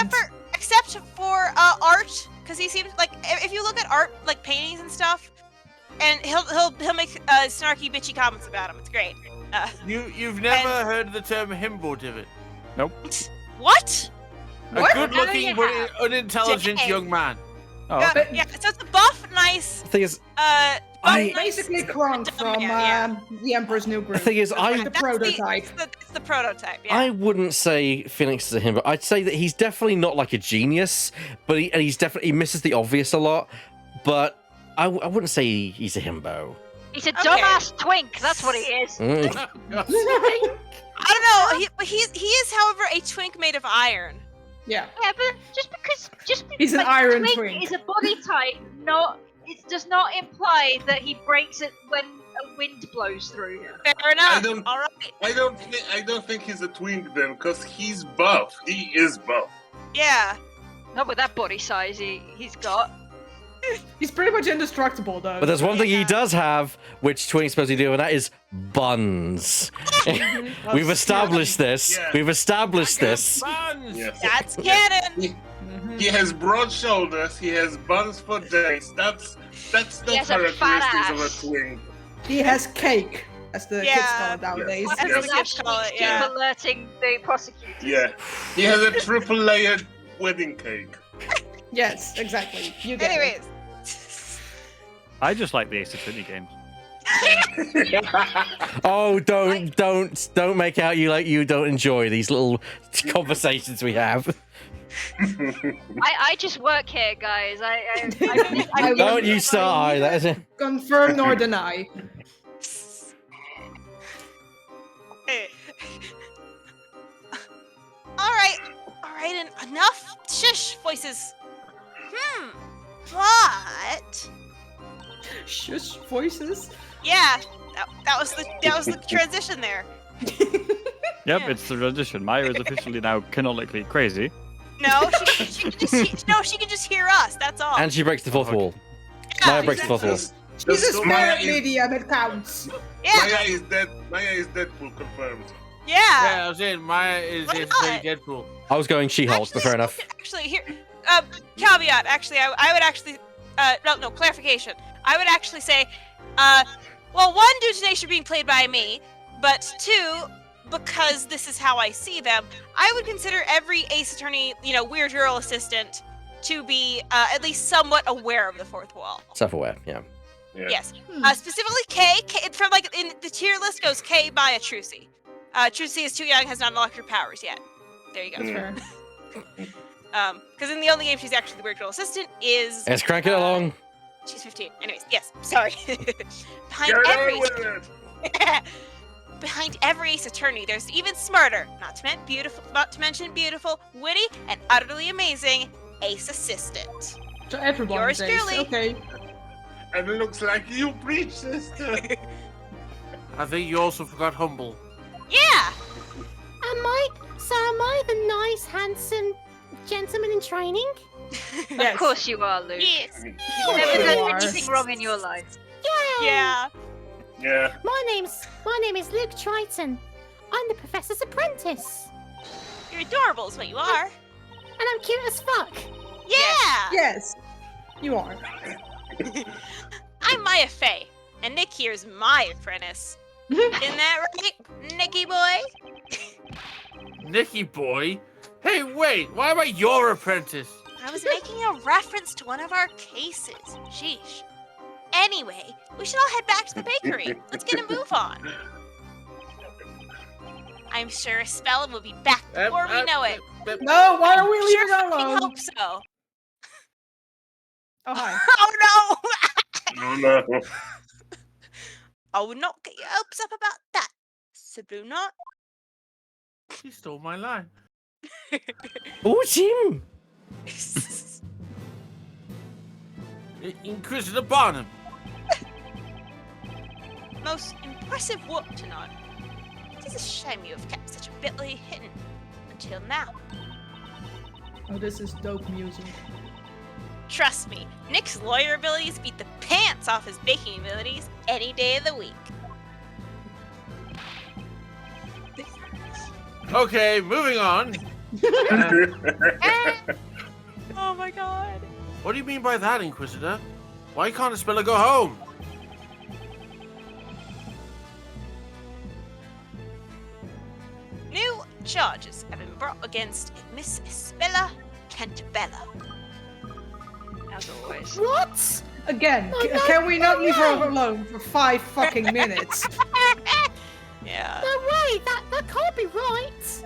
Except for art, because he seems like if you look at art, like paintings and stuff, and he'll make snarky, bitchy comments about him. It's great. You've never heard the term himbo, Divot? What? A good-looking you but have. unintelligent Dang. young man. Oh, Yeah, so it's a buff, nice. The thing is, Basically Kronk from The Emperor's New Groove. The thing is, That's like the That's prototype. It's the prototype. Yeah. I wouldn't say Phoenix is a himbo. I'd say that he's definitely not like a genius, but he misses the obvious a lot. But I wouldn't say he's a himbo. He's a dumbass twink. That's what he is. Mm. I don't know. He is, however, a twink made of iron. Yeah. Yeah, but just because He's an like, iron twink twink. is a body type, it does not imply that he breaks it when a wind blows through him. Fair enough. don't- All right. I don't think he's a twink then, because he's buff. He is buff. Yeah. Not with that body size he's got. He's pretty much indestructible, though. But there's one thing he does have, which twinks supposed to do, and that is buns. We've established this. Yeah. We've established this. Buns! Yes. That's canon. He has broad shoulders. He has buns for days. That's the He has a fat characteristics of ass. a twink. He has cake, as the kids Yeah. call it nowadays. Yes. As the the kids call it, keep yeah. alerting the prosecutor. Yeah. He has a triple layered wedding cake. Yes, exactly. You get it. Anyways. I just like the Ace Attorney games. Oh, don't make out you don't enjoy these little conversations we have. I just work here, guys. I Don't you start either. Confirm nor deny. All right, and enough shush voices. What? Shush voices. Yeah, that was the transition there. Yep, Yeah. it's the transition. Maya is officially now canonically crazy. No, she can just hear us. That's all. And she breaks the fourth wall. Yeah, Maya breaks the fourth wall. She's a Maya spirit is, medium, it counts. Yeah, Maya is dead. Maya is Deadpool confirmed. yeah. Yeah, I was saying Maya is Why Ace not? Attorney Deadpool. I was going She-Hulk, but fair enough. Actually, here, caveat. Actually, I would actually, no, clarification. I would actually say, well, one, due to Nation being played by me, but two, because this is how I see them, I would consider every Ace Attorney, Weird Girl assistant to be at least somewhat aware of the fourth wall. Self-aware, yeah. Yeah. Yes. Specifically K, from in the tier list goes K by a Trucy. Trucy is too young, has not unlocked her powers yet. There you go. Mm. Because in the only game she's actually the Weird Girl assistant is. Let's crank it along. She's 15. Anyways, yes. Sorry. Behind Get every on with it. behind every Ace Attorney, there's even smarter, not to mention beautiful, witty, and utterly amazing Ace Assistant. So everyone Yours says, truly. okay. And it looks like you preach, sister. I think you also forgot Humble. Yeah. Am I the nice, handsome gentleman in training? Yes. Of course you are, Luke. Yes. You've course never you done are. anything wrong in your life. Yay! Yeah. Yeah. My name is Luke Triton. I'm the professor's apprentice, You're adorable is what you are. and I'm cute as fuck. Yeah. Yes, you are. I'm Maya Fey, and Nick here is my apprentice. Isn't that right, Nicky boy? Nicky boy? Hey, wait, why am I your apprentice? I was making a reference to one of our cases. Sheesh. Anyway, we should all head back to the bakery. Let's get a move on. I'm sure Espella will be back before we know it. No, why are we Sure leaving her fucking alone? hope so. Oh, hi. Oh no! No. I would not get your hopes up about that. Saboo not. He stole my line. Oh, Jim! Inquisitor Barnum. Most impressive work tonight. It is a shame you have kept such a bitly hidden until now. Oh, this is dope music. Trust me, Nick's lawyer abilities beat the pants off his baking abilities any day of the week. Okay, moving on. Oh my god. What do you mean by that, Inquisitor? Why can't Espella go home? New charges have been brought against Miss Espella Cantabella. As always. What? Again, No, no, can we not no leave her way. alone for 5 fucking minutes? Yeah. No way, that can't be right.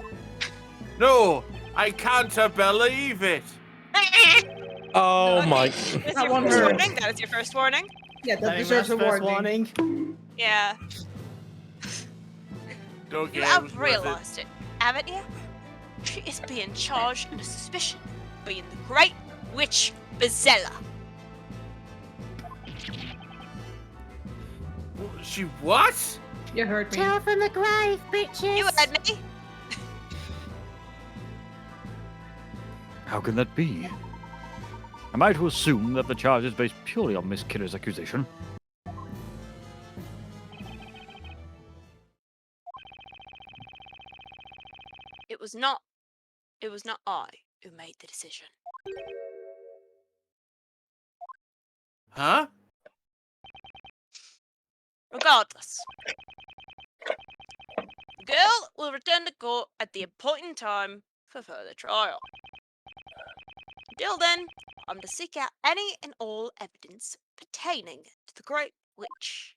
No, I can't believe it. Oh my. That's That your one first hurt. warning. That is your first warning. Yeah, that That deserves a first warning. Yeah. Don't You get have realized it, haven't you? She is being charged under suspicion of being the Great Witch Bezella. She what? You heard me. Chill from the grave, bitches. You heard me. How can that be? Am I to assume that the charge is based purely on Miss Killer's accusation? It was not I who made the decision. Huh? Regardless, the girl will return to court at the appointed time for further trial. Until then, I'm to seek out any and all evidence pertaining to the Great Witch.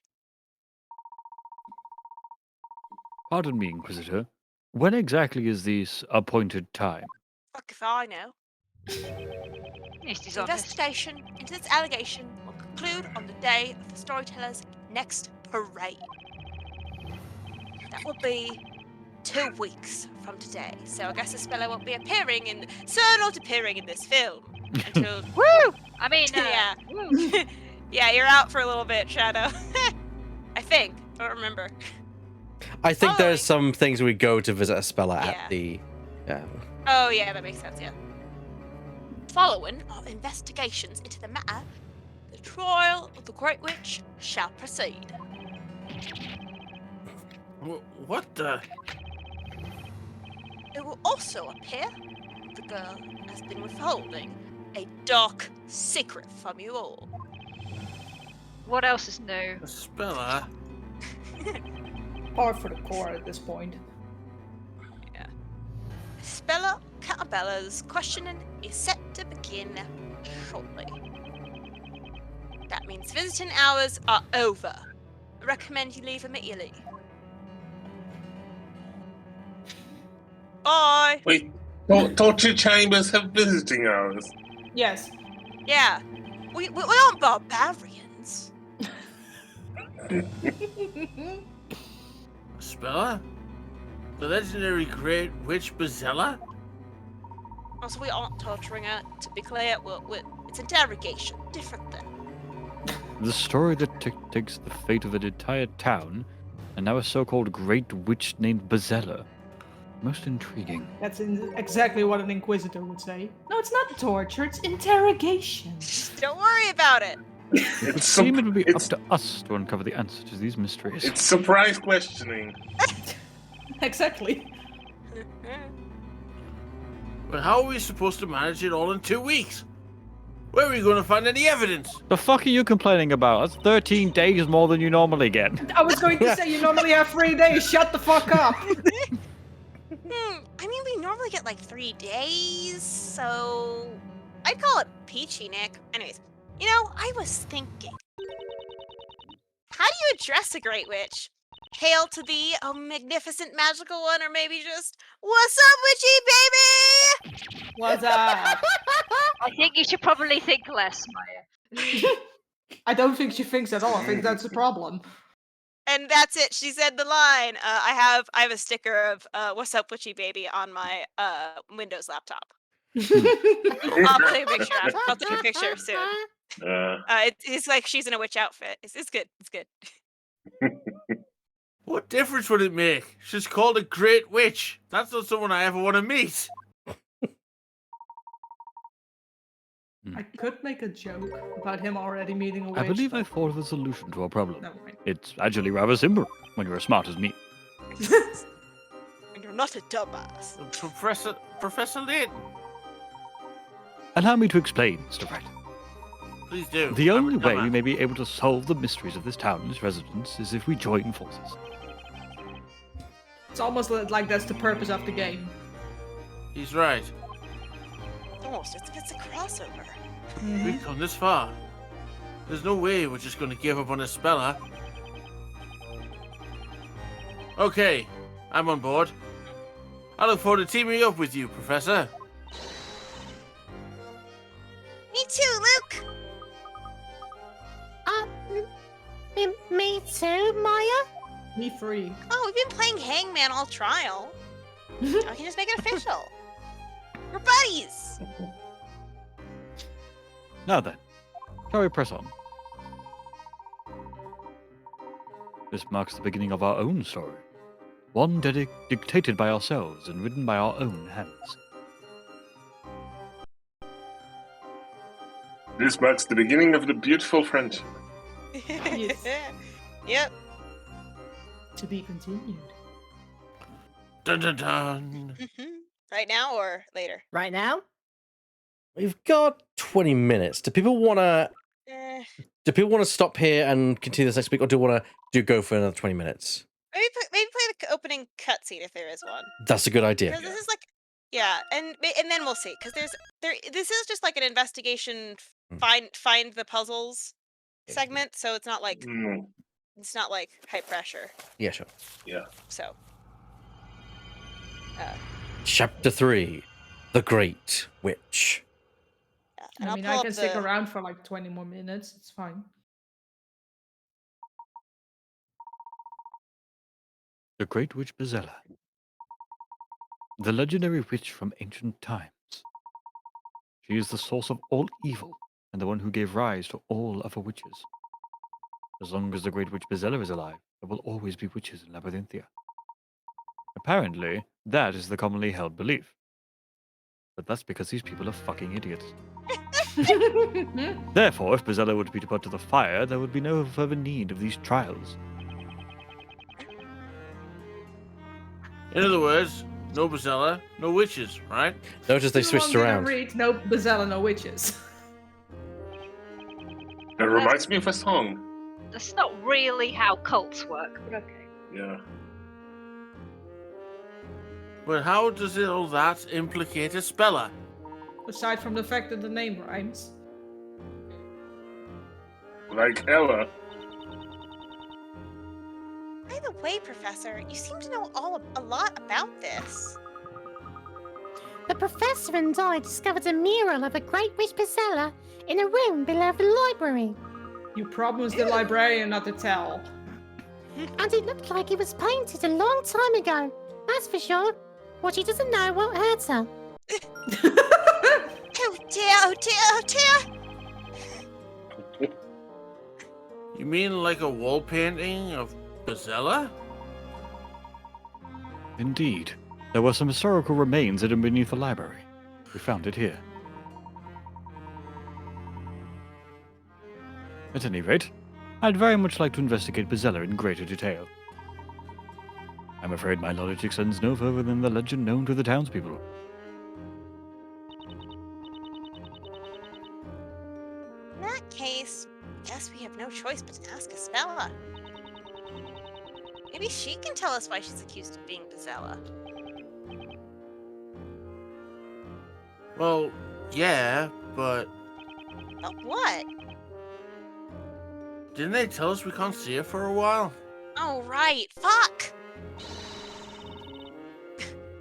Pardon me, Inquisitor. When exactly is this appointed time? Fuck if I know. At least he's The honest. investigation into this allegation will conclude on the day of the storyteller's next parade. That will be 2 weeks from today, so I guess Espella won't be appearing in, not appearing in this film until. Woo! I mean, Yeah. woo. Yeah, you're out for a little bit, Shadow. I think. I don't remember. I think Following- there's some things we go to visit Espella Yeah. at the. Yeah. Oh, yeah, that makes sense, yeah. Following our investigations into the matter, the trial of the Great Witch shall proceed. What the? It will also appear the girl has been withholding a dark secret from you all. What else is new? Espella? Par for the core at this point. Espella Catabella's questioning is set to begin shortly. That means visiting hours are over. I recommend you leave immediately. Bye! Wait, torture chambers have visiting hours. Yes. Yeah, we aren't barbarians. Espella? The legendary Great Witch Bezella? Also, we aren't torturing her, to be clear. It's interrogation, different thing. The story that takes the fate of an entire town, and now a so-called Great Witch named Bezella. Most intriguing. That's exactly what an Inquisitor would say. No, it's not torture, it's interrogation. Don't worry about it. It's Seem it would be up to us to uncover the answer to these mysteries. It's surprise questioning. Exactly. But how are we supposed to manage it all in 2 weeks? Where are we going to find any evidence? The fuck are you complaining about? That's 13 days more than you normally get. I was going to say you normally have 3 days. Shut the fuck up. I mean, we normally get like 3 days, so I'd call it peachy, Nick. Anyways, I was thinking, how do you address a Great Witch? Hail to thee, oh magnificent magical one, or maybe just, what's up, witchy baby? What's up? I think you should probably think less, Maya. I don't think she thinks at all. I think that's the problem. And that's it. She said the line. I have a sticker of "What's up, witchy baby" on my Windows laptop. I'll take a picture. I'll take a picture soon. It's like she's in a witch outfit. It's good. It's good. What difference would it make? She's called a Great Witch. That's not someone I ever want to meet. I could make a joke about him already meeting a witch. I believe I but- thought of a solution to our problem. Never mind. It's actually rather simple when you're as smart as me. And you're not a dumbass. Professor Layton. Allow me to explain, Mr. Wright. Please do. The I'm only a way we dumbass. may be able to solve the mysteries of this town's residents is if we join forces. It's almost like that's the purpose of the game. He's right. Almost. It's a crossover. We've come this far. There's no way we're just going to give up on Espella. Okay, I'm on board. I look forward to teaming up with you, Professor. Me too, Luke. Me too, Maya? Me free. Oh, we've been playing Hangman all trial. I can just make it official. We're buddies. Now then, shall we press on? This marks the beginning of our own story. One dictated by ourselves and written by our own hands. This marks the beginning of the beautiful friendship. Yes. Yep. To be continued. Dun dun dun. Right now or later? Right now? We've got 20 minutes. Do people want to? Eh, Do people want to stop here and continue this next week, or do you want to go for another 20 minutes? maybe play the opening cutscene if there is one. That's a good idea. Because this is like, yeah, and then we'll see. Because this is just like an investigation, find the puzzles segment. So it's not like high pressure. Yeah, sure. Yeah. So. Chapter 3, The Great Witch. Yeah, and I I'll mean, pull I up can stick the- around for like 20 more minutes. It's fine. The Great Witch Espella. The legendary witch from ancient times. She is the source of all evil and the one who gave rise to all other witches. As long as the Great Witch Espella is alive, there will always be witches in Labyrinthia. Apparently, that is the commonly held belief. But that's because these people are fucking idiots. Therefore, if Espella were to be put to the fire, there would be no further need of these trials. In other words, no Espella, no witches, right? Notice they If you switched want me to around. Read, no Espella, no witches. That reminds me of a song. That's not really how cults work, but okay. Yeah. But how does all that implicate Espella? Aside from the fact that the name rhymes. Like Ella. By the way, Professor, you seem to know a lot about this. The professor and I discovered a mural of a great witch Espella in a room below the library. You promised the librarian not to tell. And it looked like it was painted a long time ago. That's for sure. What she doesn't know won't hurt her. Oh dear, oh dear, oh dear! You mean like a wall painting of Espella? Indeed. There were some historical remains hidden beneath the library. We found it here. At any rate, I'd very much like to investigate Espella in greater detail. I'm afraid my knowledge extends no further than the legend known to the townspeople. In that case, I guess we have no choice but to ask Espella. Maybe she can tell us why she's accused of being Espella. Well, yeah, but But what? didn't they tell us we can't see her for a while? Oh, right. Fuck!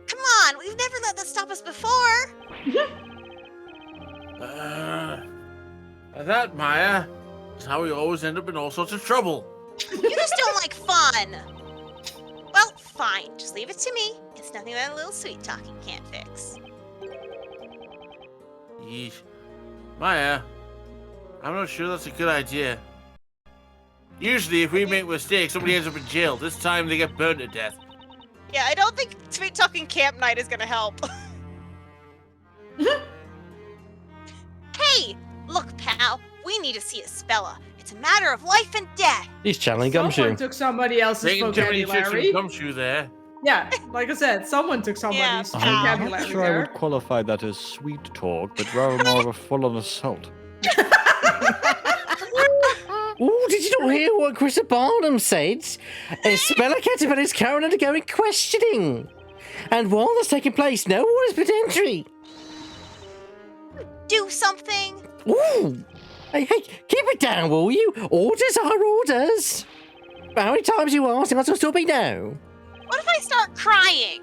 Come on, we've never let that stop us before! That, Maya, is how we always end up in all sorts of trouble. You just don't like fun! Well, fine. Just leave it to me. It's nothing that a little sweet talking can't fix. Yeesh. Maya, I'm not sure that's a good idea. Usually, if we make mistakes, somebody ends up in jail. This time, they get burned to death. Yeah, I don't think sweet talking camp night is gonna help. Hey! Look, pal. We need to see Espella. It's a matter of life and death. He's channeling Someone Gumshoe. took somebody else's Taking too many trips vocabulary. from Gumshoe there. Yeah, like I said, someone took somebody's Yeah, I'm vocabulary not sure I there. would qualify that as sweet talk, but rather more of a full-on assault. Ooh, did you not hear what Chris Barnum said? Espella Caterpillar is currently undergoing questioning. And while that's taking place, no one has put entry. Do something. Ooh! Hey, keep it down, will you? Orders are orders. How many times you asked, and I'll still be no. What if I start crying?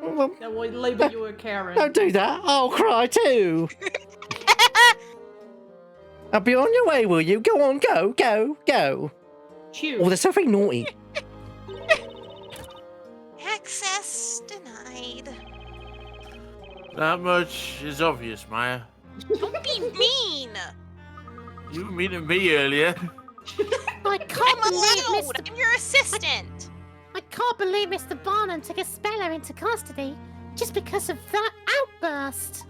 Well, That would label you a Karen. don't do that. I'll cry too. I'll be on your way, will you? Go on, go. Choose. Oh, they're so very naughty. Access denied. That much is obvious, Don't be mean. You were mean to me earlier. I I can't I'm believe allowed. Mr. I'm your assistant. I can't believe Mr. Barnum took Espella into custody just because of that outburst.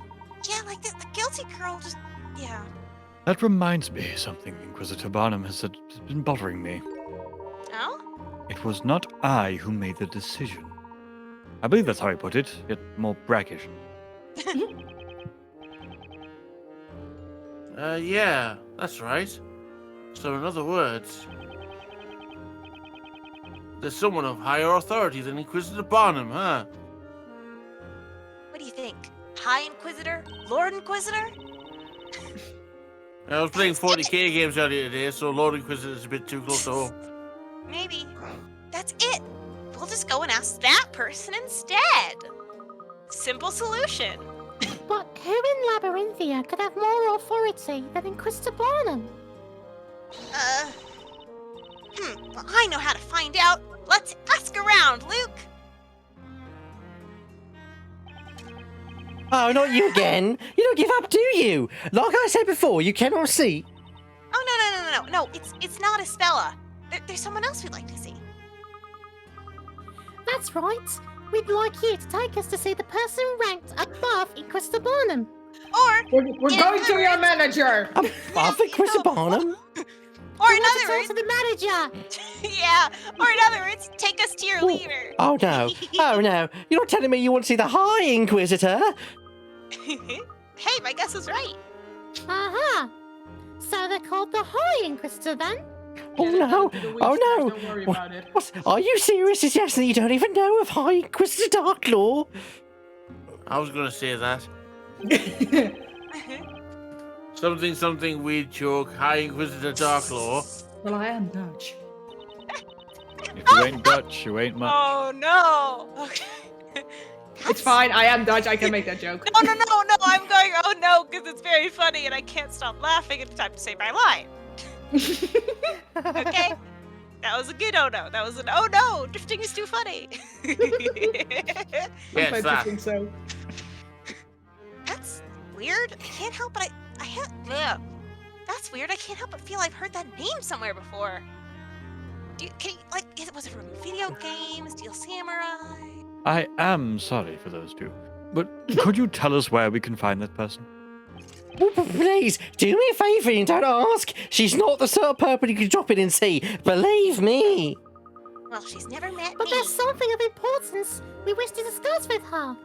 Yeah, like the guilty girl just. Yeah. That reminds me of something Inquisitor Barnum has been bothering me. Oh? It was not I who made the decision. I believe that's how he put it, yet more brackish. Yeah, that's right. So in other words, there's someone of higher authority than Inquisitor Barnum, huh? What do you think? High Inquisitor? Lord Inquisitor? I was playing 40k games earlier today, so Lord Inquisitor is a bit too close to home. Maybe. That's it. We'll just go and ask that person instead. Simple solution. But who in Labyrinthia could have more authority than Inquisitor Barnum? Well, I know how to find out. Let's ask around, Luke. Oh, not you again. You don't give up, do you? Like I said before, you cannot see. Oh, no. It's not Espella. There's someone else we'd like to see. That's right. We'd like you to take us to see the person ranked above Inquisitor Barnum. Or, We're in going other to your words- manager. Above Inquisitor Barnum? Or We in want to other talk to the manager. words, yeah. Or in other words, take us to your leader. Oh no. Oh no. You're not telling me you want to see the High Inquisitor? Hey, my guess was right. Uh-huh. So they're called the High Inquisitor then? Oh no. Oh no. Don't worry about it. What? Are you serious suggesting that you don't even know of High Inquisitor Darklaw? I was gonna say that. Something weird joke, High Inquisitor Darklaw. Well, I am Dutch. If you ain't Dutch, you ain't much. Oh no. Okay. It's fine. I am Dutch. I can make that joke. No. I'm going, oh no, because it's very funny and I can't stop laughing. It's time to say my line. Okay? That was a good oh no. That was an oh no. Drifting is too funny. Yes, I that. think so. That's weird. I can't help but ugh. That's weird. I can't help but feel I've heard that name somewhere before. Was it from video games, Steel Samurai? I am sorry for those two. But could you tell us where we can find that person? Oh, please, do me a favour and don't ask. She's not the sort of person you can drop in and see. Believe me. Well, she's never met But me. there's something of importance we wish to discuss with her.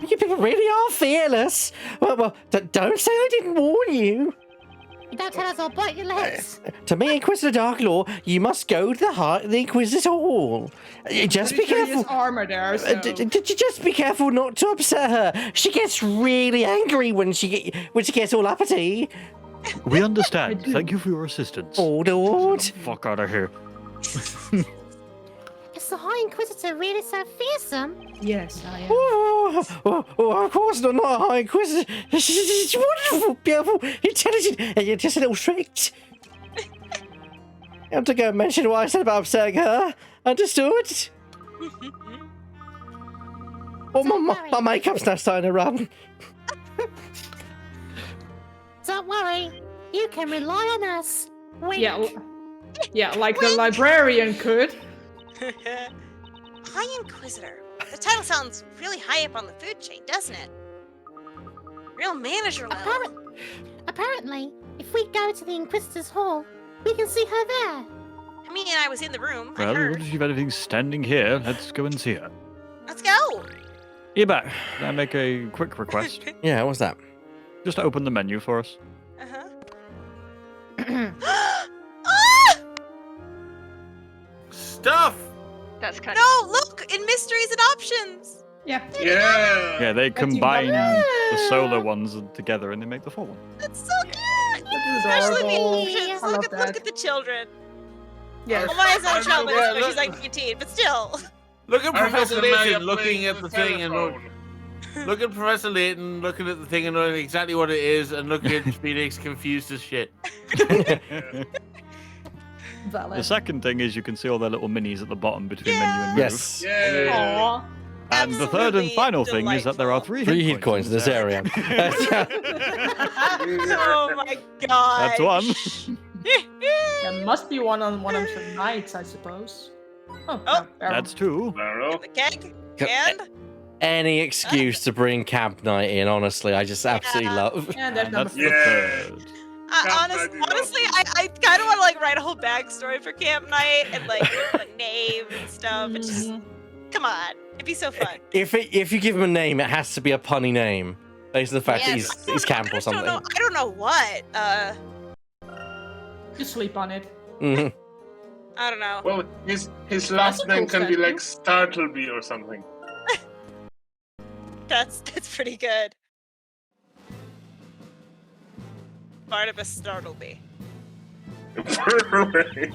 You people really are fearless. Well, don't say I didn't warn you. You don't tell us, I'll bite your legs. To meet Inquisitor Darklaw, you must go to the Inquisitor Hall. Just be Pretty sure he has careful. armor there, so... Just be careful not to upset her. She gets really angry when she gets all uppity. We understand. Thank you for your assistance. Lord. Fuck out of here. Is the High Inquisitor really so fearsome? Yes, I am. Oh, of course not a High Inquisitor. She's wonderful, beautiful, intelligent, and just a little strict. You have to go and mention what I said about upsetting her. Understood? My makeup's now starting to run. Don't worry, you can rely on us. Wink. Yeah, like the librarian could. High Inquisitor. The title sounds really high up on the food chain, doesn't it? Real manager level. Apparently, if we go to the Inquisitor's Hall, we can see her there. I mean, I was in the room. I Well, heard. what if you've anything standing here? Let's go and see her. Let's go. You're back. Can I make a quick request? Yeah, what's that? Just open the menu for us. Ah! Stuff! That's kind No, look! In mysteries and options! Yeah. Yeah. Yeah, they That's even combine better. the solar ones together and they make the full one. That's so cute! That is Especially the adorable. options. I Look love at that. the children. Yes. Well, Maya's not a child, Yeah, but she's look- like 18, but still. Look at I Professor have Maya Layton looking playing at the thing and telephone. look at Professor Layton looking at the thing and knowing exactly what it is, and look at Phoenix confused as shit. Valid. The second thing is you can see all their little minis at the bottom between menu and move. Yes. Yeah. Aw. And the third and Absolutely final thing is that there are delightful. 3 3 hit coins in this area. Oh my god. That's one. There must be one on one of the nights, I suppose. Oh, Oh. That's two. Claro. The keg and Any excuse to bring camp night in, honestly, I just absolutely love. yeah, there's And number that's four. the Yeah. third. honestly, I kind of want to like write a whole backstory for camp night and like the name and stuff. It's just come on, it'd be so fun. If you give him a name, it has to be a punny name, based on the fact that he's camp or something. I don't know what. You sleep on it. Mhm. I don't know. Well, his last a name cool can be statue. like Startleby or something. That's pretty good. Barnabas Startleby. Perfect.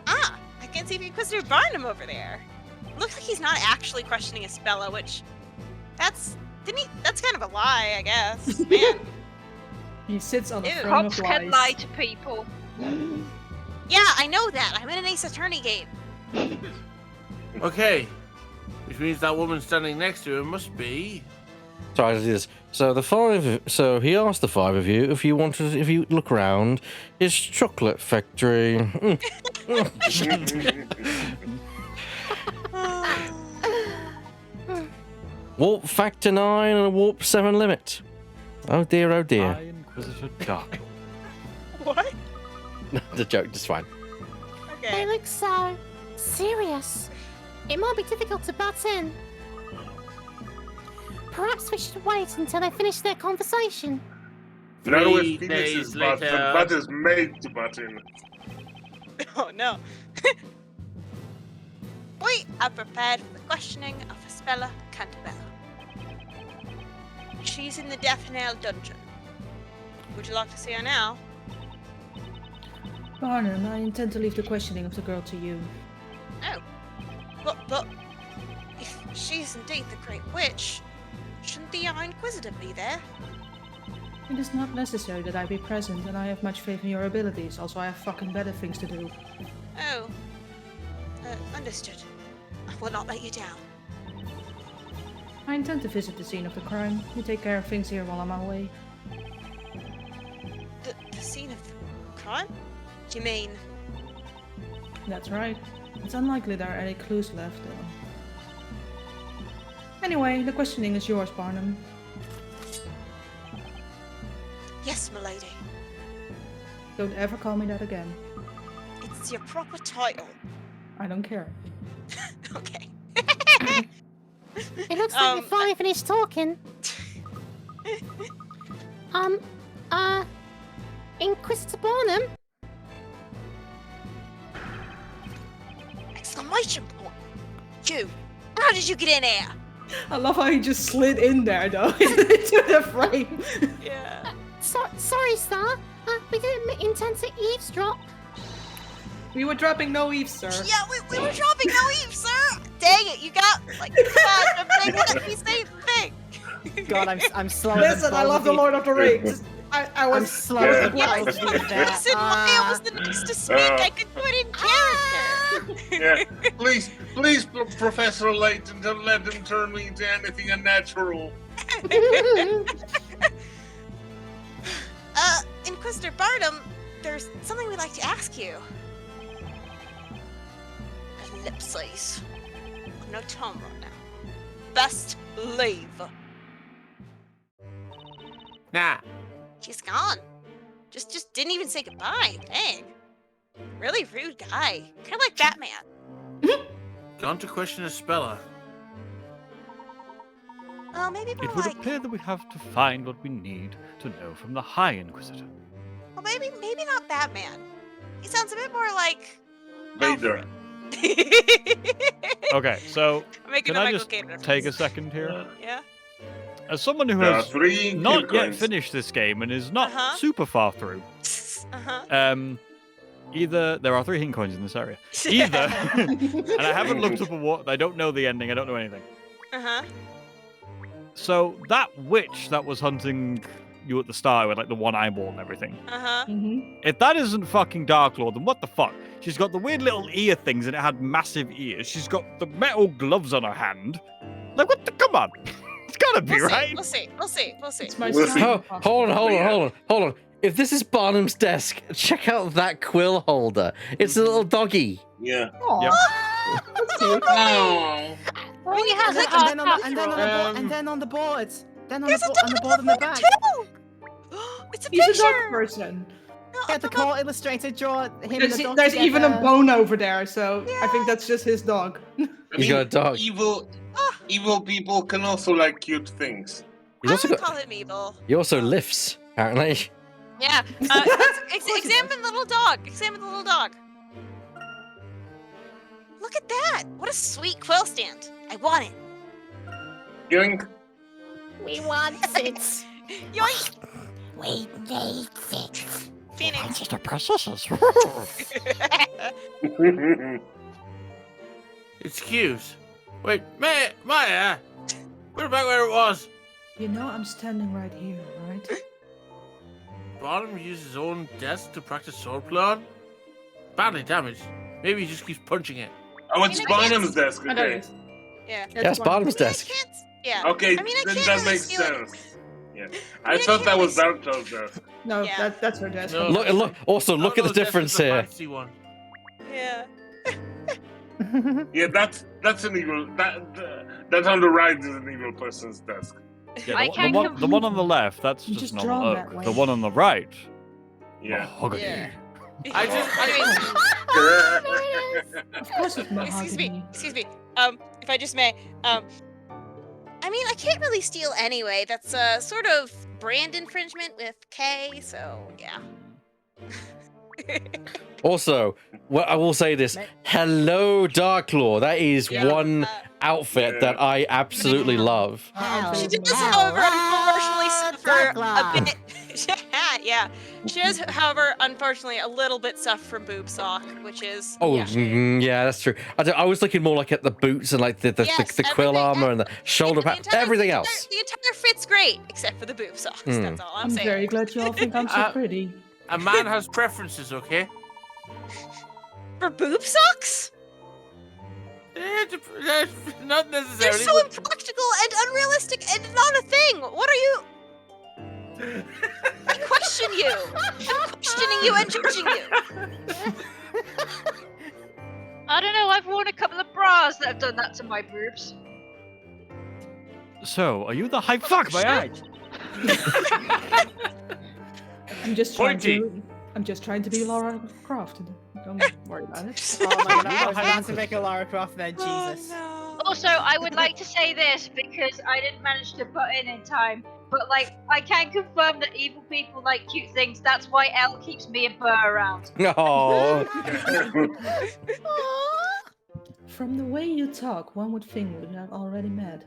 Ah, I can see Inquisitor Barnum over there. Looks like he's not actually questioning Espella, which that's kind of a lie, I guess. Man. He sits on the Ew. throne Cops of can lies. lie to people. Yeah, I know that. I'm in an Ace Attorney game. Okay. Which means that woman standing next to him must be. Sorry to do this. So So he asked the five of you if you look around his chocolate factory. Warp factor 9 and a warp 7 limit. Oh dear, oh dear. High Inquisitor Dark. What? The joke, just fine. They Okay. look so serious. It might be difficult to butt in. Perhaps we should wait until they finish their conversation. Now 3 with Phoenix's days butt, the later. butt is made to butt in. Oh no. We are prepared for the questioning of Espella Cantabella. She's in the Death Nail dungeon. Would you like to see her now? Barnum, I intend to leave the questioning of the girl to you. Oh. But if she's indeed the Great Witch, shouldn't the Young Inquisitor be there? It is not necessary that I be present, and I have much faith in your abilities. Also, I have fucking better things to do. Oh. Understood. I will not let you down. I intend to visit the scene of the crime. You take care of things here while I'm away. The scene of the crime? Do you mean? That's right. It's unlikely there are any clues left, though. Anyway, the questioning is yours, Barnum. Yes, milady. Don't ever call me that again. It's your proper title. I don't care. Okay. It looks like we finally finished talking. Inquisitor Barnum? Exclamation point! You! How did you get in here? I love how he just slid in there, though, into the frame. Yeah. Sorry, sir. We didn't intend to eavesdrop. We were dropping no eaves, sir. Yeah, we were dropping no eve, sir! Dang it, you got, like, come on, let me say the thing! God, I'm slow. Listen, I love the Lord of the Rings. I was I'm slow as a Yeah. ball. Listen, I was the next to speak, I could do it in character! Yeah. Please, Professor Layton, don't let him turn me into anything unnatural. Inquisitor Barnum, there's something we'd like to ask you. Ellipses. No time right now. Best leave. Nah. She's gone. Just didn't even say goodbye. Dang. Really rude guy. Kind of like Batman. Gone to question Espella. Well, maybe more It would like. appear that we have to find what we need to know from the High Inquisitor. Well, maybe not Batman. He sounds a bit more like. Vader. Okay, so I'm making can a I Michael just Caine reference. take a second here? Yeah. As someone who There are has 3 not kill yet coins. finished this game and is not Uh-huh. super far through, either there are 3 hint coins in this area. Either, and I haven't looked up what. I don't know the ending. I don't know anything. Uh-huh. So that witch that was hunting you at the start with like the one eyeball and everything. Uh-huh. If that isn't fucking Dark Lord, then what the fuck? She's got the weird little ear things and it had massive ears. She's got the metal gloves on her hand. Like what the? Come on, it's gotta be We'll right. see. We'll see. It's my We'll son. see. Oh, hold on. if this is Barnum's desk, check out that quill holder. It's a little doggy. Yeah. Aw, Yep. that's cute. Oh. Oh, he has And a then, hard and then on the board, then on There's the, a bo- dog on the on board in the back. too! It's a He's a picture! dog person. No, Yeah, the no, no. core illustrator draw him and the dog There's even a together. bone over there, so I think that's just his dog. I He's got a dog. Evil people can also like cute things. He's also I would got. call him evil. He also lifts, apparently. Yeah. Examine the little dog. Examine the little dog. Look at that! What a sweet quill stand. I want it. Yoink. We want it. Yoink! We need it. Phoenix. the processes. Excuse. Wait, Maya! Put it back where it was. You know I'm standing right here, right? Barnum used his own desk to practice swordplay on? Badly damaged. Maybe he just keeps punching it. Oh, it's I mean, I guess- Barnum's desk. Oh, there Okay. it is. Yeah. That's Barnum's I mean, I desk. can't. Yeah. Okay, I mean, I then can't that really makes steal it. sense. Yeah. I I mean, I thought that can't was really- Darkto's desk. No, Yeah. that's her desk. No. Look. Also, look at the Those desks difference is the here. fancy one. Yeah. Yeah, that's an evil. That on the right is an evil person's desk. Yeah, I the can't one on the left, that's You just just an drawn oak. that way. The one on the right. Yeah. Mahogany. Yeah. Of course it's Excuse me. mahogany. Excuse me. If I just may. I mean, I can't really steal anyway. That's a sort of brand infringement with K. So yeah. Also, well, I will say this. Hello, Darklaw. That is Yeah. one outfit that I absolutely love. She does, Hell, however, unfortunately suffer a Darklaw. bit. Yeah, she does, however, unfortunately, a little bit suffer from boob sock, which is. Oh, yeah. yeah, that's true. I was looking more like at the boots and like the Yes, quill everything- armor and the shoulder Yeah, pad, everything the else. The entire fit's great, except for the boob socks. Hmm. That's all I'm I'm saying. very glad you all think I'm so pretty. A man has preferences, okay? For boob socks? Not They're necessarily. so impractical and unrealistic and not a thing. What are you? I question you. I'm questioning you and judging you. I don't know, I've worn a couple of bras that have done that to my boobs. So, are you the hype? Fuck my eye! I'm just trying Pointy. to. I'm just trying to be Laura Croft. Don't worry about it. Oh my god, I was about to make a Lara Croft then, Jesus. Oh, Also, I would like to say this because I didn't manage to put in time, but like, I can confirm that evil people like cute things. That's why Elle keeps me and Burr around. Oh, From the way you talk, one would think we have already met.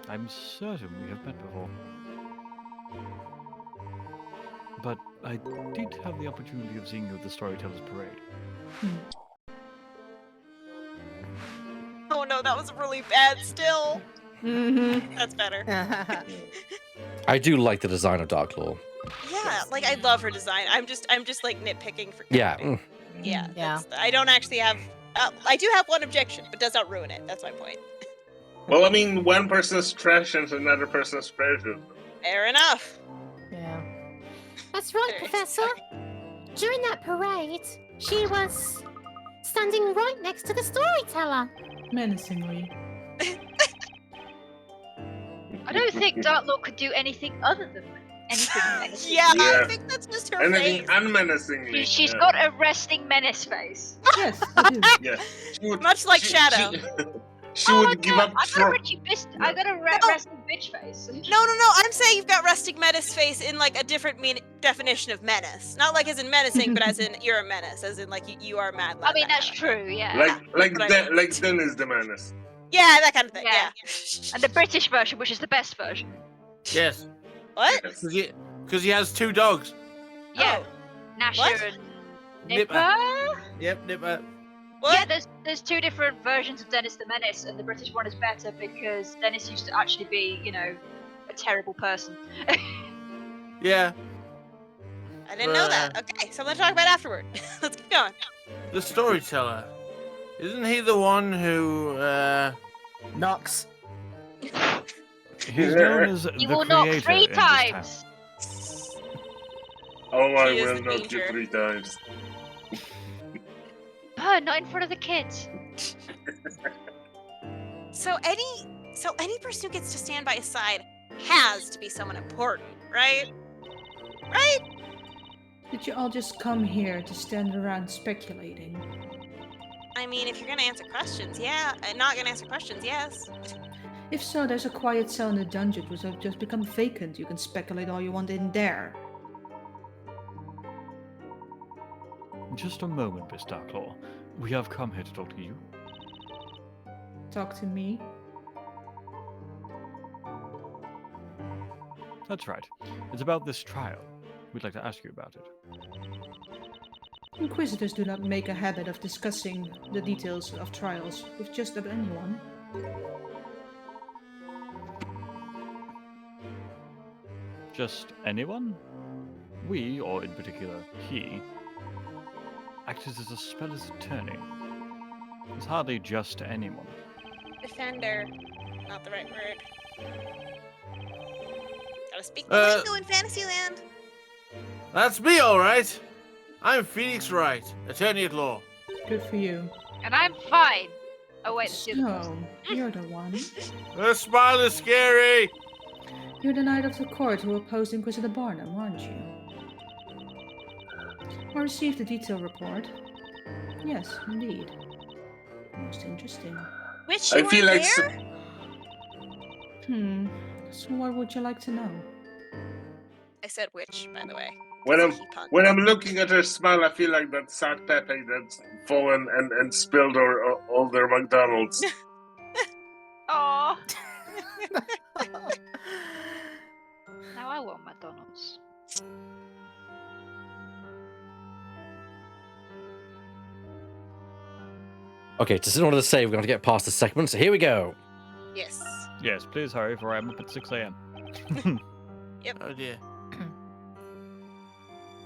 I'm certain we have met before. But I did have the opportunity of seeing you at the Storytellers Parade. Oh no, that was really bad. Still, Mm-hmm. that's better. I do like the design of Darklaw. Yeah, like I love her design. I'm just like nitpicking for. Yeah. Yeah. Yeah. I don't actually have. I do have one objection, but does not ruin it. That's my point. Well, I mean, one person's trash and another person's treasure. Fair enough. Yeah. That's right, Very Professor. During that parade, she was standing right next to the storyteller. Menacingly. I don't think Dartlaw could do anything other than anything menacing. Yeah, I Yeah. think that's just her Anything face. unmenacingly. She's yeah. got a resting menace face. Yes, I do. Yeah. She would, Much like Shadow. She Oh, would give I up. got a I got a resting bitch face. No. I'm saying you've got resting menace face in like a different definition of menace. Not like as in menacing, but as in you're a menace, as in like you are mad. I mean, that's true, yeah. Like That's what I like Dennis the Menace. Yeah, that kind of thing. Yeah. Yeah. And the British version, which is the best version. Yes. What? Yes. Because he has two dogs. Yeah. Oh. Nasher What? and Nipper. Nipper? Yep, Nipper. What? Yeah, there's two different versions of Dennis the Menace, and the British one is better because Dennis used to actually be, you know, a terrible person. Yeah. I didn't know that. Okay, something to talk about afterward. Let's keep going. The storyteller. Isn't he the one who, Knox. He's known as You the will knock creator 3 in this town. times. Oh, I She is will the knock you danger. 3 times. Not in front of the kids. So any person who gets to stand by his side has to be someone important, right? Right? Did you all just come here to stand around speculating? I mean, if you're gonna answer questions, yeah. Not gonna answer questions, yes. If so, there's a quiet cell in the dungeon which have just become vacant. You can speculate all you want in there. Just a moment, Miss Darklaw. We have come here to talk to you. Talk to me. That's right. It's about this trial. We'd like to ask you about it. Inquisitors do not make a habit of discussing the details of trials with just about anyone. Just anyone? We, or in particular he, acted as Espella's attorney. It's hardly just anyone. Defender. Not the right word. Gotta speak the lingo in Fantasyland. That's me, all right. I'm Phoenix Wright, attorney at law. Good for you. And I'm fine. Oh wait, let's do the So, you're the one. The smile is scary. You're the knight of the court who opposed Inquisitor Barnum, aren't you? I received the detail report. Yes, indeed. Most interesting. Which I you feel were like there? So what would you like to know? I said which, by the way. When So I'm he punched. when I'm looking at her smile, I feel like that sad Pepe that's fallen and spilled all their McDonald's. Aww. Now I want McDonald's. Okay, just in order to save, we're going to get past the segment, so here we go. Yes. Yes, please hurry, for I'm up at 6 a.m. Oh dear.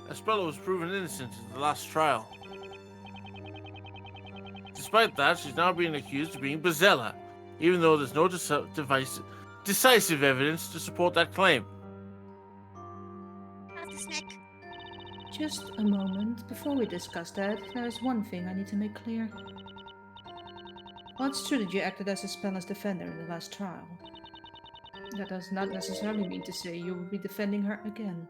Espella was proven innocent in the last trial. Despite that, she's now being accused of being Bezella, even though there's no decisive evidence to support that claim. Not this neck. Just a moment. Before we discuss that, there is one thing I need to make clear. Well, it's true that you acted as Espella's defender in the last trial. That does not necessarily mean to say you will be defending her again.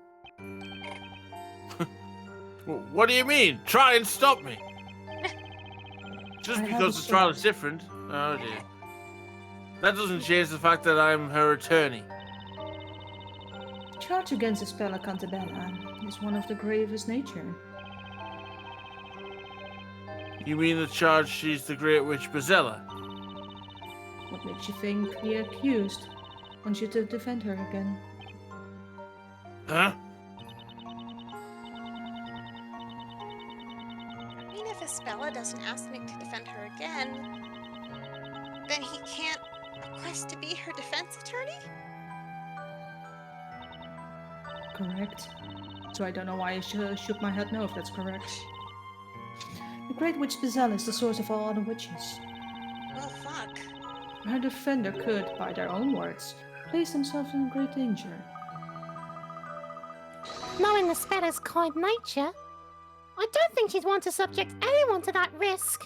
What do you mean? Try and stop me! Just I have because a the trial sword. is different? Oh dear. That doesn't change the fact that I'm her attorney. Charge against Espella Cantabella is one of the gravest nature. You mean the charge she's the Great Witch Bezella? What makes you think the accused wants you to defend her again? Huh? I mean, if Espella doesn't ask Nick to defend her again, then he can't request to be her defense attorney? Correct. So I don't know why I shook my head no if that's correct. The Great Witch Bezella is the source of all other witches. Well, fuck. Her defender could, by their own words, place themselves in great danger. Knowing Espella's kind nature, I don't think she'd want to subject anyone to that risk.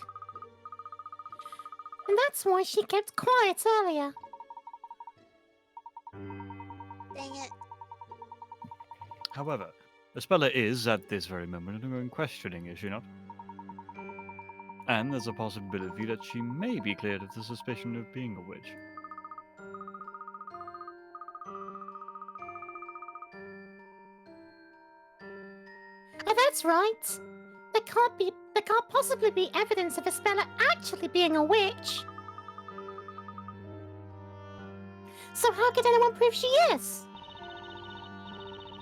And that's why she kept quiet earlier. Dang it. However, Espella is, at this very moment, undergoing questioning, is she not? And there's a possibility that she may be cleared of the suspicion of being a witch. Oh, that's right. There can't possibly be evidence of Espella actually being a witch. So how could anyone prove she is?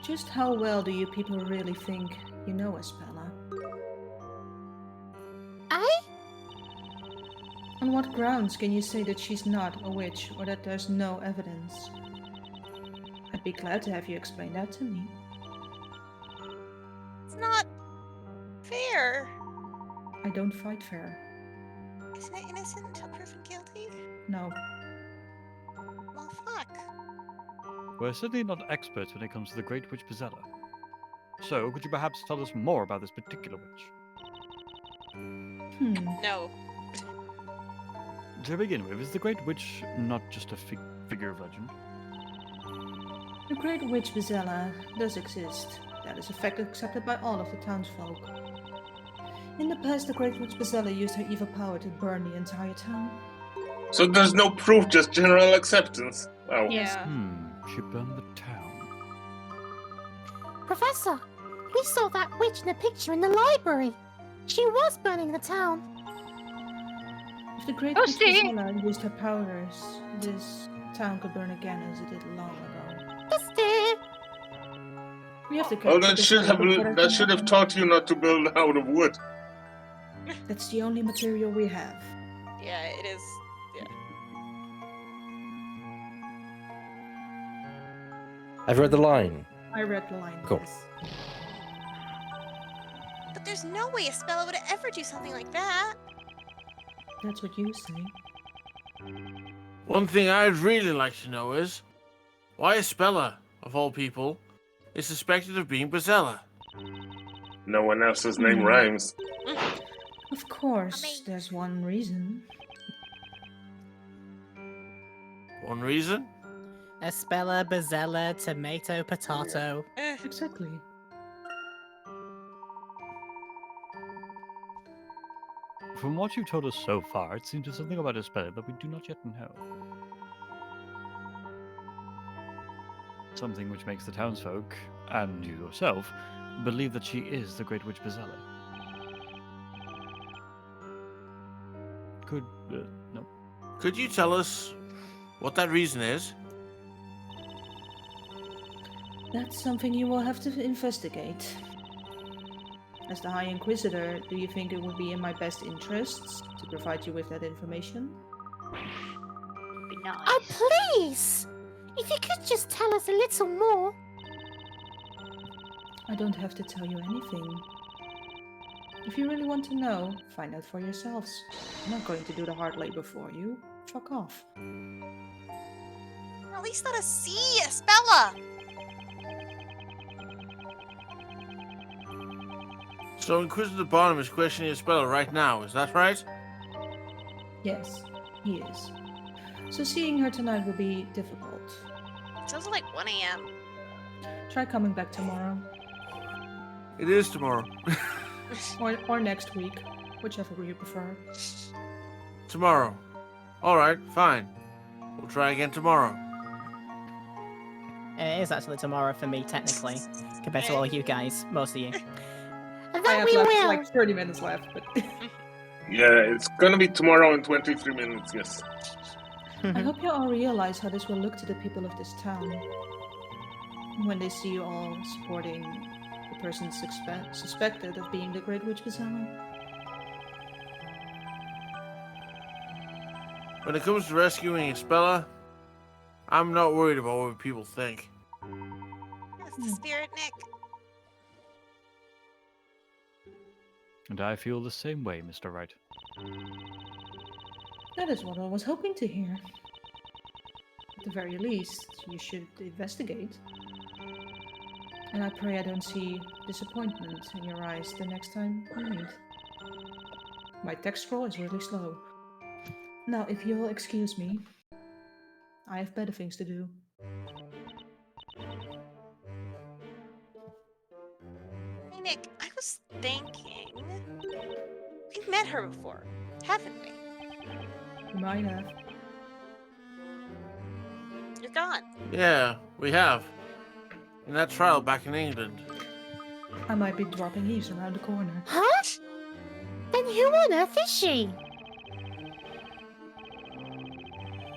Just how well do you people really think you know Espella? Eh? On what grounds can you say that she's not a witch or that there's no evidence? I'd be glad to have you explain that to me. It's not fair. I don't fight fair. Isn't it innocent until proven guilty? No. Well, fuck. We're certainly not experts when it comes to the Great Witch Espella. So, could you perhaps tell us more about this particular witch? No. To begin with, is the Great Witch not just a figure of legend? The Great Witch Espella does exist. That is a fact accepted by all of the townsfolk. In the past, the Great Witch Espella used her evil power to burn the entire town. So there's no proof, just general acceptance. Wow. Yeah. She burned the town. Professor, we saw that witch in a picture in the library. She was burning the town. If the Great Oh, Witch see? Espella used her powers, this town could burn again as it did long ago. Busted! We have to Oh, capture that this should have town before it that can should have happen. taught you not to build out of wood. That's the only material we have. Yeah, it is. Yeah. I've read the line. I read the line. Cool. Yes. But there's no way Espella would ever do something like that. That's what you say. One thing I'd really like to know is why Espella, of all people, is suspected of being Espella. No one else's name rhymes. Of course, Amazing. there's one reason. One reason? Espella, Bazella, tomato, potato. Exactly. From what you've told us so far, it seems there's something about Espella that we do not yet know. Something which makes the townsfolk, and you yourself, believe that she is the Great Witch Espella. No. Could you tell us what that reason is? That's something you will have to investigate. As the High Inquisitor, do you think it would be in my best interests to provide you with that information? Be nice. Oh, please! If you could just tell us a little more. I don't have to tell you anything. If you really want to know, find out for yourselves. I'm not going to do the hard labor for you. Fuck off. Or at least let us see Espella. So Inquisitor Barnum is questioning Espella right now, is that right? Yes, he is. So seeing her tonight will be difficult. It's also like 1 a.m. Try coming back tomorrow. It is tomorrow. Or next week. Whichever you prefer. Tomorrow. Alright, fine. We'll try again tomorrow. It is actually tomorrow for me, technically, compared to all you guys, most of you. That we will. 30 minutes left, but Yeah, it's gonna be tomorrow in 23 minutes, yes. I hope you all realize how this will look to the people of this town when they see you all supporting the person suspected of being the Great Witch Espella. When it comes to rescuing Espella, I'm not worried about what people think. That's the spirit, Nick. And I feel the same way, Mr. Wright. That is what I was hoping to hear. At the very least, you should investigate. And I pray I don't see disappointment in your eyes the next time we meet. My text scroll is really slow. Now, if you'll excuse me, I have better things to do. Hey, Nick, I was thinking. We've met her before, haven't we? You might have. You're gone. Yeah, we have. In that trial back in England. I might be dropping leaves around the corner. Huh? Then who on earth is she?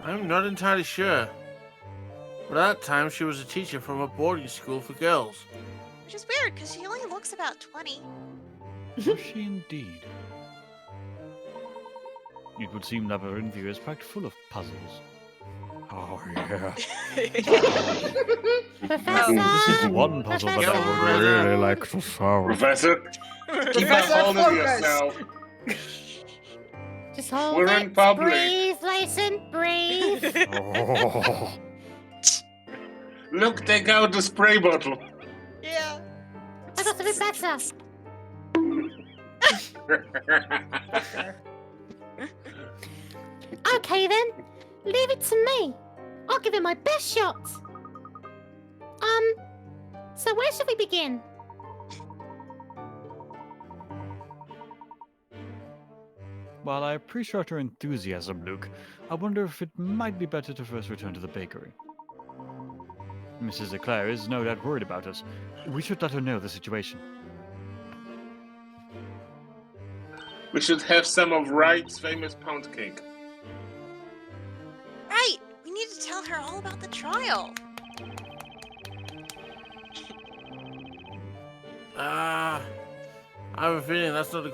I'm not entirely sure. But at that time, she was a teacher from a boarding school for girls. Which is weird, because she only looks about 20. Was she indeed? It would seem that her interview is packed full of puzzles. Oh, yeah. Professor! This is one puzzle that I would really like to solve. Professor, keep a hold of yourself. Just hold We're it. in public. Breathe, Layton, breathe. Oh. Look, take out the spray bottle. Yeah. I got to be better. Okay then, leave it to me. I'll give it my best shot. So where should we begin? While I appreciate your enthusiasm, Luke, I wonder if it might be better to first return to the bakery. Mrs. Eclair is no doubt worried about us. We should let her know the situation. We should have some of Wright's famous pound cake. Right. We need to tell her all about the trial. I have a feeling that's not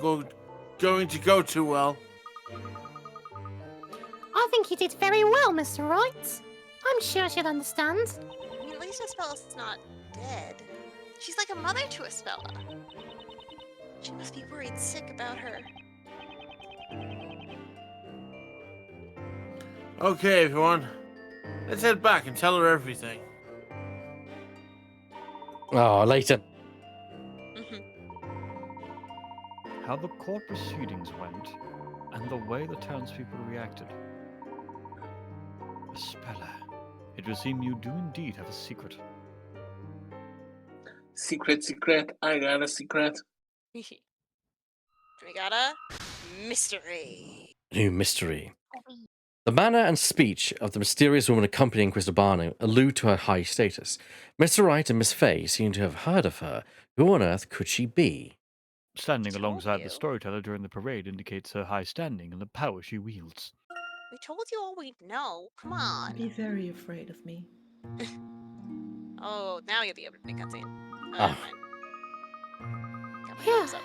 going to go too well. I think you did very well, Mr. Wright. I'm sure she'll understand. I mean, at least Espella's not dead. She's like a mother to Espella. She must be worried sick about her. Okay, everyone. Let's head back and tell her everything. Oh, Layton. How the court proceedings went, and the way the townspeople reacted. Espella, it would seem you do indeed have a secret. Secret. I got a secret. We got a mystery. New mystery. The manner and speech of the mysterious woman accompanying Cristobano allude to her high status. Mr. Wright and Miss Fay seem to have heard of her. Who on earth could she be? Standing told alongside you. the storyteller during the parade indicates her high standing and the power she wields. We told you all we know. Come on. Be very afraid of me. Oh, now you'll be able to make cutscene. Ah. Got my Yeah. hopes up.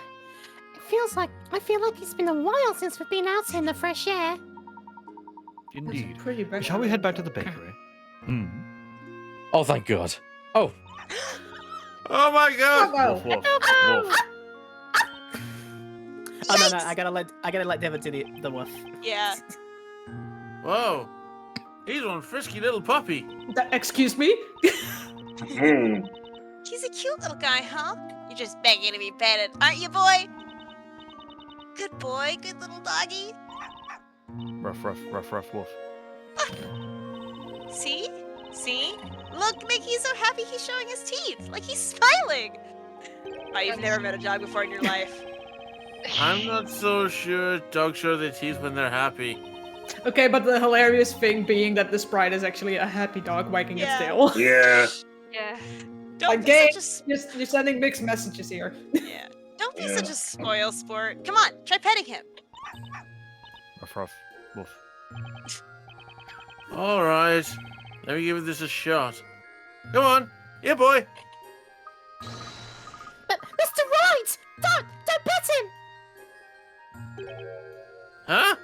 I feel like it's been a while since we've been out in the fresh air. Indeed. Pretty bad. Shall we head back to the bakery? Oh, thank God. Oh, Oh my god! Woof, woof, woof. Oh no, I gotta let David do the woof. Yeah. Whoa. He's one frisky little puppy. Excuse me? Hmm. He's a cute little guy, huh? You're just begging to be petted, aren't you, boy? Good boy, good little doggy. Ruff, ruff, ruff, ruff, woof. See? See? Look, Mickey's so happy he's showing his teeth. Like he's smiling. Oh, you've never met a dog before in your life. I'm not so sure dogs show their teeth when they're happy. Okay, but the hilarious thing being that the sprite is actually a happy dog wagging its Yeah. tail. Yeah. Yeah. Don't Again, be such you're sending mixed messages here. yeah. Don't be Yeah. such a spoil sport. Come on, try petting him. Ruff, ruff, woof. Alright. Let me give this a shot. Come on. Yeah, boy. But Mr. Wright, don't pet him. Huh?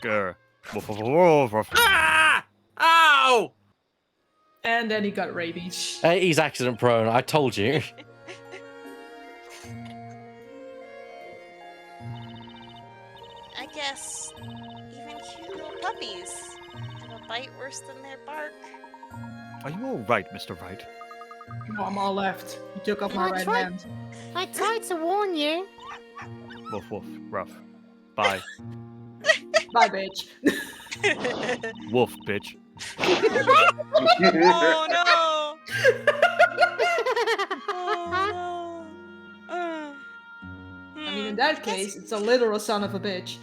Grr. Woof, woof, woof, woof. Ah! Ow! And then he got rabies. hey, he's accident prone. I told you. I guess even cute little puppies have a bite worse than their bark. Are you all right, Mr. Wright? No, I'm all left. You took off my I right tried- hand. I tried to warn you. Woof, woof, ruff. Bye. Bye, bitch. Woof, bitch. Oh no! Oh no! I mean, in that case, it's a literal son of a bitch.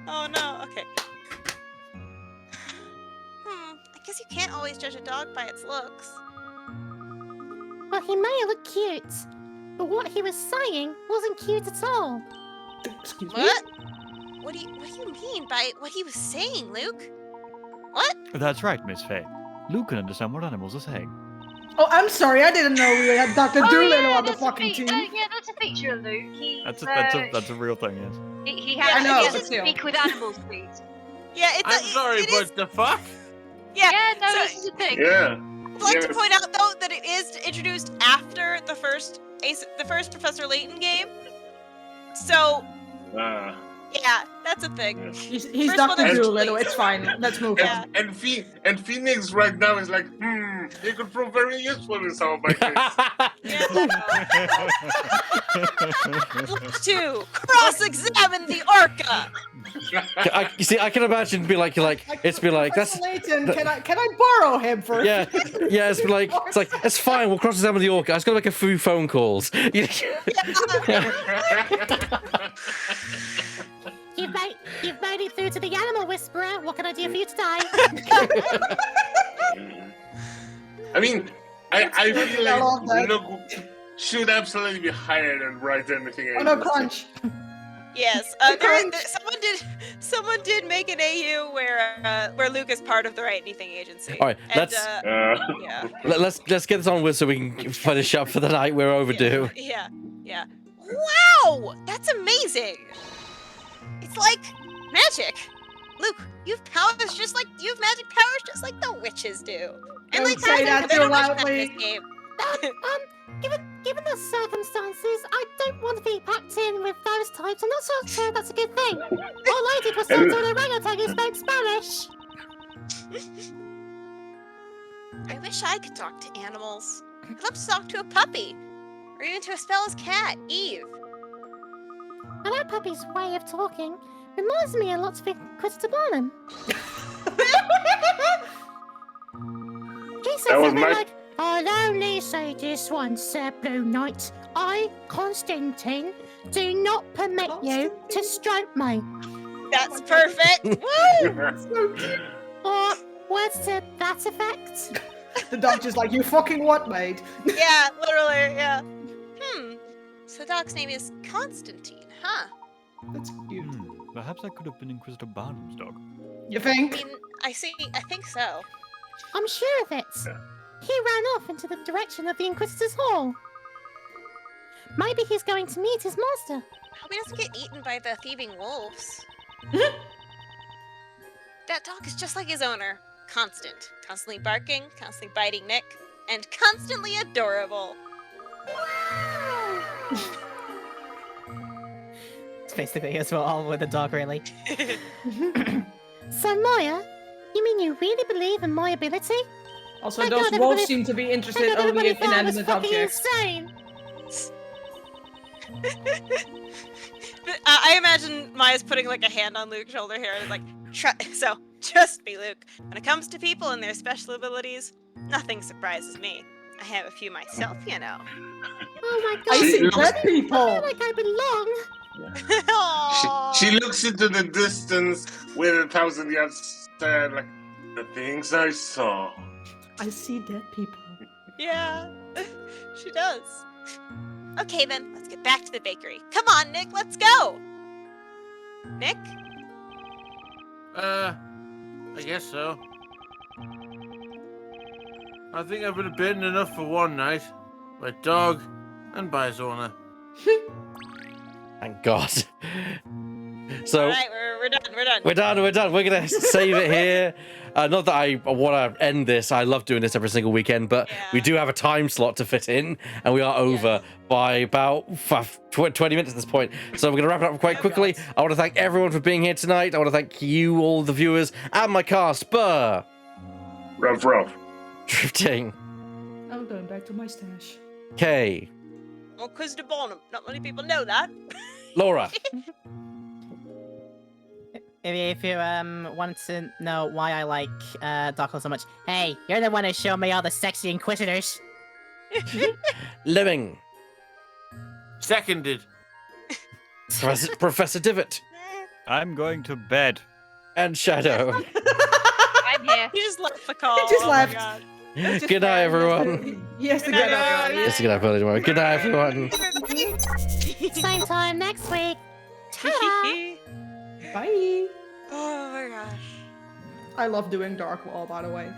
Oh no, okay. I guess you can't always judge a dog by its looks. Well, he may look cute, but what he was saying wasn't cute at all. Excuse me? What? What do you mean by what he was saying, Luke? What? That's right, Miss Fay. Luke can understand what animals are saying. Oh, I'm sorry. I didn't know we had Dr. Doolittle on the that's a fucking team. yeah, that's a feature of Luke. He, That's a real thing, yes. he Yeah, has I know, he but doesn't still. speak with animals, please. Yeah, it's I'm sorry, it is, but the fuck? yeah. Yeah, no, so this is a thing. Yeah. I'd like to Yes. point out though that it is introduced after the first Professor Layton game. So Ah. yeah, That's a thing. He's First Dr. one is Doolittle. please. It's fine. Let's move Yeah. on. And Phoenix right now is like, he could prove very useful in some of my case. To cross-examine the orca. You see, I can imagine be like, it's be like, that's, Layton, can I borrow him for? yeah, it's fine. We'll cross-examine the orca. I just gotta make a few phone calls. You've made it through to the animal whisperer. What can I do for you today? I mean, I feel like Look should absolutely be higher than Wright anything. Oh no, Crunch. Yes, someone did make an AU where Luke is part of the Right Anything Agency. All right, let's let's get this on with so we can finish up for the night. We're overdue. Yeah. Wow, that's amazing. It's like magic. Luke, you've magic powers just like the witches do. And Don't like say that they too don't wish that in loudly. this game. Given the circumstances, I don't want to be packed in with those types. I'm not so sure that's a good thing. All I did was talk to an orangutan who spoke Spanish. I wish I could talk to animals. I'd love to talk to a puppy. Or even to Espella's cat, Eve. And that puppy's way of talking reminds me a lot of Inquisitor Barnum. He said something like, I'll only say this once, Sir Blue Knight. I, Constantine, do not permit you to stroke me. That's perfect. Woo! Or words to that effect. The doctor's like, you fucking what, mate? Yeah, literally, yeah. So Doc's name is Constantine, huh? That's cute. Perhaps that could have been Inquisitor Barnum's dog. You think? I think so. I'm sure of it. He ran off into the direction of the Inquisitor's Hall. Maybe he's going to meet his master. Hope he doesn't get eaten by the thieving wolves. That dog is just like his owner. Constantly barking, constantly biting Nick, and constantly adorable. It's basically as well with the dog, really. So Maya, you mean you really believe in my ability? Also, those wolves seem to be interested only in inanimate objects. Insane. I imagine Maya's putting like a hand on Luke's shoulder here and like, trust me, Luke. When it comes to people and their special abilities, nothing surprises me. I have a few myself, you know. Oh my god. I see dead people. I feel like I belong. She looks into the distance with 1,000 yards stare like the things I saw. I see dead people. Yeah, she does. Okay then, let's get back to the bakery. Come on, Nick, let's go! Nick? I guess so. I think I've been abandoned enough for one night. By dog and by his owner. Thank God. So Alright, we're done. we're done. We're gonna save it here. Not that I want to end this. I love doing this every single weekend, but we do have a time slot to fit in, and we are over by about 20 minutes at this point. So we're going to wrap it up quite quickly. I want to thank everyone for being here tonight. I want to thank you, all the viewers, and my cast. Burr. Rough. Drifting. I'm going back to my stash. Kay. Well, Inquisitor Barnum. Not many people know that. Laura. If you want to know why I like Dark so much, hey, you're the one who showed me all the sexy Inquisitors. Living. Seconded. Professor Divot. I'm going to bed. And Shadow. I'm here. You just left the call. Just oh left. My God. Good night, everyone. Yes, Good night, everyone. Yes, good night, everyone. Good night, everyone. Same time next week. Ta-da. Bye. Oh my gosh. I love doing Dark Wall, by the way.